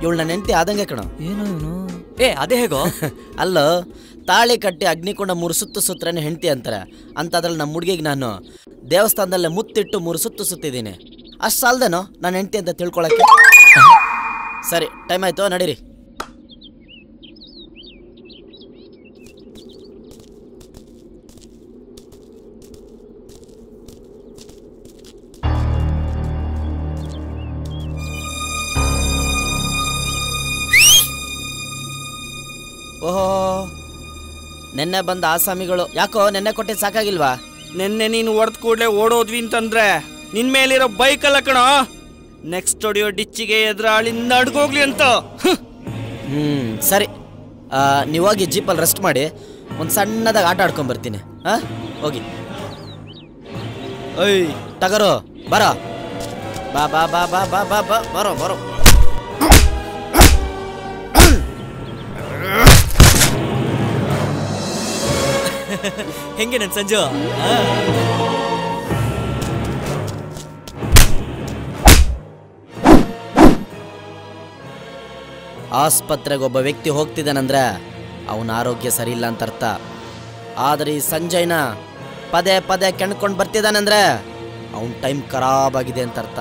ಇವಳು ನನ್ನ ಹೆಂಡತಿ ಆದಂಗೆ ಕಣ. ಏನು ಇವನು? ಅದೇ ಹೇಗೋ? ಅಲ್ಲೋ, ತಾಳಿ ಕಟ್ಟಿ ಅಗ್ನಿಕೊಂಡ 3 ಸುತ್ತು ಸುತ್ತರೇ ಹೆಂಡತಿ ಅಂತಾರೆ. ಅಂತಾದ್ರಲ್ಲಿ ನಮ್ಮ ಹುಡುಗಿಗೆ ನಾನು ದೇವಸ್ಥಾನದಲ್ಲೇ ಮುತ್ತಿಟ್ಟು 3 ಸುತ್ತು ಸುತ್ತಿದ್ದೀನಿ. ಅಷ್ಟು ಸಾಲದೇನೋ ನಾನು ಹೆಂಡತಿ ಅಂತ ತಿಳ್ಕೊಳಕ್ಕೆ? ಸರಿ, ಟೈಮ್ ಆಯ್ತು, ನಡೀರಿ. ಓಹೋ, ನೆನ್ನೆ ಬಂದ ಆಸಾಮಿಗಳು ಯಾಕೋ ನೆನ್ನೆ ಕೊಟ್ಟಿದ್ದು ಸಾಕಾಗಿಲ್ವಾ? ನೆನ್ನೆ ನೀನು ಹೊಡೆದ ಕೂಡಲೇ ಓಡೋದ್ವಿ ಅಂತಂದ್ರೆ ನಿನ್ ಮೇಲಿರೋ ಬೈಕಲ್ಲ ಕಣೋ, ನೆಕ್ಸ್ಟ್ ಹೊಡಿಯೋ ಡಿಚ್ಚಿಗೆ ಎದುರಾಳಿ ನಡ್ಗೋಗ್ಲಿ ಅಂತ. ಸರಿ, ನೀವಾಗಿ ಜೀಪಲ್ಲಿ ರೆಸ್ಟ್ ಮಾಡಿ ಒಂದು ಸಣ್ಣದಾಗಿ ಆಟ ಆಡ್ಕೊಂಬರ್ತೀನಿ. ಹೋಗಿ. ಓಯ್ ಟಗರು ಬರೋ, ಬಾ ಬಾ ಬಾ ಬಾ ಬಾ ಬಾ ಬಾ ಬರೋ ಬರೋ. ಹೆಂಗೆ ನನ್ ಸಂಜು? ಆಸ್ಪತ್ರೆಗೆ ಒಬ್ಬ ವ್ಯಕ್ತಿ ಹೋಗ್ತಿದ್ದಾನಂದ್ರೆ ಅವನ ಆರೋಗ್ಯ ಸರಿ ಇಲ್ಲ ಅಂತ ಅರ್ಥ. ಆದರೆ ಈ ಸಂಜಯ್ನ ಪದೇ ಪದೇ ಕೆಣ್ಕೊಂಡು ಬರ್ತಿದ್ದಾನಂದ್ರೆ ಅವನ ಟೈಮ್ ಖರಾಬ್ ಆಗಿದೆ ಅಂತ ಅರ್ಥ.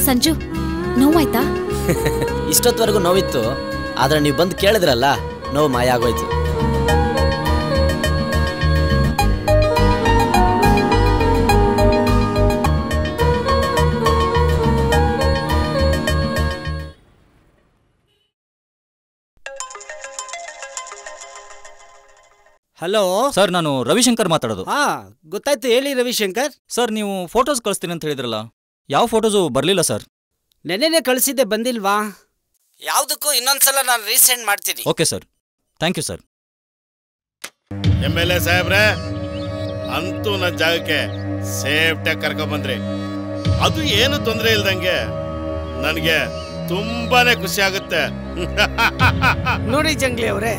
ಸಂಜು, ನೋವಾಯ್ತಾ? ಇಷ್ಟೊತ್ತವರೆಗೂ ನೋವಿತ್ತು, ಆದ್ರೆ ನೀವು ಬಂದು ಕೇಳಿದ್ರಲ್ಲ, ನೋವು ಮಾಯ ಆಗೋಯ್ತು. ಹಲೋ ಸರ್, ನಾನು ರವಿಶಂಕರ್ ಮಾತಾಡೋದು. ಗೊತ್ತಾಯ್ತು, ಹೇಳಿ ರವಿಶಂಕರ್. ಸರ್, ನೀವು ಫೋಟೋಸ್ ಕಳಿಸ್ತೀನಿ ಅಂತ ಹೇಳಿದ್ರಲ್ಲ, ಯಾವ ಫೋಟೋಸು ಬರಲಿಲ್ಲ ಸರ್. ನೆನ್ನೆನೆ ಕಳಿಸಿದ್ದೆ, ಬಂದಿಲ್ವಾ? ಯಾವುದಕ್ಕೂ ಇನ್ನೊಂದ್ಸಲ ನಾನು ರೀಸೆಂಡ್ ಮಾಡ್ತೀನಿ. Okay sir, thank you sir. MLA ಸಾಹೇಬ್ರೆ, ಅಂತೂ ನನ್ನ ಜಾಗಕ್ಕೆ ಸೇಫ್ಟಿಯಾಗಿ ಕರ್ಕೊಂಡ್ಬಂದ್ರಿ. ಅದು ಏನು ತೊಂದರೆ ಇಲ್ದಂಗೆ ನನಗೆ ತುಂಬಾನೇ ಖುಷಿ ಆಗುತ್ತೆ. ನೋಡಿ ಜಂಗ್ಲಿ ಅವರೇ,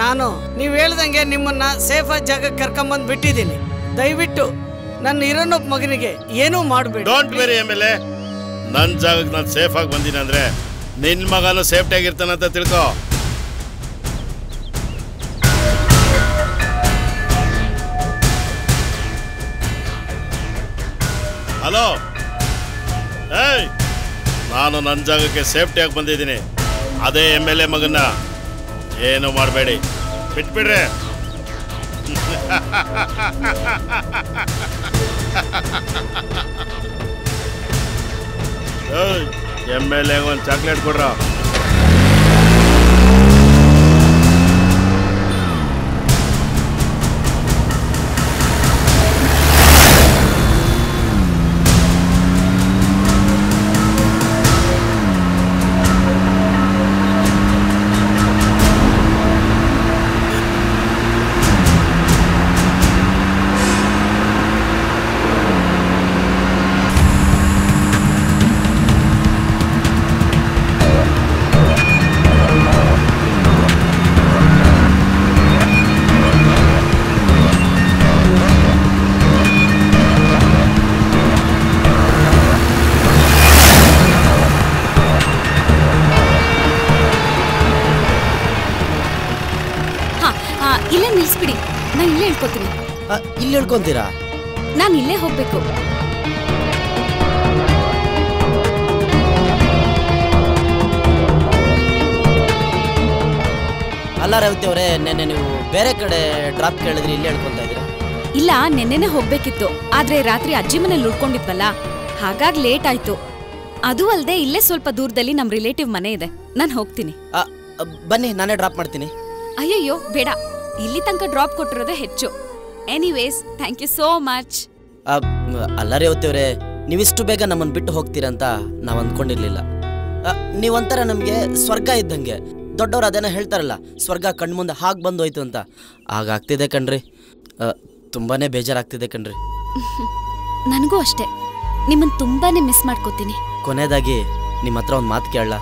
ನಾನು ನೀವು ಹೇಳ್ದಂಗೆ ನಿಮ್ಮನ್ನ ಸೇಫ್ ಆಗಿ ಜಾಗಕ್ಕೆ ಕರ್ಕೊಂಬಂದು ಬಿಟ್ಟಿದ್ದೀನಿ. ದಯವಿಟ್ಟು ನನ್ನ ಇರೋನೊಬ್ಬ ಮಗನಿಗೆ ಏನೂ ಮಾಡಬೇಡಿ. ಡೋಂಟ್ ವೆರಿ MLA, ನನ್ನ ಜಾಗಕ್ಕೆ ನಾನು ಸೇಫ್ ಆಗಿ ಬಂದೀನಿ ಅಂದ್ರೆ ನಿನ್ನ ಮಗನೂ ಸೇಫ್ಟಿ ಆಗಿರ್ತಾನಂತ ತಿಳ್ಕೊ. ಹಲೋ, ಏಯ್, ನಾನು ನನ್ನ ಜಾಗಕ್ಕೆ ಸೇಫ್ಟಿಯಾಗಿ ಬಂದಿದ್ದೀನಿ. ಅದೇ MLA ಮಗನ್ನ ಏನು ಮಾಡಬೇಡಿ, ಬಿಟ್ಬಿಡ್ರೆ. MLA ಒಂದು ಚಾಕ್ಲೇಟ್ ಕೊಡ್ರ. ಇಲ್ಲೇ ನಿಲ್ಸ್ಬಿಡಿ, ನಾನು ಇಲ್ಲೇ ಹೇಳ್ಕೊತೀನಿ. ಇಲ್ಲಿ ಹೇಳ್ಕೊಂತೀರಾ? ನಾನು ಇಲ್ಲೇ ಹೋಗ್ಬೇಕು. ಅಲ್ಲ ರೇವತಿ ಅವರೇ, ನೆನ್ನೆ ನೀವು ಬೇರೆ ಕಡೆ ಡ್ರಾಪ್ ಕೇಳಿದ್ರಿ, ಇಲ್ಲಿ ಹೇಳ್ಕೊಂತ ಇದ್ದೀರಾ? ಇಲ್ಲ, ನೆನ್ನೆನೆ ಹೋಗ್ಬೇಕಿತ್ತು. ಆದ್ರೆ ರಾತ್ರಿ ಅಜ್ಜಿ ಮನೇಲಿ ಉಳ್ಕೊಂಡಿದ್ವಲ್ಲ, ಹಾಗಾಗಿ ಲೇಟ್ ಆಯ್ತು. ಅದು ಅಲ್ಲದೆ ಇಲ್ಲೇ ಸ್ವಲ್ಪ ದೂರದಲ್ಲಿ ನಮ್ ರಿಲೇಟಿವ್ ಮನೆ ಇದೆ. ನಾನು ಹೋಗ್ತೀನಿ. ಬನ್ನಿ, ನಾನೇ ಡ್ರಾಪ್ ಮಾಡ್ತೀನಿ. ಅಯ್ಯಯ್ಯೋ ಬೇಡ, ಇಲ್ಲಿ ತನಕ ಡ್ರಾಪ್ ಕೊಟ್ಟಿರೋದೇ ಹೆಚ್ಚು. Anyways, thank you so much. ಅಲ್ಲ ರೇವತಿ ಅವರೇ, ನೀವಿಷ್ಟು ಬೇಗ ನಮ್ಮನ್ನು ಬಿಟ್ಟು ಹೋಗ್ತೀರಂತ ನಾವು ಅಂದ್ಕೊಂಡಿರ್ಲಿಲ್ಲ. ನೀವೊಂಥರ ನಮಗೆ ಸ್ವರ್ಗ ಇದ್ದಂಗೆ. ದೊಡ್ಡವ್ರು ಅದೇನೋ ಹೇಳ್ತಾರಲ್ಲ, ಸ್ವರ್ಗ ಕಣ್ಮುಂದೆ ಹಾಗೆ ಬಂದು ಹೋಯ್ತು ಅಂತ. ಹಾಗಾಗ್ತಿದೆ ಕಣ್ರಿ, ತುಂಬಾನೇ ಬೇಜಾರಾಗ್ತಿದೆ ಕಣ್ರಿ. ನನಗೂ ಅಷ್ಟೇ, ನಿಮ್ಮನ್ನು ತುಂಬಾನೇ ಮಿಸ್ ಮಾಡ್ಕೋತೀನಿ. ಕೊನೆಯದಾಗಿ ನಿಮ್ಮ ಹತ್ರ ಒಂದು ಮಾತು ಕೇಳಲ್ಲ?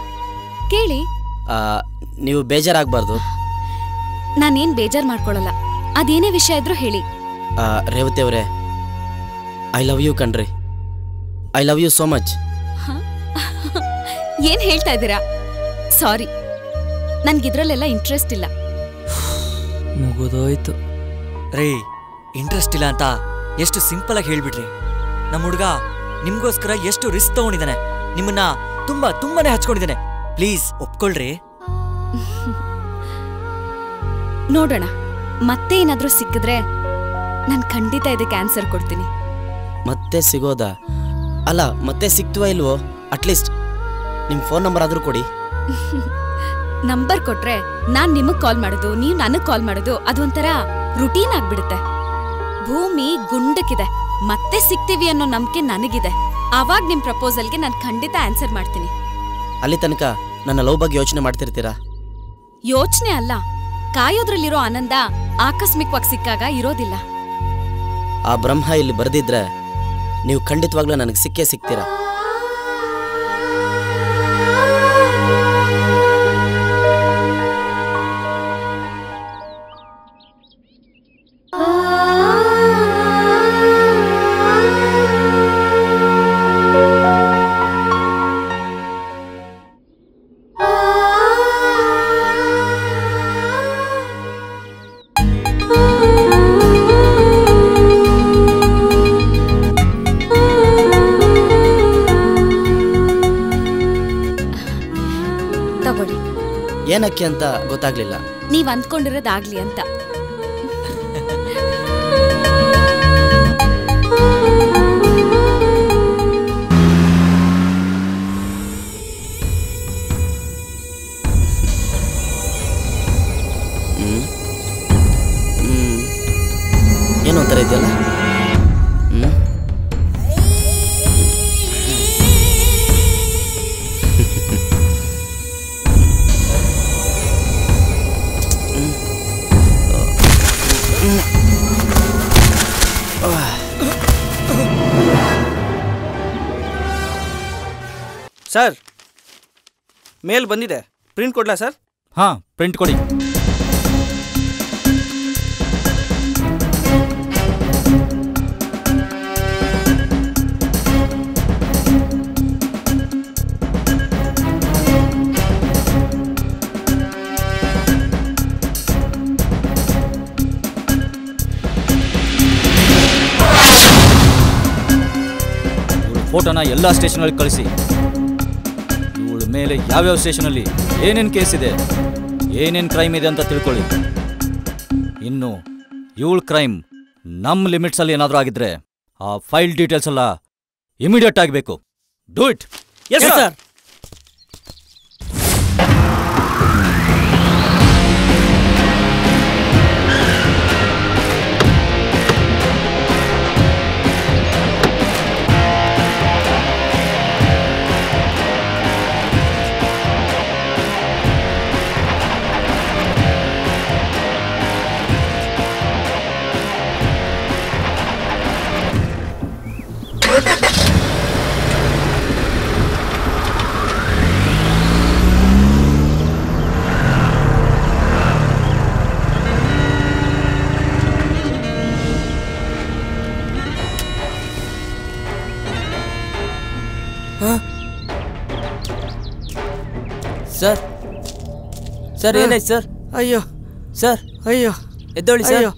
ಕೇಳಿ. ನೀವು ಬೇಜಾರಾಗಬಾರ್ದು. ನಾನೇನ್ ಬೇಜಾರು ಮಾಡ್ಕೊಳ್ಳಲ್ಲ, ಅದೇನೇ ವಿಷಯ ಇದ್ರೂ ಹೇಳಿ. ರೇವತಿ ಅವರೇ, ಐ ಲವ್ ಯು ಕಣ್ರಿ. I love you so much. ಏನ್ ಹೇಳ್ತಾ ಇದ್ದೀರಾ? ಸಾರಿ, ನನ್ಗಿದ್ರಲ್ಲೆಲ್ಲ ಇಂಟ್ರೆಸ್ಟ್ ಇಲ್ಲ. ಮುಗಿದೋಯ್ತು ರೇ. ಇಂಟ್ರೆಸ್ಟ್ ಇಲ್ಲ ಅಂತ ಎಷ್ಟು ಸಿಂಪಲ್ ಆಗಿ ಹೇಳ್ಬಿಡ್ರಿ. ನಮ್ಮ ಹುಡುಗ ನಿಮ್ಗೋಸ್ಕರ ಎಷ್ಟು ರಿಸ್ಕ್ ತಗೊಂಡಿದ್ದಾನೆ, ನಿಮ್ಮನ್ನ ತುಂಬಾನೇ ಹಚ್ಕೊಂಡಿದ್ದಾನೆ. ಪ್ಲೀಸ್ ಒಪ್ಕೊಳ್ರಿ. ನೋಡೋಣ, ಮತ್ತೆ ಏನಾದ್ರೂ ಸಿಕ್ಕಿದ್ರೆ ನಾನು ಖಂಡಿತ ಇದಕ್ಕೆ ಆನ್ಸರ್ ಕೊಡ್ತೀನಿ. ಮತ್ತೆ ಸಿಗೋದಾ? ಅಲ್ಲ, ಮತ್ತೆ ಸಿಕ್ತುವ ಇಲ್ವೋ? ಅಟ್ಲೀಸ್ಟ್ ನಿಮ್ಮ ಫೋನ್ ನಂಬರ್ ಆದ್ರೂ ಕೊಡಿ. ನಂಬರ್ ಕೊಟ್ರೆ ನಾನ್ ನಿಮಗ್ ಕಾಲ್ ಮಾಡೋದು, ನೀವು ನನಗ್ ಕಾಲ್ ಮಾಡೋದು ಅದೊಂಥರ ರುಟೀನ್ ಆಗ್ಬಿಡುತ್ತೆ. ಭೂಮಿ ಗುಂಡಕ್ಕಿದೆ, ಮತ್ತೆ ಸಿಗ್ತೀವಿ ಅನ್ನೋ ನಂಬಿಕೆ ನನಗಿದೆ. ಆವಾಗ ನಿಮ್ ಪ್ರಪೋಸಲ್ಗೆ ನಾನು ಖಂಡಿತ ಆನ್ಸರ್ ಮಾಡ್ತೀನಿ. ಅಲ್ಲಿ ತನಕ ನನ್ನ ಲವ್ ಬಗ್ಗೆ ಯೋಚನೆ ಮಾಡ್ತಿರ್ತೀರಾ? ಯೋಚನೆ ಅಲ್ಲ, ಕಾಯೋದ್ರಲ್ಲಿರೋ ಆನಂದ ಆಕಸ್ಮಿಕವಾಗಿ ಸಿಕ್ಕಾಗ ಇರೋದಿಲ್ಲ. ಆ ಬ್ರಹ್ಮ ಇಲ್ಲಿ ಬರ್ದಿದ್ರೆ ನೀವು ಖಂಡಿತವಾಗ್ಲೂ ನನಗೆ ಸಿಕ್ಕೇ ಸಿಗ್ತೀರಾ. ಏನಕ್ಕೆ ಅಂತ ಗೊತ್ತಾಗ್ಲಿಲ್ಲ. ನೀವ್ ಅಂದ್ಕೊಂಡಿರೋದಾಗ್ಲಿ ಅಂತ. ಏನೋ ಒಂಥರ ಇದೆಯಲ್ಲ. ಸರ್, ಮೇಲ್ ಬಂದಿದೆ, ಪ್ರಿಂಟ್ ಕೊಡ್ಲಾ ಸರ್? ಹಾಂ, ಪ್ರಿಂಟ್ ಕೊಡಿ. ಫೋಟೋನ ಎಲ್ಲ ಸ್ಟೇಷನಲ್ಲಿ ಕಳಿಸಿ. ಇವಳ ಮೇಲೆ ಯಾವ್ಯಾವ ಸ್ಟೇಷನಲ್ಲಿ ಏನೇನು ಕೇಸ್ ಇದೆ, ಏನೇನು ಕ್ರೈಮ್ ಇದೆ ಅಂತ ತಿಳ್ಕೊಳ್ಳಿ. ಇನ್ನು ಇವಳ ಕ್ರೈಮ್ ನಮ್ಮ ಲಿಮಿಟ್ಸಲ್ಲಿ ಏನಾದರೂ ಆಗಿದ್ರೆ ಆ ಫೈಲ್ ಡೀಟೇಲ್ಸ್ ಎಲ್ಲ ಇಮಿಡಿಯೇಟ್ ಆಗಬೇಕು. Do it. S sir. Sir sir ಏನಾಯ್ತು ಸರ್? ಅಯ್ಯೋ ಸರ್, ಅಯ್ಯೋ ಎದ್ದೋಳಿ ಸರ್. ಅಯ್ಯೋ,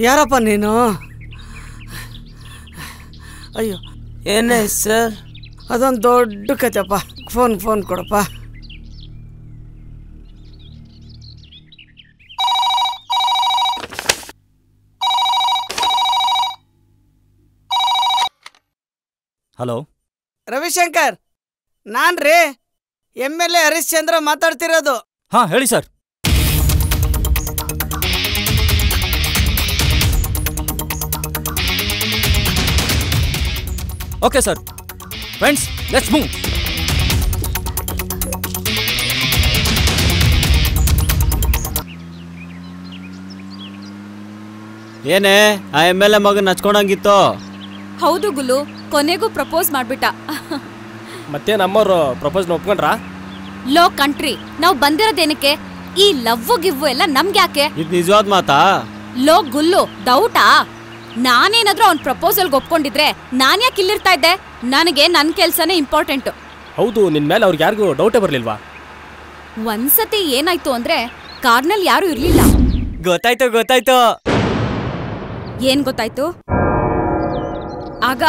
ಯಾರಪ್ಪ ನೀನು? ಅಯ್ಯೋ, ಏನಾಯ್ತು ಸರ್? ಅದೊಂದು ದೊಡ್ಡ ಕತೆಪ್ಪ. ಫೋನ್ ಕೊಡಪ್ಪ. ಹಲೋ ರವಿಶಂಕರ್, ನಾನ್ ರೀ MLA ಹರಿಶ್ಚಂದ್ರ ಮಾತಾಡ್ತಿರೋದು. ಹಾ ಹೇಳಿ sir. Okay sir, friends let's move. ಏನೇ ಆ MLA ಮಗನ್ ಹಚ್ಕೊಂಡಂಗಿತ್ತು? ಹೌದು ಗುಲ್ಲು, ಕೊನೆಗೂ ಪ್ರಪೋಸ್ ಮಾಡ್ಬಿಟ್ಟ. ಮತ್ತೆ ನಮ್ಮವ್ರು ಪ್ರಪೋಸ್ ಒಪ್ಕೊಂಡ್ರಾ? ಲೋ ಕಂಟ್ರಿ, ನಾವು ಬಂದಿರೋದೇನಕ್ಕೆ? ಈ ಲವ್ವು ಗಿವ್ವು ಎಲ್ಲ ನಮ್ಗೆ ಯಾಕೆ? ಇದು ನಿಜವಾದ ಮಾತಾ? ಲೋ ಗುಲ್ಲು, ಡೌಟಾ? ನಾನೇನಾದ್ರೂ ಅವ್ನ್ ಪ್ರಪೋಸಲ್ಗೆ ಒಪ್ಕೊಂಡಿದ್ರೆ ನಾನ್ ಯಾಕೆ ಇಲ್ಲಿರ್ತಾ ಇದ್ದೆ? ನನಗೆ ನನ್ ಕೆಲ್ಸನೇ ಇಂಪಾರ್ಟೆಂಟ್. ಹೌದು, ನಿನ್ ಮೇಲೆ ಅವ್ರಿಗೆ ಯಾರಿಗೂ ಡೌಟೇ ಬರ್ಲಿಲ್ವಾ? ಒಂದ್ಸತಿ ಏನಾಯ್ತು ಅಂದ್ರೆ ಕಾರ್ನಲ್ಲಿ ಯಾರು ಇರ್ಲಿಲ್ಲ. ಗೊತ್ತಾಯ್ತು ಗೊತ್ತಾಯ್ತು. ಏನ್ ಗೊತ್ತಾಯ್ತು? ಆಗ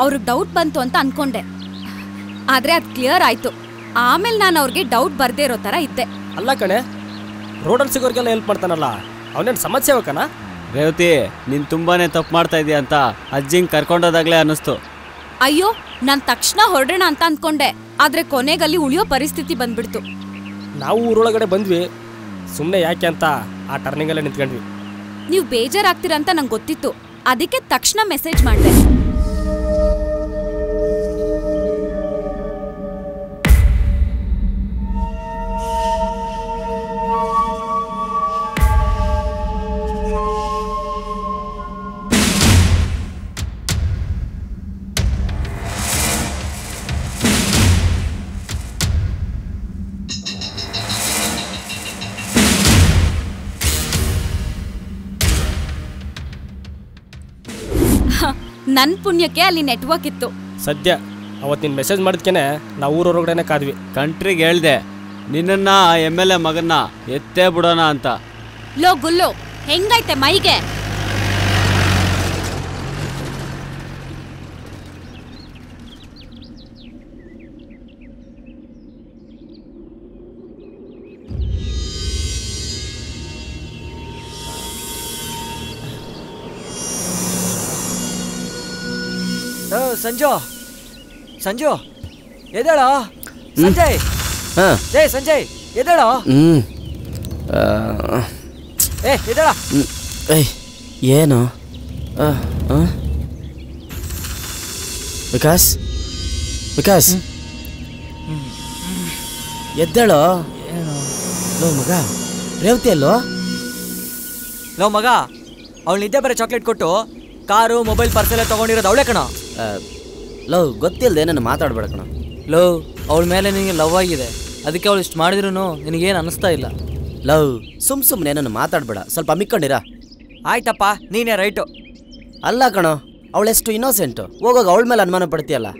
ಅವ್ರಿಗೆ ಡೌಟ್ ಬಂತು ಅಂತ ಅನ್ಕೊಂಡೆ, ಆದ್ರೆ ಅದ್ ಕ್ಲಿಯರ್ ಆಯ್ತು. ಆಮೇಲೆ ನಾನು ಅವ್ರಿಗೆ ಡೌಟ್ ಬರ್ದೇ ಇರೋ ತರ ಇದ್ದೆ. ಅಲ್ಲ ಕಣೆ, ರೋಡಲ್ಲಿ ಸಿಗೋರ್ಗೆಲ್ಲ ಹೆಲ್ಪ್ ಮಾಡ್ತಾನಲ್ಲ, ಅವನೇನು ಸಮಾಜ ಸೇವಕನ? ರೇವತಿ, ನೀನ್ ತುಂಬಾನೇ ತಪ್ಪು ಮಾಡ್ತಾ ಇದೀಯ ಅಂತ ಅಜ್ಜಿಂಗ್ ಕರ್ಕೊಂಡೋದಾಗ್ಲೇ ಅನ್ನಿಸ್ತು. ಅಯ್ಯೋ, ನಾನ್ ತಕ್ಷಣ ಹೊರಡೋಣ ಅಂತ ಅನ್ಕೊಂಡೆ, ಆದ್ರೆ ಕೊನೆಗಲ್ಲಿ ಉಳಿಯೋ ಪರಿಸ್ಥಿತಿ ಬಂದ್ಬಿಡ್ತು. ನಾವು ಊರೊಳಗಡೆ ಬಂದ್ವಿ, ಸುಮ್ಮನೆ ಯಾಕೆ ಅಂತ ಆ ಟರ್ನಿಂಗಲ್ಲೇ ನಿಂತ್ಕೊಂಡ್ವಿ. ನೀವು ಬೇಜಾರಾಗ್ತೀರಾ ಅಂತ ನಂಗೆ ಗೊತ್ತಿತ್ತು, ಅದಕ್ಕೆ ತಕ್ಷಣ ಮೆಸೇಜ್ ಮಾಡಿದೆ. ನನ್ ಪುಣ್ಯಕ್ಕೆ ಅಲ್ಲಿ ನೆಟ್ವರ್ಕ್ ಇತ್ತು. ಸದ್ಯ ಅವತ್ತು ನೀನು ಮೆಸೇಜ್ ಮಾಡಿದ್ಕೇನೆ ನಾವು ಊರೊಳಗಡೆನೆ ಕಾದ್ವಿ. ಕಂಟ್ರಿಗೆ ಹೇಳ್ದೆ ನಿನ್ನ ಆ MLA ಮಗನ್ನ ಎತ್ತೇ ಬಿಡೋಣ ಅಂತ. ಲೋ ಗುಲ್ಲು, ಹೆಂಗೈತೆ ಮೈಗೆ? ಸಂಜು ಸಂಜು ಎದ್ದೇಳ. ಸಂಜಯ್, ಏ ಸಂಜಯ್ ಎದ್ದೇಳ. ಏ ಎದ್ದೇಳ. ಏನು ವಿಕಾಸ್? ವಿಕಾಸ್ ಎದ್ದೇಳೋ. ಲೋ ಮಗ, ರೇವತಿ ಅಲ್ಲೋ? ಲೋ ಮಗ, ಅವಳು ನಿದ್ದೆ ಬರೀ ಚಾಕ್ಲೇಟ್ ಕೊಟ್ಟು ಕಾರು ಮೊಬೈಲ್ ಪರ್ಸೆಲ್ಲ ತಗೊಂಡಿರೋದು ಅವಳೇ ಕಣ. ಲೋ ಗೊತ್ತಿಲ್ಲದೆ ನನ್ನ ಮಾತಾಡ್ಬೇಡ ಕಣ. ಲೋ, ಅವಳ ಮೇಲೆ ನಿನಗೆ ಲವ್ ಆಗಿದೆ, ಅದಕ್ಕೆ ಅವಳು ಇಷ್ಟು ಮಾಡಿದ್ರು ನಿನಗೇನು ಅನ್ನಿಸ್ತಾ ಇಲ್ಲ. ಲವ್ ಸುಮ್ಮನೆ ನನ್ನ ಮಾತಾಡ್ಬೇಡ, ಸ್ವಲ್ಪ ಅಮ್ಮಿಕೊಂಡಿರ. ಆಯ್ತಪ್ಪ, ನೀನೇ ರೈಟು. ಅಲ್ಲ ಕಣೋ, ಅವಳೆಷ್ಟು ಇನ್ನೋಸೆಂಟು, ಹೋಗೋಗ ಅವಳ ಮೇಲೆ ಅನುಮಾನ ಪಡ್ತೀಯಲ್ಲ.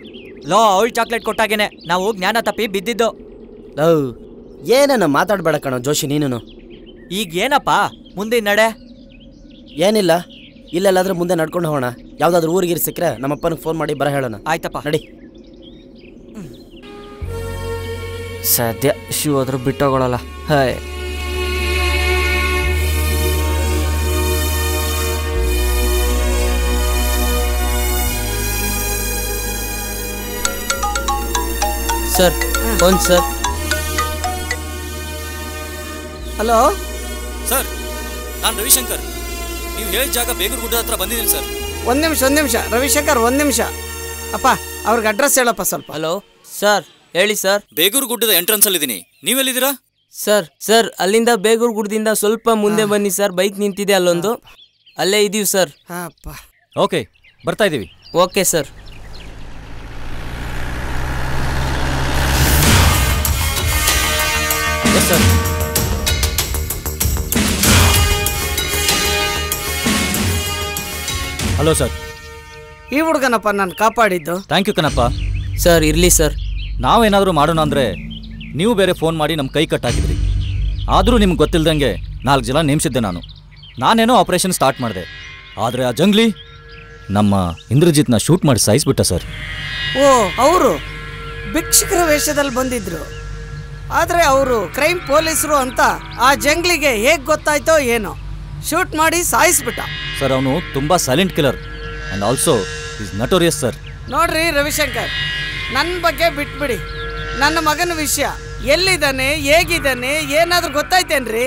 ಲೋ, ಅವಳು ಚಾಕ್ಲೇಟ್ ಕೊಟ್ಟಾಗೇನೆ ನಾವು ಜ್ಞಾನ ತಪ್ಪಿ ಬಿದ್ದಿದ್ದು. ಲವ್ ಏನನ್ನ ಮಾತಾಡ್ಬೇಡ ಕಣೋ ಜೋಶಿ ನೀನು. ಈಗ ಏನಪ್ಪ ಮುಂದಿನ ನಡೆ? ಏನಿಲ್ಲ, ಇಲ್ಲೆಲ್ಲಾದ್ರೂ ಮುಂದೆ ನಡ್ಕೊಂಡು ಹೋಗೋಣ. ಯಾವ್ದಾದ್ರು ಊರಿಗೆ ಸಿಕ್ಕರೆ ನಮ್ಮಪ್ಪನಿಗೆ ಫೋನ್ ಮಾಡಿ ಬರ ಹೇಳೋಣ. ಆಯ್ತಪ್ಪ, ನಡಿ. ಸದ್ಯ ಶಿವ ಆದ್ರೂ ಬಿಟ್ಟೋಗೊಳಲ್ಲ. Hi sir, phone sir. Hello sir, ನಾನು ರವಿಶಂಕರ್. ನೀವು ಹೇಳಿದ ಜಾಗ ಬೇಗೂರು ಗುಡ್ಡ ಹತ್ರ ಬಂದಿದ್ದೀನಿ ಸರ್. ಒಂದು ನಿಮಿಷ ರವಿಶಂಕರ್, ಒಂದು ನಿಮಿಷ. ಅಪ್ಪ ಅವ್ರಿಗೆ ಅಡ್ರೆಸ್ ಹೇಳಪ್ಪ ಸ್ವಲ್ಪ. ಹಲೋ ಸರ್, ಹೇಳಿ ಸರ್. ಬೇಗೂರು ಗುಡ್ಡದ ಎಂಟ್ರೆನ್ಸ್ ಅಲ್ಲಿ ಇದ್ದೀನಿ, ನೀವೆಲ್ಲಿದ್ದೀರಾ? ಸರ್ ಅಲ್ಲಿಂದ ಬೇಗೂರು ಗುಡ್ಡದಿಂದ ಸ್ವಲ್ಪ ಮುಂದೆ ಬನ್ನಿ ಸರ್, ಬೈಕ್ ನಿಂತಿದೆ ಅಲ್ಲೊಂದು, ಅಲ್ಲೇ ಇದೀವಿ ಸರ್. ಓಕೆ, ಬರ್ತಾ ಇದ್ದೀವಿ. Okay sir. Sir hello sir. ಈ ಹುಡುಗನಪ್ಪ ನಾನು ಕಾಪಾಡಿದ್ದು. ಥ್ಯಾಂಕ್ ಯು ಕಣಪ್ಪ. ಸರ್ ಇರಲಿ ಸರ್. ನಾವೇನಾದರೂ ಮಾಡೋಣ ಅಂದರೆ ನೀವು ಬೇರೆ ಫೋನ್ ಮಾಡಿ ನಮ್ಮ ಕೈ ಕಟ್ಟಾಕಿದ್ರಿ. ಆದರೂ ನಿಮ್ಗೆ ಗೊತ್ತಿಲ್ದಂಗೆ 4 ಜನ ನೇಮಿಸಿದ್ದೆ ನಾನು. ನಾನೇನೋ ಆಪರೇಷನ್ ಸ್ಟಾರ್ಟ್ ಮಾಡಿದೆ, ಆದರೆ ಆ ಜಂಗ್ಲಿ ನಮ್ಮ ಇಂದ್ರಜಿತ್ನ ಶೂಟ್ ಮಾಡಿ ಸಾಯಿಸ್ಬಿಟ್ಟ ಸರ್. ಓ, ಅವರು ಭಿಕ್ಷುಕರ ವೇಷದಲ್ಲಿ ಬಂದಿದ್ರು, ಆದರೆ ಅವರು ಕ್ರೈಮ್ ಪೊಲೀಸರು ಅಂತ ಆ ಜಂಗ್ಲಿಗೆ ಹೇಗೆ ಗೊತ್ತಾಯ್ತೋ ಏನೋ, ಶೂಟ್ ಮಾಡಿ ಸಾಯಿಸ್ಬಿಟ್ಟ. ಸರ್ ಅವನು ತುಂಬ silent killer and also is notorious sir. ನೋಡ್ರಿ ರವಿಶಂಕರ್, ನನ್ನ ಬಗ್ಗೆ ಬಿಟ್ಬಿಡಿ. ನನ್ನ ಮಗನ ವಿಷಯ ಎಲ್ಲಿದ್ದಾನೆ, ಹೇಗಿದ್ದಾನೆ, ಏನಾದ್ರೂ ಗೊತ್ತಾಯ್ತೇನ್ರಿ?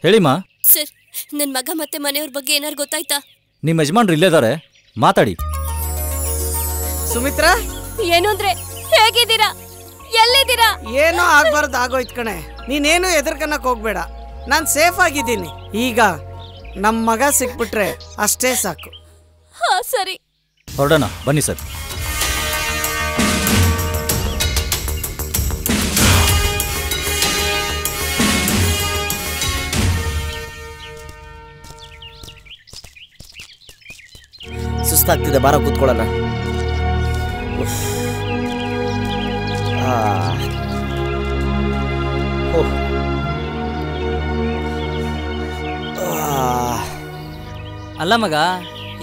ಹೇಳಿಮ್ಮ. ಸರ್, ನನ್ನ ಮಗ ಮತ್ತೆ ಮನೆಯವ್ರ ಬಗ್ಗೆ ಏನಾರು ಗೊತ್ತಾಯ್ತಾ? ನಿಮ್ಮ ಯಜಮಾನ್ರು ಇಲ್ಲೇ ಇದ್ದಾರೆ, ಮಾತಾಡಿ. ಸುಮಿತ್ರಾ, ಏನು ಅಂದ್ರೆ ಹೇಗಿದ್ದೀರಾ, ಎಲ್ಲಿದ್ದೀರಾ? ಏನೋ ಆಗ್ಬಾರ್ದು ಆಗೋಯ್ತು ಕಣೆ. ನೀನೇನು ಎದುರ್ಕನ್ನಕ್ ಹೋಗ್ಬೇಡ, ನಾನು ಸೇಫ್ ಆಗಿದ್ದೀನಿ. ಈಗ ನಮ್ಮ ಮಗ ಸಿಕ್ಬಿಟ್ರೆ ಅಷ್ಟೇ ಸಾಕು. ಹಾ ಸರಿ, ಹೊರಡೋಣ ಬನ್ನಿ ಸರ್. ಸುಸ್ತಾಗ್ತಿದೆ, ಬಾರ ಕೂತ್ಕೊಳ್ಳೋಣ. ಅಲ್ಲ ಮಗ,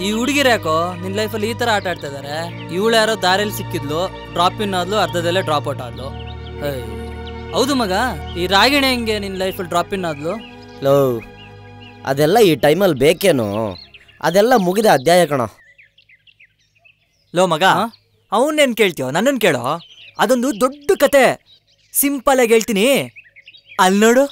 ಈ ಹುಡುಗಿರು ಯಾಕೋ ನಿನ್ನ ಲೈಫಲ್ಲಿ ಈ ಥರ ಆಟ ಆಡ್ತಾ ಇದ್ದಾರೆ? ಇವಳು ಯಾರೋ ದಾರಿಯಲ್ಲಿ ಸಿಕ್ಕಿದ್ಲು, ಡ್ರಾಪ್ ಇನ್ ಆದ್ಲು, ಅರ್ಧದಲ್ಲೇ ಡ್ರಾಪ್ ಔಟ್ ಆದ್ಲು. ಹೌದು ಮಗ, ಈ ರಾಗಿಣಿ ಹೆಂಗೆ ನಿನ್ನ ಲೈಫಲ್ಲಿ ಡ್ರಾಪ್ ಇನ್ ಆದ್ಲು? ಲೋ, ಅದೆಲ್ಲ ಈ ಟೈಮಲ್ಲಿ ಬೇಕೇನೋ? ಅದೆಲ್ಲ ಮುಗಿದ ಅಧ್ಯಾಯ ಕಣ. ಲೋ ಮಗ, ಅವನ್ನೇನು ಕೇಳ್ತೀಯೋ, ನನ್ನನ್ನು ಕೇಳೋ. ಅದೊಂದು ದೊಡ್ಡ ಕತೆ, ಸಿಂಪಲ್ ಆಗಿ ಹೇಳ್ತೀನಿ, ಅಲ್ಲಿ ನೋಡು.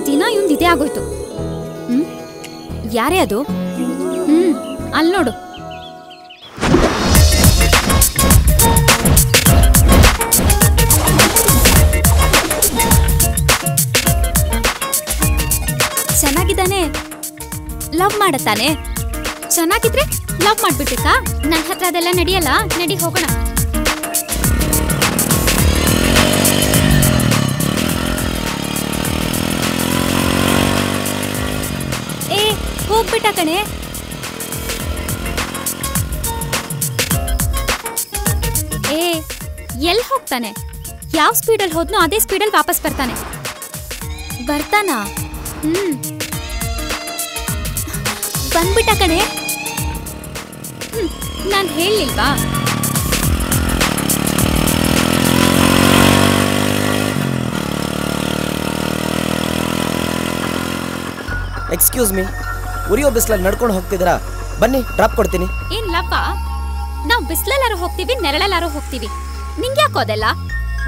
ದಿನ ಇವಂದು ಇದೇ ಆಗೋಯ್ತು. ಯಾರೇ ಅದು? ಅಲ್ಲಿ ನೋಡು. ಚೆನ್ನಾಗಿದ್ದಾನೆ, ಲವ್ ಮಾಡತ್ತಾನೆ. ಚೆನ್ನಾಗಿದ್ರೆ ಲವ್ ಮಾಡ್ಬಿಡ್ಬೇಕಾ? ನನ್ನ ಹತ್ರ ಅದೆಲ್ಲ ನಡೆಯಲ್ಲ, ನಡಿ ಹೋಗೋಣ. ಏ ಹೋಗ್ಬಿಟ್ಟ ಕಣೆ. ಏ ಎಲ್ಲಿ ಹೋಗ್ತಾನೆ? ಯಾವ ಸ್ಪೀಡಲ್ಲಿ ಹೋದ್ನೋ ಅದೇ ಸ್ಪೀಡಲ್ಲಿ ವಾಪಸ್ ಬರ್ತಾನೆ. ಬರ್ತಾನಾ? ಬಂದ್ಬಿಟ್ಟ ಕಣೆ. ನಾನು ಹೇಳಿಲ್ವಾ? ಎಕ್ಸ್ಕ್ಯೂಸ್ ಮೀ, ಉರಿಯೋ ಬಿಸಿಲಲ್ಲಿ ನಡ್ಕೊಂಡು ಹೋಗ್ತಿದ್ದೀರಾ? ಬನ್ನಿ, ಡ್ರಾಪ್ ಕೊಡ್ತೀನಿ. ಏನ್ ಲಪ್ಪ, ನಾವು ಬಿಸಿಲಲ್ಲಾರು ಹೋಗ್ತೀವಿ, ನೆರಳಲ್ಲಾರು ಹೋಗ್ತೀವಿ. ನಿಂಗೆ ಯಾಕೋ ಅದೆಲ್ಲ?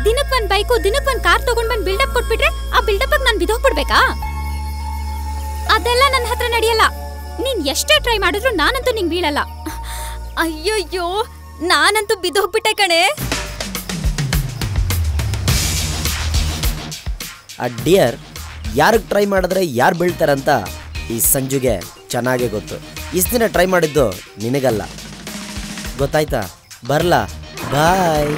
ದಿನಕ್ಕೊಂದ್ ಬೈಕು, ದಿನಕ್ಕೊಂದ್ ಕಾರ್ ತಗೊಂಡ್ ಬಂದ್ ಬಿಲ್ಡಪ್ ಕೊಟ್ಬಿಟ್ರೆ ಆ ಬಿಲ್ಡಪ್ ನಾನ್ ಬಿದೋಗ್ಬಿಡ್ಬೇಕಾ? ಅದೆಲ್ಲ ನನ್ನ ಹತ್ರ ನಡೆಯಲ್ಲ. ನೀನ್ ಎಷ್ಟೇ ಟ್ರೈ ಮಾಡಿದ್ರು ನಾನಂತೂ ನಿಂಗೆ ಬೀಳಲ್ಲ. ಅಯ್ಯೋಯ್ಯೋ, ನಾನಂತೂ ಬಿದೋಗ್ಬಿಟ್ಟೆ ಕಣೆ. ಡಿಯರ್, ಯಾರಿಗೆ ಟ್ರೈ ಮಾಡಿದ್ರೆ ಯಾರು ಬೀಳ್ತಾರಂತ ಈ ಸಂಜುಗೆ ಚೆನ್ನಾಗೇ ಗೊತ್ತು. ಇಷ್ಟು ದಿನ ಟ್ರೈ ಮಾಡಿದ್ದು ನಿನಗಲ್ಲ, ಗೊತ್ತಾಯ್ತಾ? ಬರ್ಲಾ? ಬಾಯ್.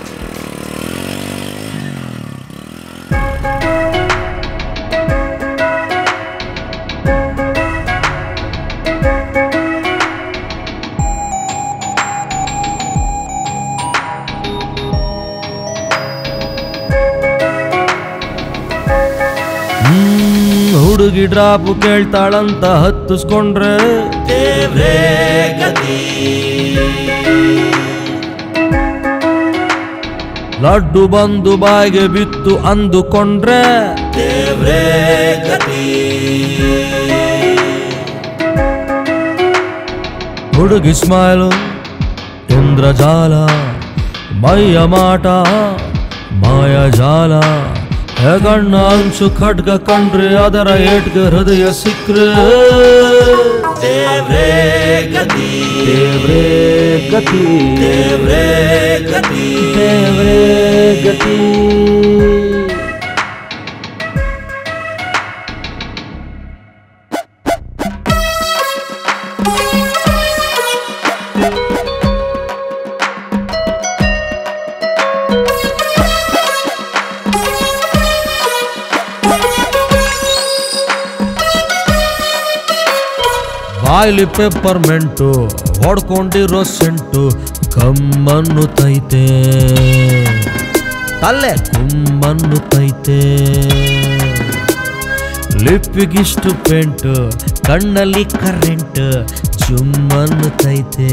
ಹುಡುಗಿ ಡ್ರಾಪು ಕೇಳ್ತಾಳಂತ ಹತ್ತಿಸ್ಕೊಂಡ್ರೆ ದೇವ್ರೇ ಗತಿ. ಲಡ್ಡು ಬಂದು ಬಾಯಿಗೆ ಬಿತ್ತು ಅಂದುಕೊಂಡ್ರೆ ದೇವ್ರೇ ಗತಿ. ಹುಡುಗಿ ಸ್ಮೈಲು ಇಂದ್ರಜಾಲ, ಮೈಯ ಮಾಟ ಮಾಯಾಜಾಲ. ಹೆಗಣ್ಣ ಅಂಚು ಖಡ್ಗ ಕಂಡ್ರೆ ಅದರ ಏಟ್ಗೆ ಹೃದಯ ಸಿಕ್ಕ್ರೆ ದೇವ್ರೇ ಗತಿ. ದೇವ್ರೇ ಗತಿ. ದೇವ್ರೇ ಗತಿ. ದೇವ್ರೇ ಗತಿ. ಬಾಯ್ಲಿ ಪೆಪ್ಪರ್ಮೆಂಟು ಹೊಡ್ಕೊಂಡಿರೋ ಸೆಂಟು ಕಮ್ಮನ್ನುತ್ತೈತೆ, ತಲೆ ಕುಮ್ಮನ್ನುತ್ತೈತೆ. ಲಿಪ್ಪಿಗಿಷ್ಟು ಪೇಂಟು, ಕಣ್ಣಲ್ಲಿ ಕರೆಂಟ್, ಚುಮ್ಮನ್ನುತ್ತೈತೆ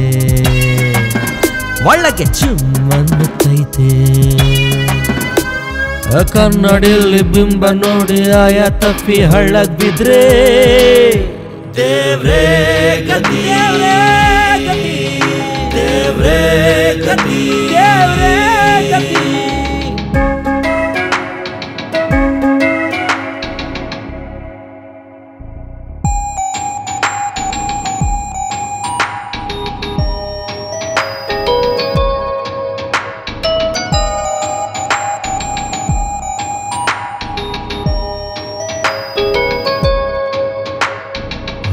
ಒಳಗೆ ಚುಮ್ಮನ್ನುತ್ತೈತೆ ಕನ್ನಡಿಯಲ್ಲಿ ಬಿಂಬ ನೋಡಿ ಆಯಾ ತಪ್ಪಿ ಹಳ್ಳಕ್ ಬಿದ್ರೆ ದೇವ್ರೇ ಗತಿ ದೇವ್ರೇ ಗತಿ ದೇವ್ರೇ ಗತಿ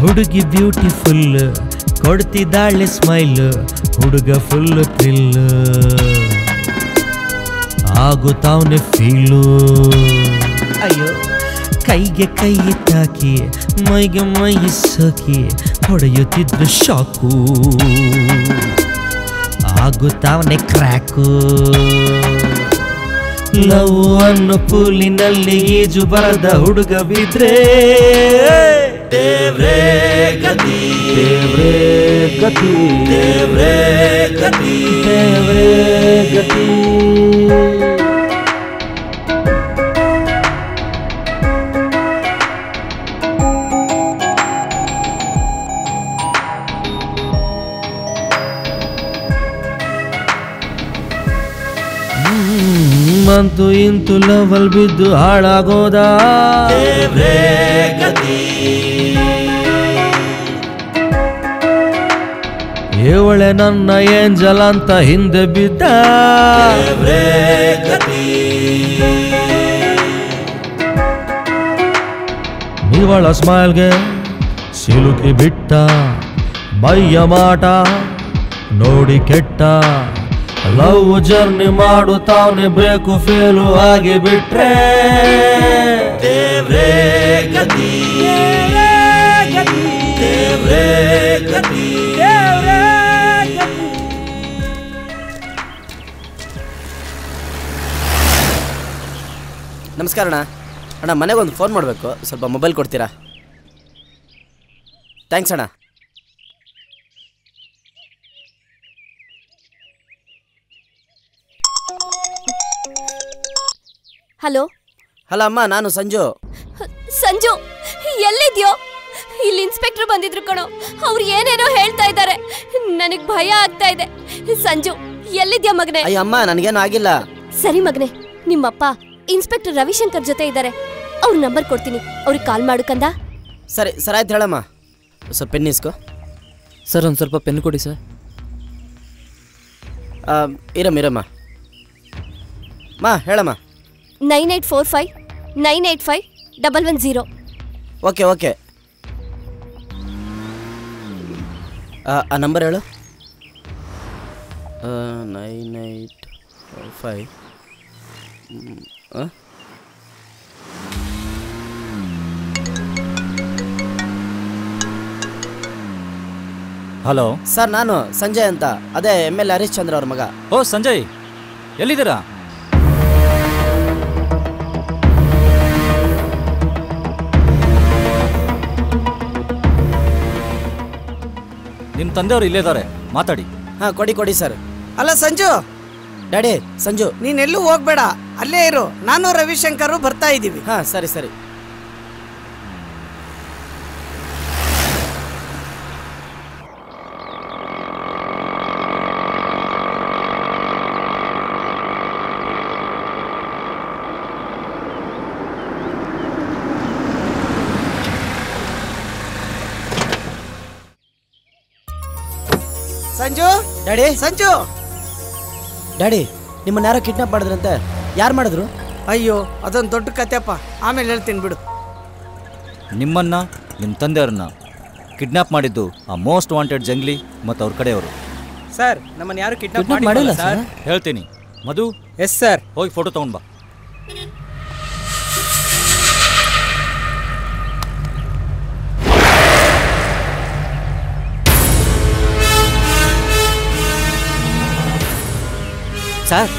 ಹುಡುಗಿ ಬ್ಯೂಟಿಫುಲ್ ಕೊಡ್ತಿದ್ದಾಳೆ ಸ್ಮೈಲ್ ಹುಡುಗ ಫುಲ್ ಥ್ರಿಲ್ ಆಗುತ್ತಾವನೆ ಫೀಲು ಅಯ್ಯೋ ಕೈಗೆ ಕೈ ತಾಕಿ ಮೈಗೆ ಮೈ ಸೋಕಿ ಹೊಡೆಯುತ್ತಿದ್ರು ಶಾಕು ಆಗುತ್ತಾವನೆ ಕ್ರ್ಯಾಕು ಲವ್ ಅನ್ನೋ ಪೂಲಿನಲ್ಲಿ ಈಜು ಬರದ ಹುಡುಗ ಬಿದ್ರೆ ದೇವ್ರೇ ಗತಿ ದೇವ್ರೇ ಗತಿ ದೇವ್ರೇ ಗತಿ ದೇವ್ರೇ ಗತಿ ಅಂತೂ ಇಂತು ಲವಲ್ ಬಿದ್ದು ಹಾಳಾಗೋದ ದೇವ್ರೇ ಗತಿ ಇವಳೆ ನನ್ನ ಏಂಜಲ್ ಅಂತ ಹಿಂದೆ ಬಿದ್ದ ದೇವ್ರೇ ಗತಿ ಇವಳ ಸ್ಮೈಲ್ಗೆ ಸಿಲುಕಿ ಬಿಟ್ಟ ಮೈಯ ಮಾಟ ನೋಡಿ ಕೆಟ್ಟ ಲವ್ ಜರ್ನಿ ಮಾಡುತ್ತಾವನೆ ಬೇಕು ಫೇಲು ಆಗಿ ಬಿಟ್ರೆ ದೇವ್ರೇ ಗತಿ ದೇವ್ರೇ ಗತಿ ದೇವ್ರೇ ಗತಿ. ನಮಸ್ಕಾರ ಅಣ್ಣ. ಅಣ್ಣ ಮನೆಗೆ ಒಂದು ಫೋನ್ ಮಾಡಬೇಕು, ಸ್ವಲ್ಪ ಮೊಬೈಲ್ ಕೊಡ್ತೀರಾ? ಥ್ಯಾಂಕ್ಸ್ ಅಣ್ಣ. ಹಲೋ ಹಲೋ ಅಮ್ಮ, ನಾನು ಸಂಜು. ಸಂಜು ಎಲ್ಲಿದ್ಯೋ? ಇಲ್ಲಿ ಇನ್ಸ್ಪೆಕ್ಟರ್ ಬಂದಿದ್ರು ಕಣೋ, ಅವ್ರು ಏನೇನೋ ಹೇಳ್ತಾ ಇದ್ದಾರೆ, ನನಗ್ ಭಯ ಆಗ್ತಾ ಇದೆ. ಸಂಜು ಎಲ್ಲಿದ್ಯಾ ಮಗನೇ? ಅಯ್ಯ ಅಮ್ಮ, ನನಗೇನು ಆಗಿಲ್ಲ. ಸರಿ ಮಗನೇ, ನಿಮ್ಮಪ್ಪ ಇನ್ಸ್ಪೆಕ್ಟರ್ ರವಿಶಂಕರ್ ಜೊತೆ ಇದ್ದಾರೆ, ಅವ್ರ ನಂಬರ್ ಕೊಡ್ತೀನಿ, ಅವ್ರಿಗೆ ಕಾಲ್ ಮಾಡು ಕಂದ. ಸರಿ ಸರಿ ಆಯ್ತು ಹೇಳಮ್ಮ. ಸ್ವಲ್ಪ ಪೆನ್ ಇಸ್ಕೋ. ಸರ್ ಒಂದು ಸ್ವಲ್ಪ ಪೆನ್ ಕೊಡಿ ಸರ್. ಇರಮ್ಮ ಮಾ ಹೇಳಮ್ಮ. 9845985110. ಓಕೆ ಓಕೆ, ಆ ನಂಬರ್ ಹೇಳು. 9845. ಹಲೋ ಸರ್, ನಾನು ಸಂಜಯ್ ಅಂತ, ಅದೇ ML ಹರೀಶ್ ಚಂದ್ರ ಅವ್ರ ಮಗ. ಓ ಸಂಜಯ್, ಎಲ್ಲಿದ್ದೀರಾ? ನಿಮ್ಮ ತಂದೆಯವರು ಇಲ್ಲೇ ಇದ್ದಾರೆ, ಮಾತಾಡಿ. ಹಾಂ ಕೊಡಿ ಕೊಡಿ ಸರ್. ಅಲ್ಲ ಸಂಜು, ಡ್ಯಾಡಿ ಸಂಜು, ನೀನೆಲ್ಲೂ ಹೋಗ್ಬೇಡ, ಅಲ್ಲೇ ಇರು, ನಾನು ರವಿಶಂಕರ್ ಬರ್ತಾ ಇದ್ದೀವಿ. ಹಾಂ ಸರಿ ಸರಿ. ಸಂಜು, ಡ್ಯಾಡಿ ಸಂಜು, ಡ್ಯಾಡಿ ನಿಮ್ಮನ್ನ ಯಾರೋ ಕಿಡ್ನಾಪ್ ಮಾಡಿದ್ರಂತೆ, ಯಾರು ಮಾಡಿದ್ರು? ಅಯ್ಯೋ ಅದೊಂದು ದೊಡ್ಡ ಕತೆಪ್ಪ, ಆಮೇಲೆ ಹೇಳ್ತೀನಿ ಬಿಡು. ನಿಮ್ಮನ್ನ ನಿಮ್ಮ ತಂದೆಯವ್ರನ್ನ ಕಿಡ್ನಾಪ್ ಮಾಡಿದ್ದು ಆ ಮೋಸ್ಟ್ ವಾಂಟೆಡ್ ಜಂಗ್ಲಿ ಮತ್ತು ಅವ್ರ ಕಡೆಯವರು. ಸರ್, ನಮ್ಮನ್ನು ಯಾರು ಕಿಡ್ನಾಪ್ ಮಾಡಿಲ್ಲ ಸರ್. ಹೇಳ್ತೀನಿ. ಮಧು, ಎಸ್ ಸರ್, ಹೋಗಿ ಫೋಟೋ ತಗೊಂಡ್ ಬಾ. ಸರ್,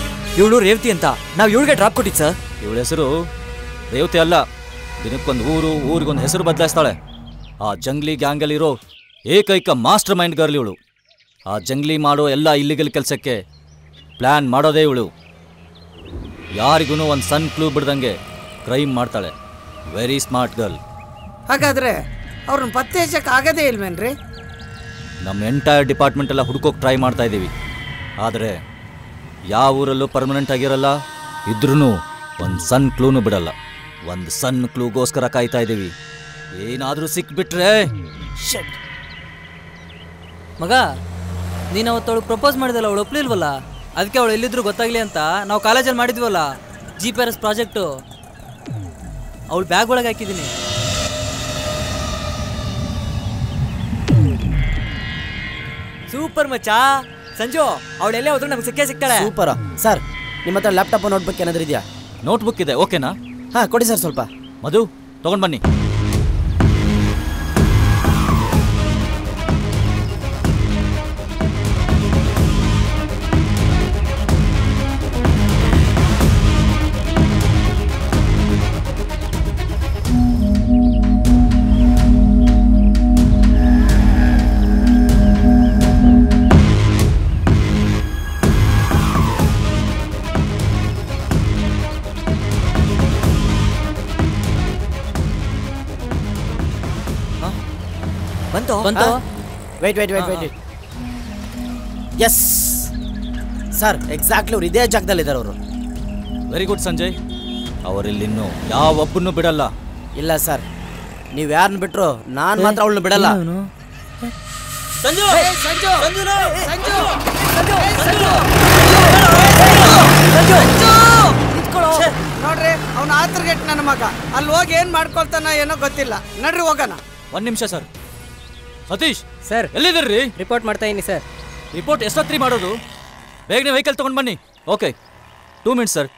ಇವಳು ರೇವತಿ ಅಂತ, ನಾವು ಇವಳಿಗೆ ಡ್ರಾಪ್ ಕೊಟ್ಟಿದ್ದು ಸರ್. ಇವಳ ಹೆಸರು ರೇವತಿ ಅಲ್ಲ, ದಿನಕ್ಕೊಂದು ಊರಿಗೊಂದು ಹೆಸರು ಬದಲಾಯಿಸ್ತಾಳೆ. ಆ ಜಂಗ್ಲಿ ಗ್ಯಾಂಗಲ್ಲಿರೋ ಏಕೈಕ ಮಾಸ್ಟರ್ ಮೈಂಡ್ ಗರ್ಲ್ ಇವಳು. ಆ ಜಂಗ್ಲಿ ಮಾಡೋ ಎಲ್ಲ ಇಲ್ಲಿಗಲ್ ಕೆಲಸಕ್ಕೆ ಪ್ಲ್ಯಾನ್ ಮಾಡೋದೇ ಇವಳು. ಯಾರಿಗೂ ಒಂದು ಸಣ್ಣ ಕ್ಲೂ ಬಿಡ್ದಂಗೆ ಕ್ರೈಮ್ ಮಾಡ್ತಾಳೆ. Very smart girl. ಹಾಗಾದ್ರೆ ಅವ್ರನ್ನ ಪತ್ತೆ ಹಚ್ಚಕ್ಕೆ ಆಗದೇ ಇಲ್ವೇನ್ರಿ? ನಮ್ಮ ಎಂಟೈರ್ ಡಿಪಾರ್ಟ್ಮೆಂಟ್ ಎಲ್ಲ ಹುಡ್ಕೋಕೆ ಟ್ರೈ ಮಾಡ್ತಾ ಇದ್ದೀವಿ. ಆದರೆ ಯಾವ ಊರಲ್ಲೂ ಪರ್ಮನೆಂಟ್ ಆಗಿರಲ್ಲ. ಇದ್ರೂ ಒಂದು ಸಣ್ಣ ಕ್ಲೂನು ಬಿಡಲ್ಲ. ಒಂದು ಸಣ್ಣ ಕ್ಲೂಗೋಸ್ಕರ ಕಾಯ್ತಾ ಇದ್ದೀವಿ. ಏನಾದರೂ ಸಿಕ್ಬಿಟ್ರೆ ಶಟ್. ಮಗ, ನೀನು ಅವತ್ತವಳು ಪ್ರಪೋಸ್ ಮಾಡಿದಲ್ಲ, ಅವಳು ಒಪ್ಲಿಲ್ವಲ್ಲ. ಅದಕ್ಕೆ ಅವಳು ಎಲ್ಲಿದ್ರು ಗೊತ್ತಾಗ್ಲಿ ಅಂತ ನಾವು ಕಾಲೇಜಲ್ಲಿ ಮಾಡಿದ್ವಲ್ಲ GPRS ಪ್ರಾಜೆಕ್ಟು, ಅವಳು ಬ್ಯಾಗ್ ಒಳಗೆ ಹಾಕಿದ್ದೀನಿ. ಸೂಪರ್ ಮಚ್ಚಾ. ಸಂಜು, ಅವಳೆಲ್ಲೇ ಹೋದ್ರು ನಮ್ಗೆ ಸಿಕ್ಕೇ ಸಿಗ್ತಾಳೆ. Super sir. ನಿಮ್ಮ ಹತ್ರ ಲ್ಯಾಪ್ಟಾಪ್ ನೋಟ್ಬುಕ್ ಏನಾದರೂ ಇದೆಯಾ? ನೋಟ್ಬುಕ್ ಇದೆ, ಓಕೆನಾ? ಹಾಂ ಕೊಡಿ ಸರ್ ಸ್ವಲ್ಪ. ಮಧು ತೊಗೊಂಡು ಬನ್ನಿ. ಬಂತು. ವೇಟ್. ಎಸ್ ಸರ್, ಎಕ್ಸಾಕ್ಟ್ಲಿ ಅವ್ರು ಇದೇ ಜಾಗದಲ್ಲಿದ್ದಾರೆ ಅವರು. Very good Sanjay. ಅವರಿಲ್ಲಿನ್ನೂ ಯಾವೊಬ್ಬನ್ನು ಬಿಡಲ್ಲ. ಇಲ್ಲ ಸರ್, ನೀವು ಯಾರನ್ನ ಬಿಟ್ರು ನಾನು ಮಾತ್ರ ಅವಳನ್ನ ಬಿಡಲ್ಲ. ನೋಡ್ರಿ, ಅವ್ನ ಆತರ್ಗೆಟ್ ನನ್ನ ಮಗ ಅಲ್ಲಿ ಹೋಗಿ ಏನ್ ಮಾಡ್ಕೊಳ್ತಾನ ಏನೋ ಗೊತ್ತಿಲ್ಲ. ನಡ್ರಿ ಹೋಗೋಣ. ಒಂದು ನಿಮಿಷ ಸರ್. ಸತೀಶ್ ಸರ್, ಎಲ್ಲಿದ್ದೀರಿ? ರಿಪೋರ್ಟ್ ಮಾಡ್ತಾ ಇದ್ದೀನಿ ಸರ್. ರಿಪೋರ್ಟ್ ಎಷ್ಟೊತ್ತಿ ಮಾಡೋದು? ಬೇಗನೆ ವೆಹಿಕಲ್ ತೊಗೊಂಡು ಬನ್ನಿ. Okay, 2 minutes sir.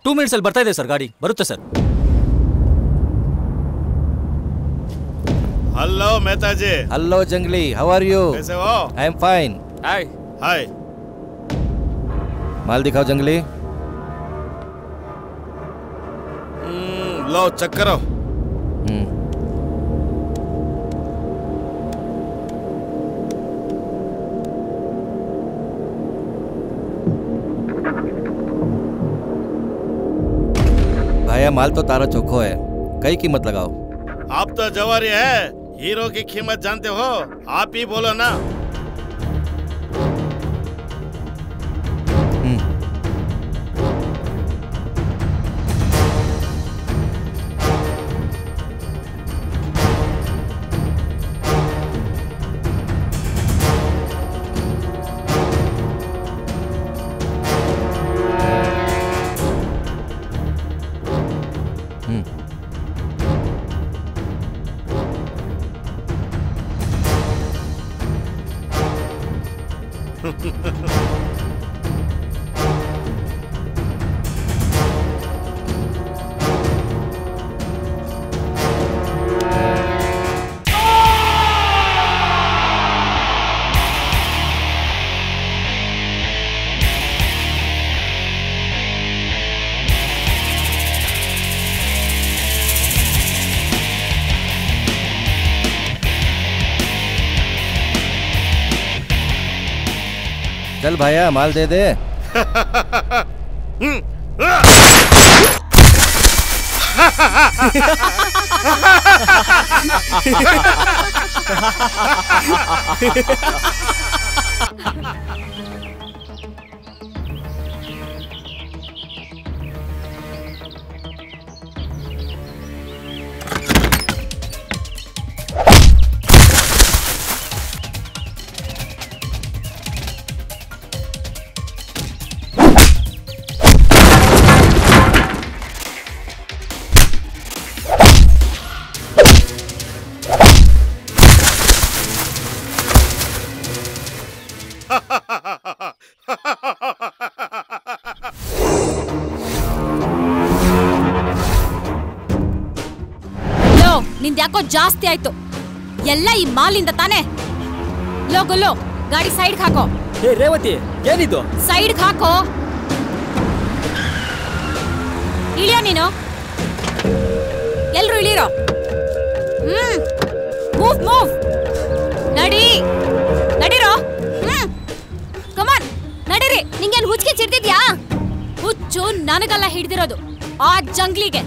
2 ಮಿನಿಟ್ಸಲ್ಲಿ ಬರ್ತಾ ಇದೆ ಸರ್, ಗಾಡಿ ಬರುತ್ತೆ sir. Hello Mehtaji. Hello Jangli, how are you? कैसे हो? I am fine. हाय हाय. माल दिखाओ जंगली. लो चेक करो. भैया माल तो तारा चोखो है, कई कीमत लगाओ. आप तो जवारी है, हीरो की कीमत जानते हो, आप ही बोलो ना. चल भैया माल दे दे. ನಿಂದ್ಯಾಕೋ ಜಾಸ್ತಿ ಆಯ್ತು. ಎಲ್ಲ ಈ ಮಾಲಿಂದ ತಾನೇ. ಲೋ ಗಾಡಿ ಸೈಡ್ ಹಾಕೋ. ಏ ರೇವತಿ, ಏನಿದು? ಸೈಡ್ ಹಾಕೋ. ಇಳಿಯೋ ನೀನು. ಎಲ್ರು ಇಳಿರೋ. ಮೂವ್. ನಡಿ ನಡಿರೋ. ಕಮಾನ್ ನಡೀರಿ. ನಿಂಗೇನ್ ಹುಚ್ಚಿಗೆ ಚಿಡ್ತಿದ್ಯಾ? ಹುಚ್ಚು ನನಗಲ್ಲ ಹಿಡ್ದಿರೋದು, ಆ ಜಂಗ್ಲಿಗೆ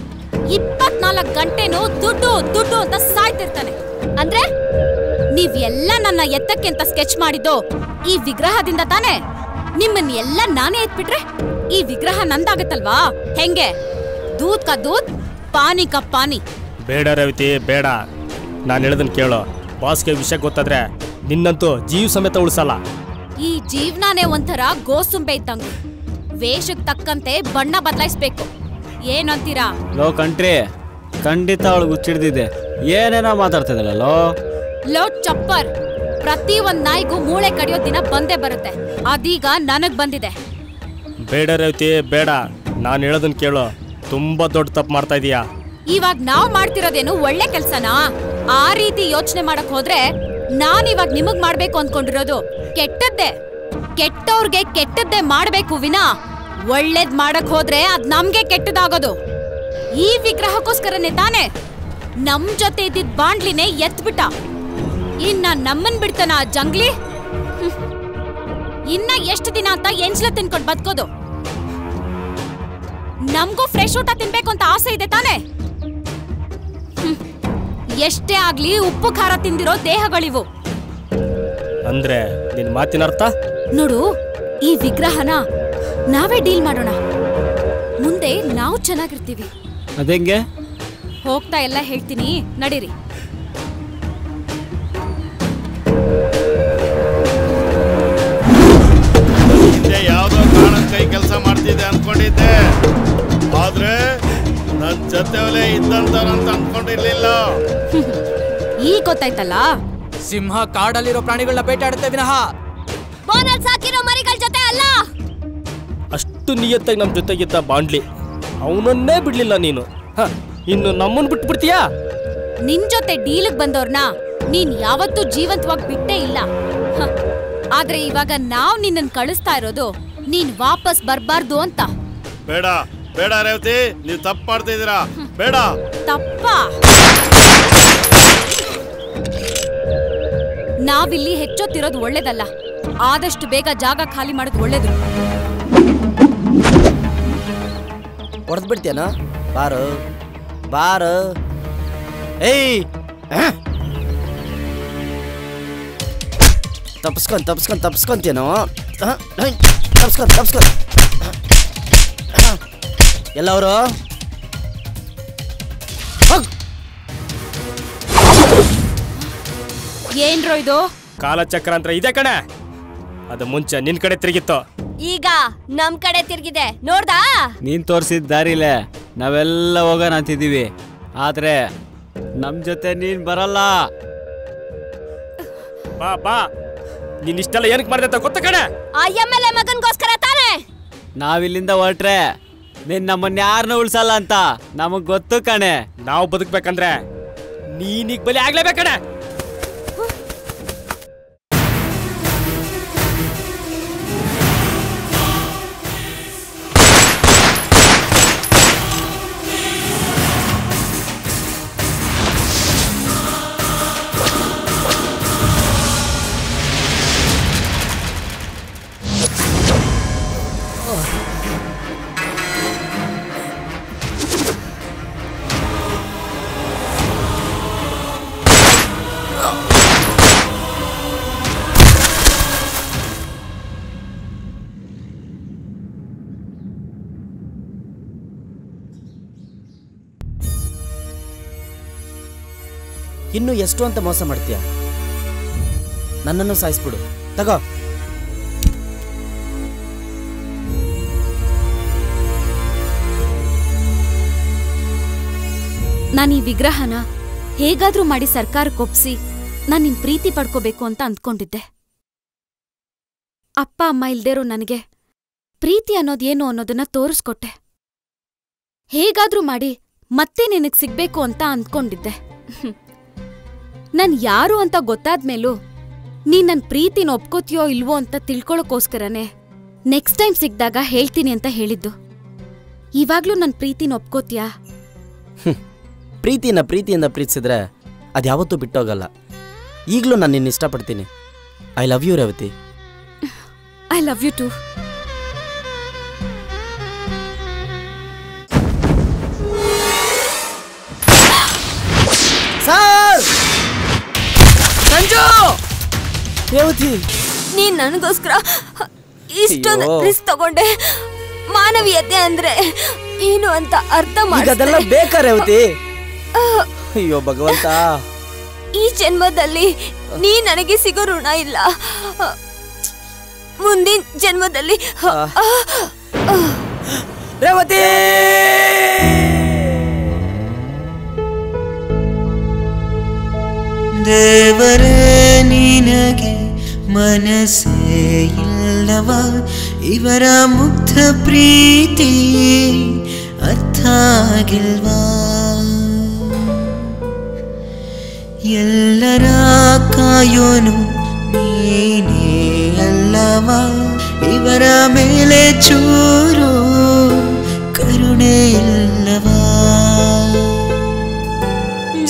24 ಗಂಟೆನೂ ದುಡ್ಡು ದುಡ್ಡು ಅಂತ ಸಾಯ್ತಿರ್ತಾನೆ. ಅಂದ್ರೆ ನೀವ್ ಎಲ್ಲ ನನ್ನ ಎತ್ತಕ್ಕೆ ಅಂತ ಸ್ಕೆಚ್ ಮಾಡಿದ್ದು ಈ ವಿಗ್ರಹದಿಂದ ತಾನೇ? ನಿಮ್ಮನ್ನ ಎಲ್ಲ ನಾನೇ ಎತ್ಬಿಟ್ರೆ ಈ ವಿಗ್ರಹ ನಂದಾಗತ್ತಲ್ವಾ? ಹೆಂಗೆ? ದೂದ್ ಕಾ ದೂದ್, ಪಾನಿ ಕಾ ಪಾನಿ. ಬೇಡ ರೇವತಿ ಬೇಡ, ನಾನು ಹೇಳೋದನ್ನ ಕೇಳೋ. ಬಾಸ್ಗೆ ವಿಷಯ ಗೊತ್ತಾದ್ರೆ ನಿನ್ನಂತೂ ಜೀವ ಸಮೇತ ಉಳಿಸಲ್ಲ. ಈ ಜೀವನಾನೇ ಒಂಥರ ಗೋಸುಂಬೆ ಇದ್ದಂಗೆ, ವೇಷಕ್ಕೆ ತಕ್ಕಂತೆ ಬಣ್ಣ ಬದಲಾಯಿಸ್ಬೇಕು. ಏನಂತೀರಾ? ಲೋ ಕಂಟ್ರಿ, ಖಂಡಿತ ಅವಳು ಹುಚ್ಚಿಡ್ದಿದೆ. ಏನೇನೋ ಮಾತಾಡ್ತಿದ್ದಲ್ಲೋ. ಲೋ ಚಪ್ಪರ್, ಪ್ರತಿ ಒಂದ್ ನಾಯಿಗೂ ಮೂಳೆ ಕಡಿಯೋ ದಿನ ಬಂದೇ ಬರುತ್ತೆ. ಅದೀಗ ನನಗ್ ಬಂದಿದೆ. ಬೇಡ ರೇವತಿ ಬೇಡ, ನಾನು ಹೇಳೋದನ್ನ ಕೇಳೋ. ತುಂಬಾ ದೊಡ್ಡ ತಪ್ಪು ಮಾಡ್ತಾ ಇದೀಯಾ. ಇವಾಗ ನಾವ್ ಮಾಡ್ತಿರೋದೇನು ಒಳ್ಳೆ ಕೆಲ್ಸನಾ? ಆ ರೀತಿ ಯೋಚನೆ ಮಾಡಕ್ ಹೋದ್ರೆ ನಾನಿವಾಗ ನಿಮಗ್ ಮಾಡ್ಬೇಕು ಅನ್ಕೊಂಡಿರೋದು ಕೆಟ್ಟದ್ದೇ. ಕೆಟ್ಟವ್ರಿಗೆ ಕೆಟ್ಟದ್ದೇ ಮಾಡ್ಬೇಕು ವಿನಾ ಒಳ್ಳೇದ್ ಮಾಡಕ್ ಹೋದ್ರೆ ಅದ್ ನಮ್ಗೆ ಕೆಟ್ಟದಾಗೋದು. ಈ ವಿಗ್ರಹಕ್ಕೋಸ್ಕರನೇ ತಾನೆ ನಮ್ ಜೊತೆ ಇದ್ದಿದ್ ಬಾಂಡ್ಲಿನೇ ಎತ್ಬಿಟ್ಟ. ಇನ್ನ ನಮ್ಮನ್ ಬಿಡ್ತಾನ ಆ ಜಂಗ್ಲಿ? ಇನ್ನ ಎಷ್ಟು ದಿನ ಅಂತ ಎಂಚ್ಲ ತಿನ್ಕೊಂಡ್ ಬದ್ಕೋದು? ನಮ್ಗೂ ಫ್ರೆಶ್ ಊಟ ತಿನ್ಬೇಕು ಅಂತ ಆಸೆ ಇದೆ ತಾನೆ? ಎಷ್ಟೇ ಆಗ್ಲಿ ಉಪ್ಪು ಖಾರ ತಿಂದಿರೋ ದೇಹಗಳಿವು. ಅಂದ್ರೆ ನಿನ್ ಮಾತಿನ ಅರ್ಥ? ನೋಡು, ಈ ವಿಗ್ರಹನ ನಾವೇ ಡೀಲ್ ಮಾಡೋಣ. ಮುಂದೆ ನಾವು ಚೆನ್ನಾಗಿರ್ತೀವಿ. ಅದೆಂಗೆ? ಹೋಗ್ತಾ ಎಲ್ಲ ಹೇಳ್ತೀನಿ, ನಡೀರಿ. ಹಿಂದೆ ಯಾವ್ದೋ ಕಾರಣದ ಕೈ ಕೆಲಸ ಮಾಡ್ತಿದ್ದೆ ಅನ್ಕೊಂಡಿದ್ದೆ, ಆದ್ರೆ ನನ್ ಜೊತೆವಲೇ ಇದ್ದಂತಾರಂತ ಅನ್ಕೊಂಡಿರ್ಲಿಲ್ಲ. ಈಗ ಗೊತ್ತಾಯ್ತಲ್ಲ. ಸಿಂಹ ಕಾಡಲ್ಲಿರೋ ಪ್ರಾಣಿಗಳನ್ನ ಬೇಟಾಡುತ್ತೆ ವಿನಃ ಬೋನಲ್ಲಿ ಸಾಕಿರೋ ಮರಿಗಳ ಜೊತೆ ಅಲ್ಲ. ಅಷ್ಟು ನಿಯತ್ತಾಗಿ ನಮ್ ಜೊತೆಗಿದ್ದ ಬಾಂಡ್ಲಿ, ಅವನನ್ನೇ ಬಿಡ್ಲಿಲ್ಲ ನೀನು. ಇನ್ನು ನಮ್ಮನ್ ಬಿಟ್ಬಿಡ್ತೀಯಾ? ನಿನ್ ಜೊತೆ ಡೀಲಿಗೆ ಬಂದವ್ರನ್ನ ನೀನ್ ಯಾವತ್ತೂ ಜೀವಂತವಾಗಿ ಬಿಟ್ಟೇ ಇಲ್ಲ. ಆದ್ರೆ ಇವಾಗ ನಾವ್ ನಿನ್ನನ್ ಕಳಿಸ್ತಾ ಇರೋದು ನೀನ್ ವಾಪಸ್ ಬರ್ಬಾರ್ದು ಅಂತ. ಬೇಡ ಬೇಡ ರೇವತಿ, ನೀವು ತಪ್ಪು ಮಾಡ್ತಿದ್ದೀರಾ. ಬೇಡ. ತಪ್ಪ? ನಾವಿಲ್ಲಿ ಹೆಚ್ಚೊತ್ತಿರೋದು ಒಳ್ಳೇದಲ್ಲ. ಆದಷ್ಟು ಬೇಗ ಜಾಗ ಖಾಲಿ ಮಾಡೋದು ಒಳ್ಳೇದು. ಹೊಡೆದ್ ಬಿಡ್ತೀಯನ? ಬಾರು ಬಾರು. ಏಯ್, ತಪ್ಸ್ಕೊಂತೀನೋ? ತಪ್ಸ್ಕೊಂಡ್ ಎಲ್ಲವರು ಏನ್ರೋ ಇದು? ಕಾಲಚಕ್ರ ಅಂತ ಇದೆ ಕಣೆ. ಅದು ಮುಂಚೆ ನಿನ್ ಕಡೆ ತಿರುಗಿತ್ತು, ಈಗ ನಮ್ ಕಡೆ ತಿರ್ಗಿದೆ. ನೋಡ್ದಾ? ನೀನ್ ತೋರಿಸಿದ ದಾರಿಲೇ ನಾವೆಲ್ಲ ಹೋಗೋಣ ಅಂತಿದೀವಿ, ಆದ್ರೆ ನಮ್ ಜೊತೆ ನೀನ್ ಬರಲ್ಲ. ಬಾ ಬಾ, ನೀನ್ ಇಷ್ಟೆಲ್ಲ ಏನಕ್ಕೆ ಮಾಡಿದೆ ಅಂತ ಗೊತ್ತ ಕಣೆ? ಆ ಎಮ್ಮೆಲ್ಲೆ ಮಗನ್ಗೋಸ್ಕರ ತಾನೆ. ನಾವಿಲ್ಲಿಂದ ಹೊರಟ್ರೆ ನೀನ್ ನಮ್ಮನ್ನ ಯಾರನ್ನೂ ಉಳ್ಸಲ್ಲ ಅಂತ ನಮಗ್ ಗೊತ್ತು ಕಣೆ. ನಾವು ಬದುಕ್ಬೇಕಂದ್ರೆ ನೀನೀಗ ಬಲಿ ಆಗ್ಲೇಬೇಕಣೆ. ಇನ್ನು ಎಷ್ಟು ಅಂತ ಮೋಸ ಮಾಡ್ತೀಯ? ನನ್ನನ್ನು ಸಾಯಿಸ್ಬಿಡು, ತಗೋ. ನಾನು ಈ ವಿಗ್ರಹನ ಹೇಗಾದ್ರೂ ಮಾಡಿ ಸರ್ಕಾರಕ್ಕೆ ಒಪ್ಸಿ ನಾನು ನಿನ್ ಪ್ರೀತಿ ಪಡ್ಕೋಬೇಕು ಅಂತ ಅಂದ್ಕೊಂಡಿದ್ದೆ. ಅಪ್ಪ ಅಮ್ಮ ಇಲ್ದೇರೋ ನನಗೆ ಪ್ರೀತಿ ಅನ್ನೋದೇನು ಅನ್ನೋದನ್ನ ತೋರಿಸ್ಕೊಟ್ಟೆ. ಹೇಗಾದ್ರೂ ಮಾಡಿ ಮತ್ತೆ ನಿನಗ್ ಸಿಗ್ಬೇಕು ಅಂತ ಅಂದ್ಕೊಂಡಿದ್ದೆ. ನನ್ ಯಾರು ಅಂತ ಗೊತ್ತಾದ್ಮೇಲೂ ನೀನ್ ನನ್ ಪ್ರೀತಿನ ಒಪ್ಕೋತೀಯೋ ಇಲ್ವೋ ಅಂತ ತಿಳ್ಕೊಳಕ್ಕೋಸ್ಕರನೇ ನೆಕ್ಸ್ಟ್ ಟೈಮ್ ಸಿಗ್ದಾಗ ಹೇಳ್ತೀನಿ ಅಂತ ಹೇಳಿದ್ದು. ಇವಾಗ್ಲೂ ನನ್ ಪ್ರೀತಿನ ಒಪ್ಕೋತೀಯಾ? ಪ್ರೀತಿಯಿಂದ ಪ್ರೀತಿಸಿದ್ರೆ ಅದ್ಯಾವತ್ತೂ ಬಿಟ್ಟೋಗಲ್ಲ. ಈಗಲೂ ನಾನು ನಿನ್ನ ಇಷ್ಟಪಡ್ತೀನಿ. I love you Revathi. I love you too. Sir Sanju Revathi ನೀನ್ ನನಗೋಸ್ಕರ ಇಷ್ಟೊಂದು ಅಯ್ಯೋ. ರಿಸ್ಕ್ ತಗೊಂಡೆ. ಮಾನವೀಯತೆ ಅಂದ್ರೆ ಏನು ಅಂತ ಅರ್ಥ ಅದೆಲ್ಲ ಮಾಡಿದೆ. ಬೇಕಾ ರೇವತಿ? ಅಯ್ಯೋ ಭಗವಂತ, ಈ ಜನ್ಮದಲ್ಲಿ ನೀ ನನಗೆ ಸಿಗೋ ಋಣ ಇಲ್ಲ. ಮುಂದಿನ ಜನ್ಮದಲ್ಲಿ ರೇವತಿ ದೇವರೇ ನಿನಗೆ ಮನಸ್ಸೇ ಇಲ್ಲವ, ಇವರ ಮುಗ್ಧ ಪ್ರೀತಿ ಅರ್ಥ ಆಗಿಲ್ವಾ? ಎಲ್ಲರ ಕಾಯೋನು ನೀನೇ ಅಲ್ಲವ, ಇವರ ಮೇಲೆ ಚೂರು ಕರುಣೆ ಇಲ್ಲವಾ?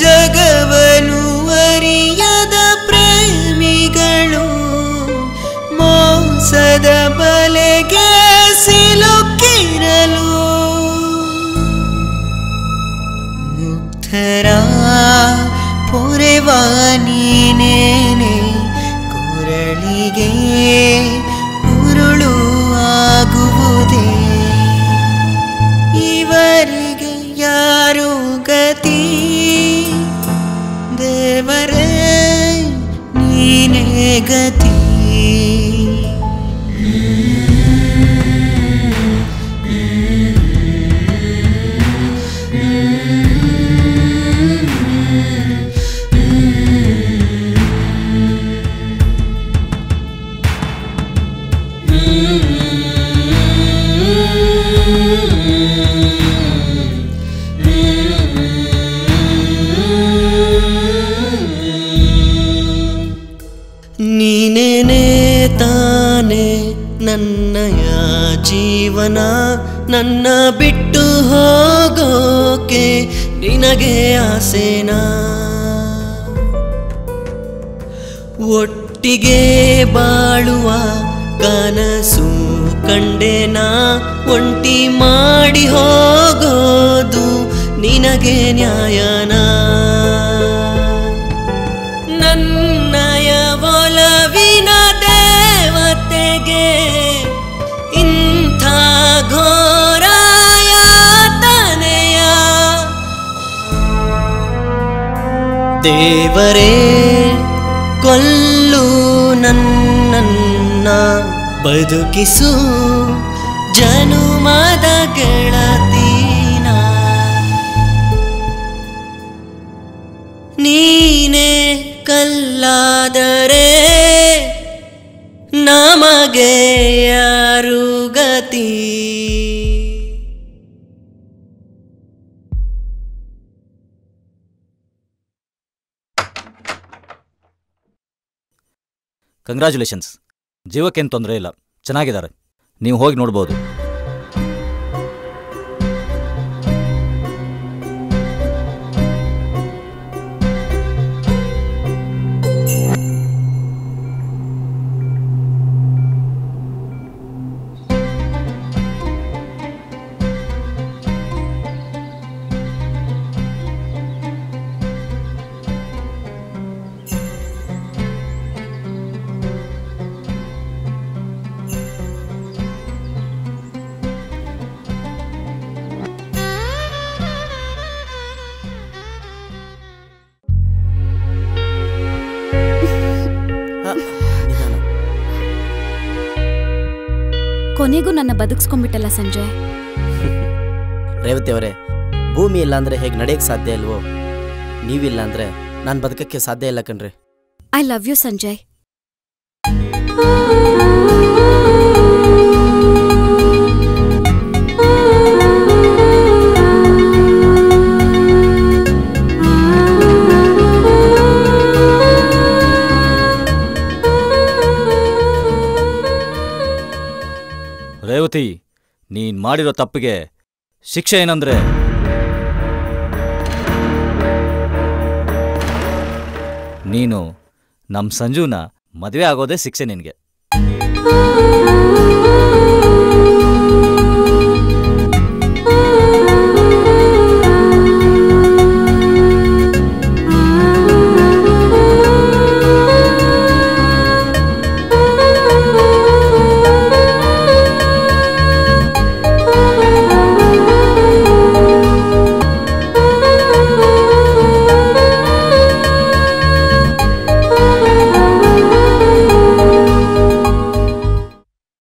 ಜಗವನು ಅರಿಯದ ಪ್ರೇಮಿಗಳು ಮೋಸದ ಬಲೆಗೆ ಸಿಲುಕಿರಲು, ಮುಗ್ಧರ ಪೊರೆವ ನೀನೇನೆ ಕೊರಳಿಗೆ ಉರುಳು ಆಗುವುದೇ? ಇವರಿಗೆ ಯಾರು ಗತಿ? ದೇವರೇ ನೀನೇ ಗತಿ. ನೀನೇನೇ ತಾನೆ ನನ್ನಯ ಜೀವನ, ನನ್ನ ಬಿಟ್ಟು ಹೋಗೋಕೆ ನಿನಗೆ ಆಸೆನಾ? ಒಟ್ಟಿಗೆ ಬಾಳುವ ಕನಸು ಕಂಡೆನಾ, ಒಂಟಿ ಮಾಡಿ ಹೋಗೋದು ನಿನಗೆ ನ್ಯಾಯನಾ? ನನ್ನಯ ಒಲವಿನ ದೇವತೆಗೆ ಇಂಥ ಘೋರಾಯಾತನೆಯ? ದೇವರೇ ಕೊಲ್ಲು ನನ್ನನ್ನ, ಬದುಕಿಸು ಜನುಮದ ಗೆಳತೀನ. ನೀನೇ ಕಲ್ಲಾದರೆ ನಮಗೆ ಯಾರು ಗತಿ? ಕಂಗ್ರ್ಯಾಚುಲೇಷನ್ಸ್. ಜೀವಕ್ಕೇನು ತೊಂದರೆ ಇಲ್ಲ, ಚೆನ್ನಾಗಿದ್ದಾರೆ. ನೀವು ಹೋಗಿ ನೋಡ್ಬೋದು. ಕೊನೆಗೂ ನನ್ನ ಬದುಕಿಸ್ಕೊಂಡ್ಬಿಟ್ಟಲ್ಲ ಸಂಜಯ್. ರೇವತಿ ಅವರೇ, ಭೂಮಿ ಇಲ್ಲ ಅಂದ್ರೆ ಹೇಗೆ ನಡೆಯಕ್ಕೆ ಸಾಧ್ಯ ಇಲ್ವೋ, ನೀವಿಲ್ಲ ಅಂದ್ರೆ ನಾನು ಬದುಕಕ್ಕೆ ಸಾಧ್ಯ ಇಲ್ಲ ಕಣ್ರಿ. I love you Sanjay. Revathi, ನೀನ್ ಮಾಡಿರೋ ತಪ್ಪಿಗೆ ಶಿಕ್ಷೆ ಏನಂದ್ರೆ ನೀನು ನಮ್ಮ ಸಂಜುನ ಮದುವೆ ಆಗೋದೇ ಶಿಕ್ಷೆ ನಿನಗೆ.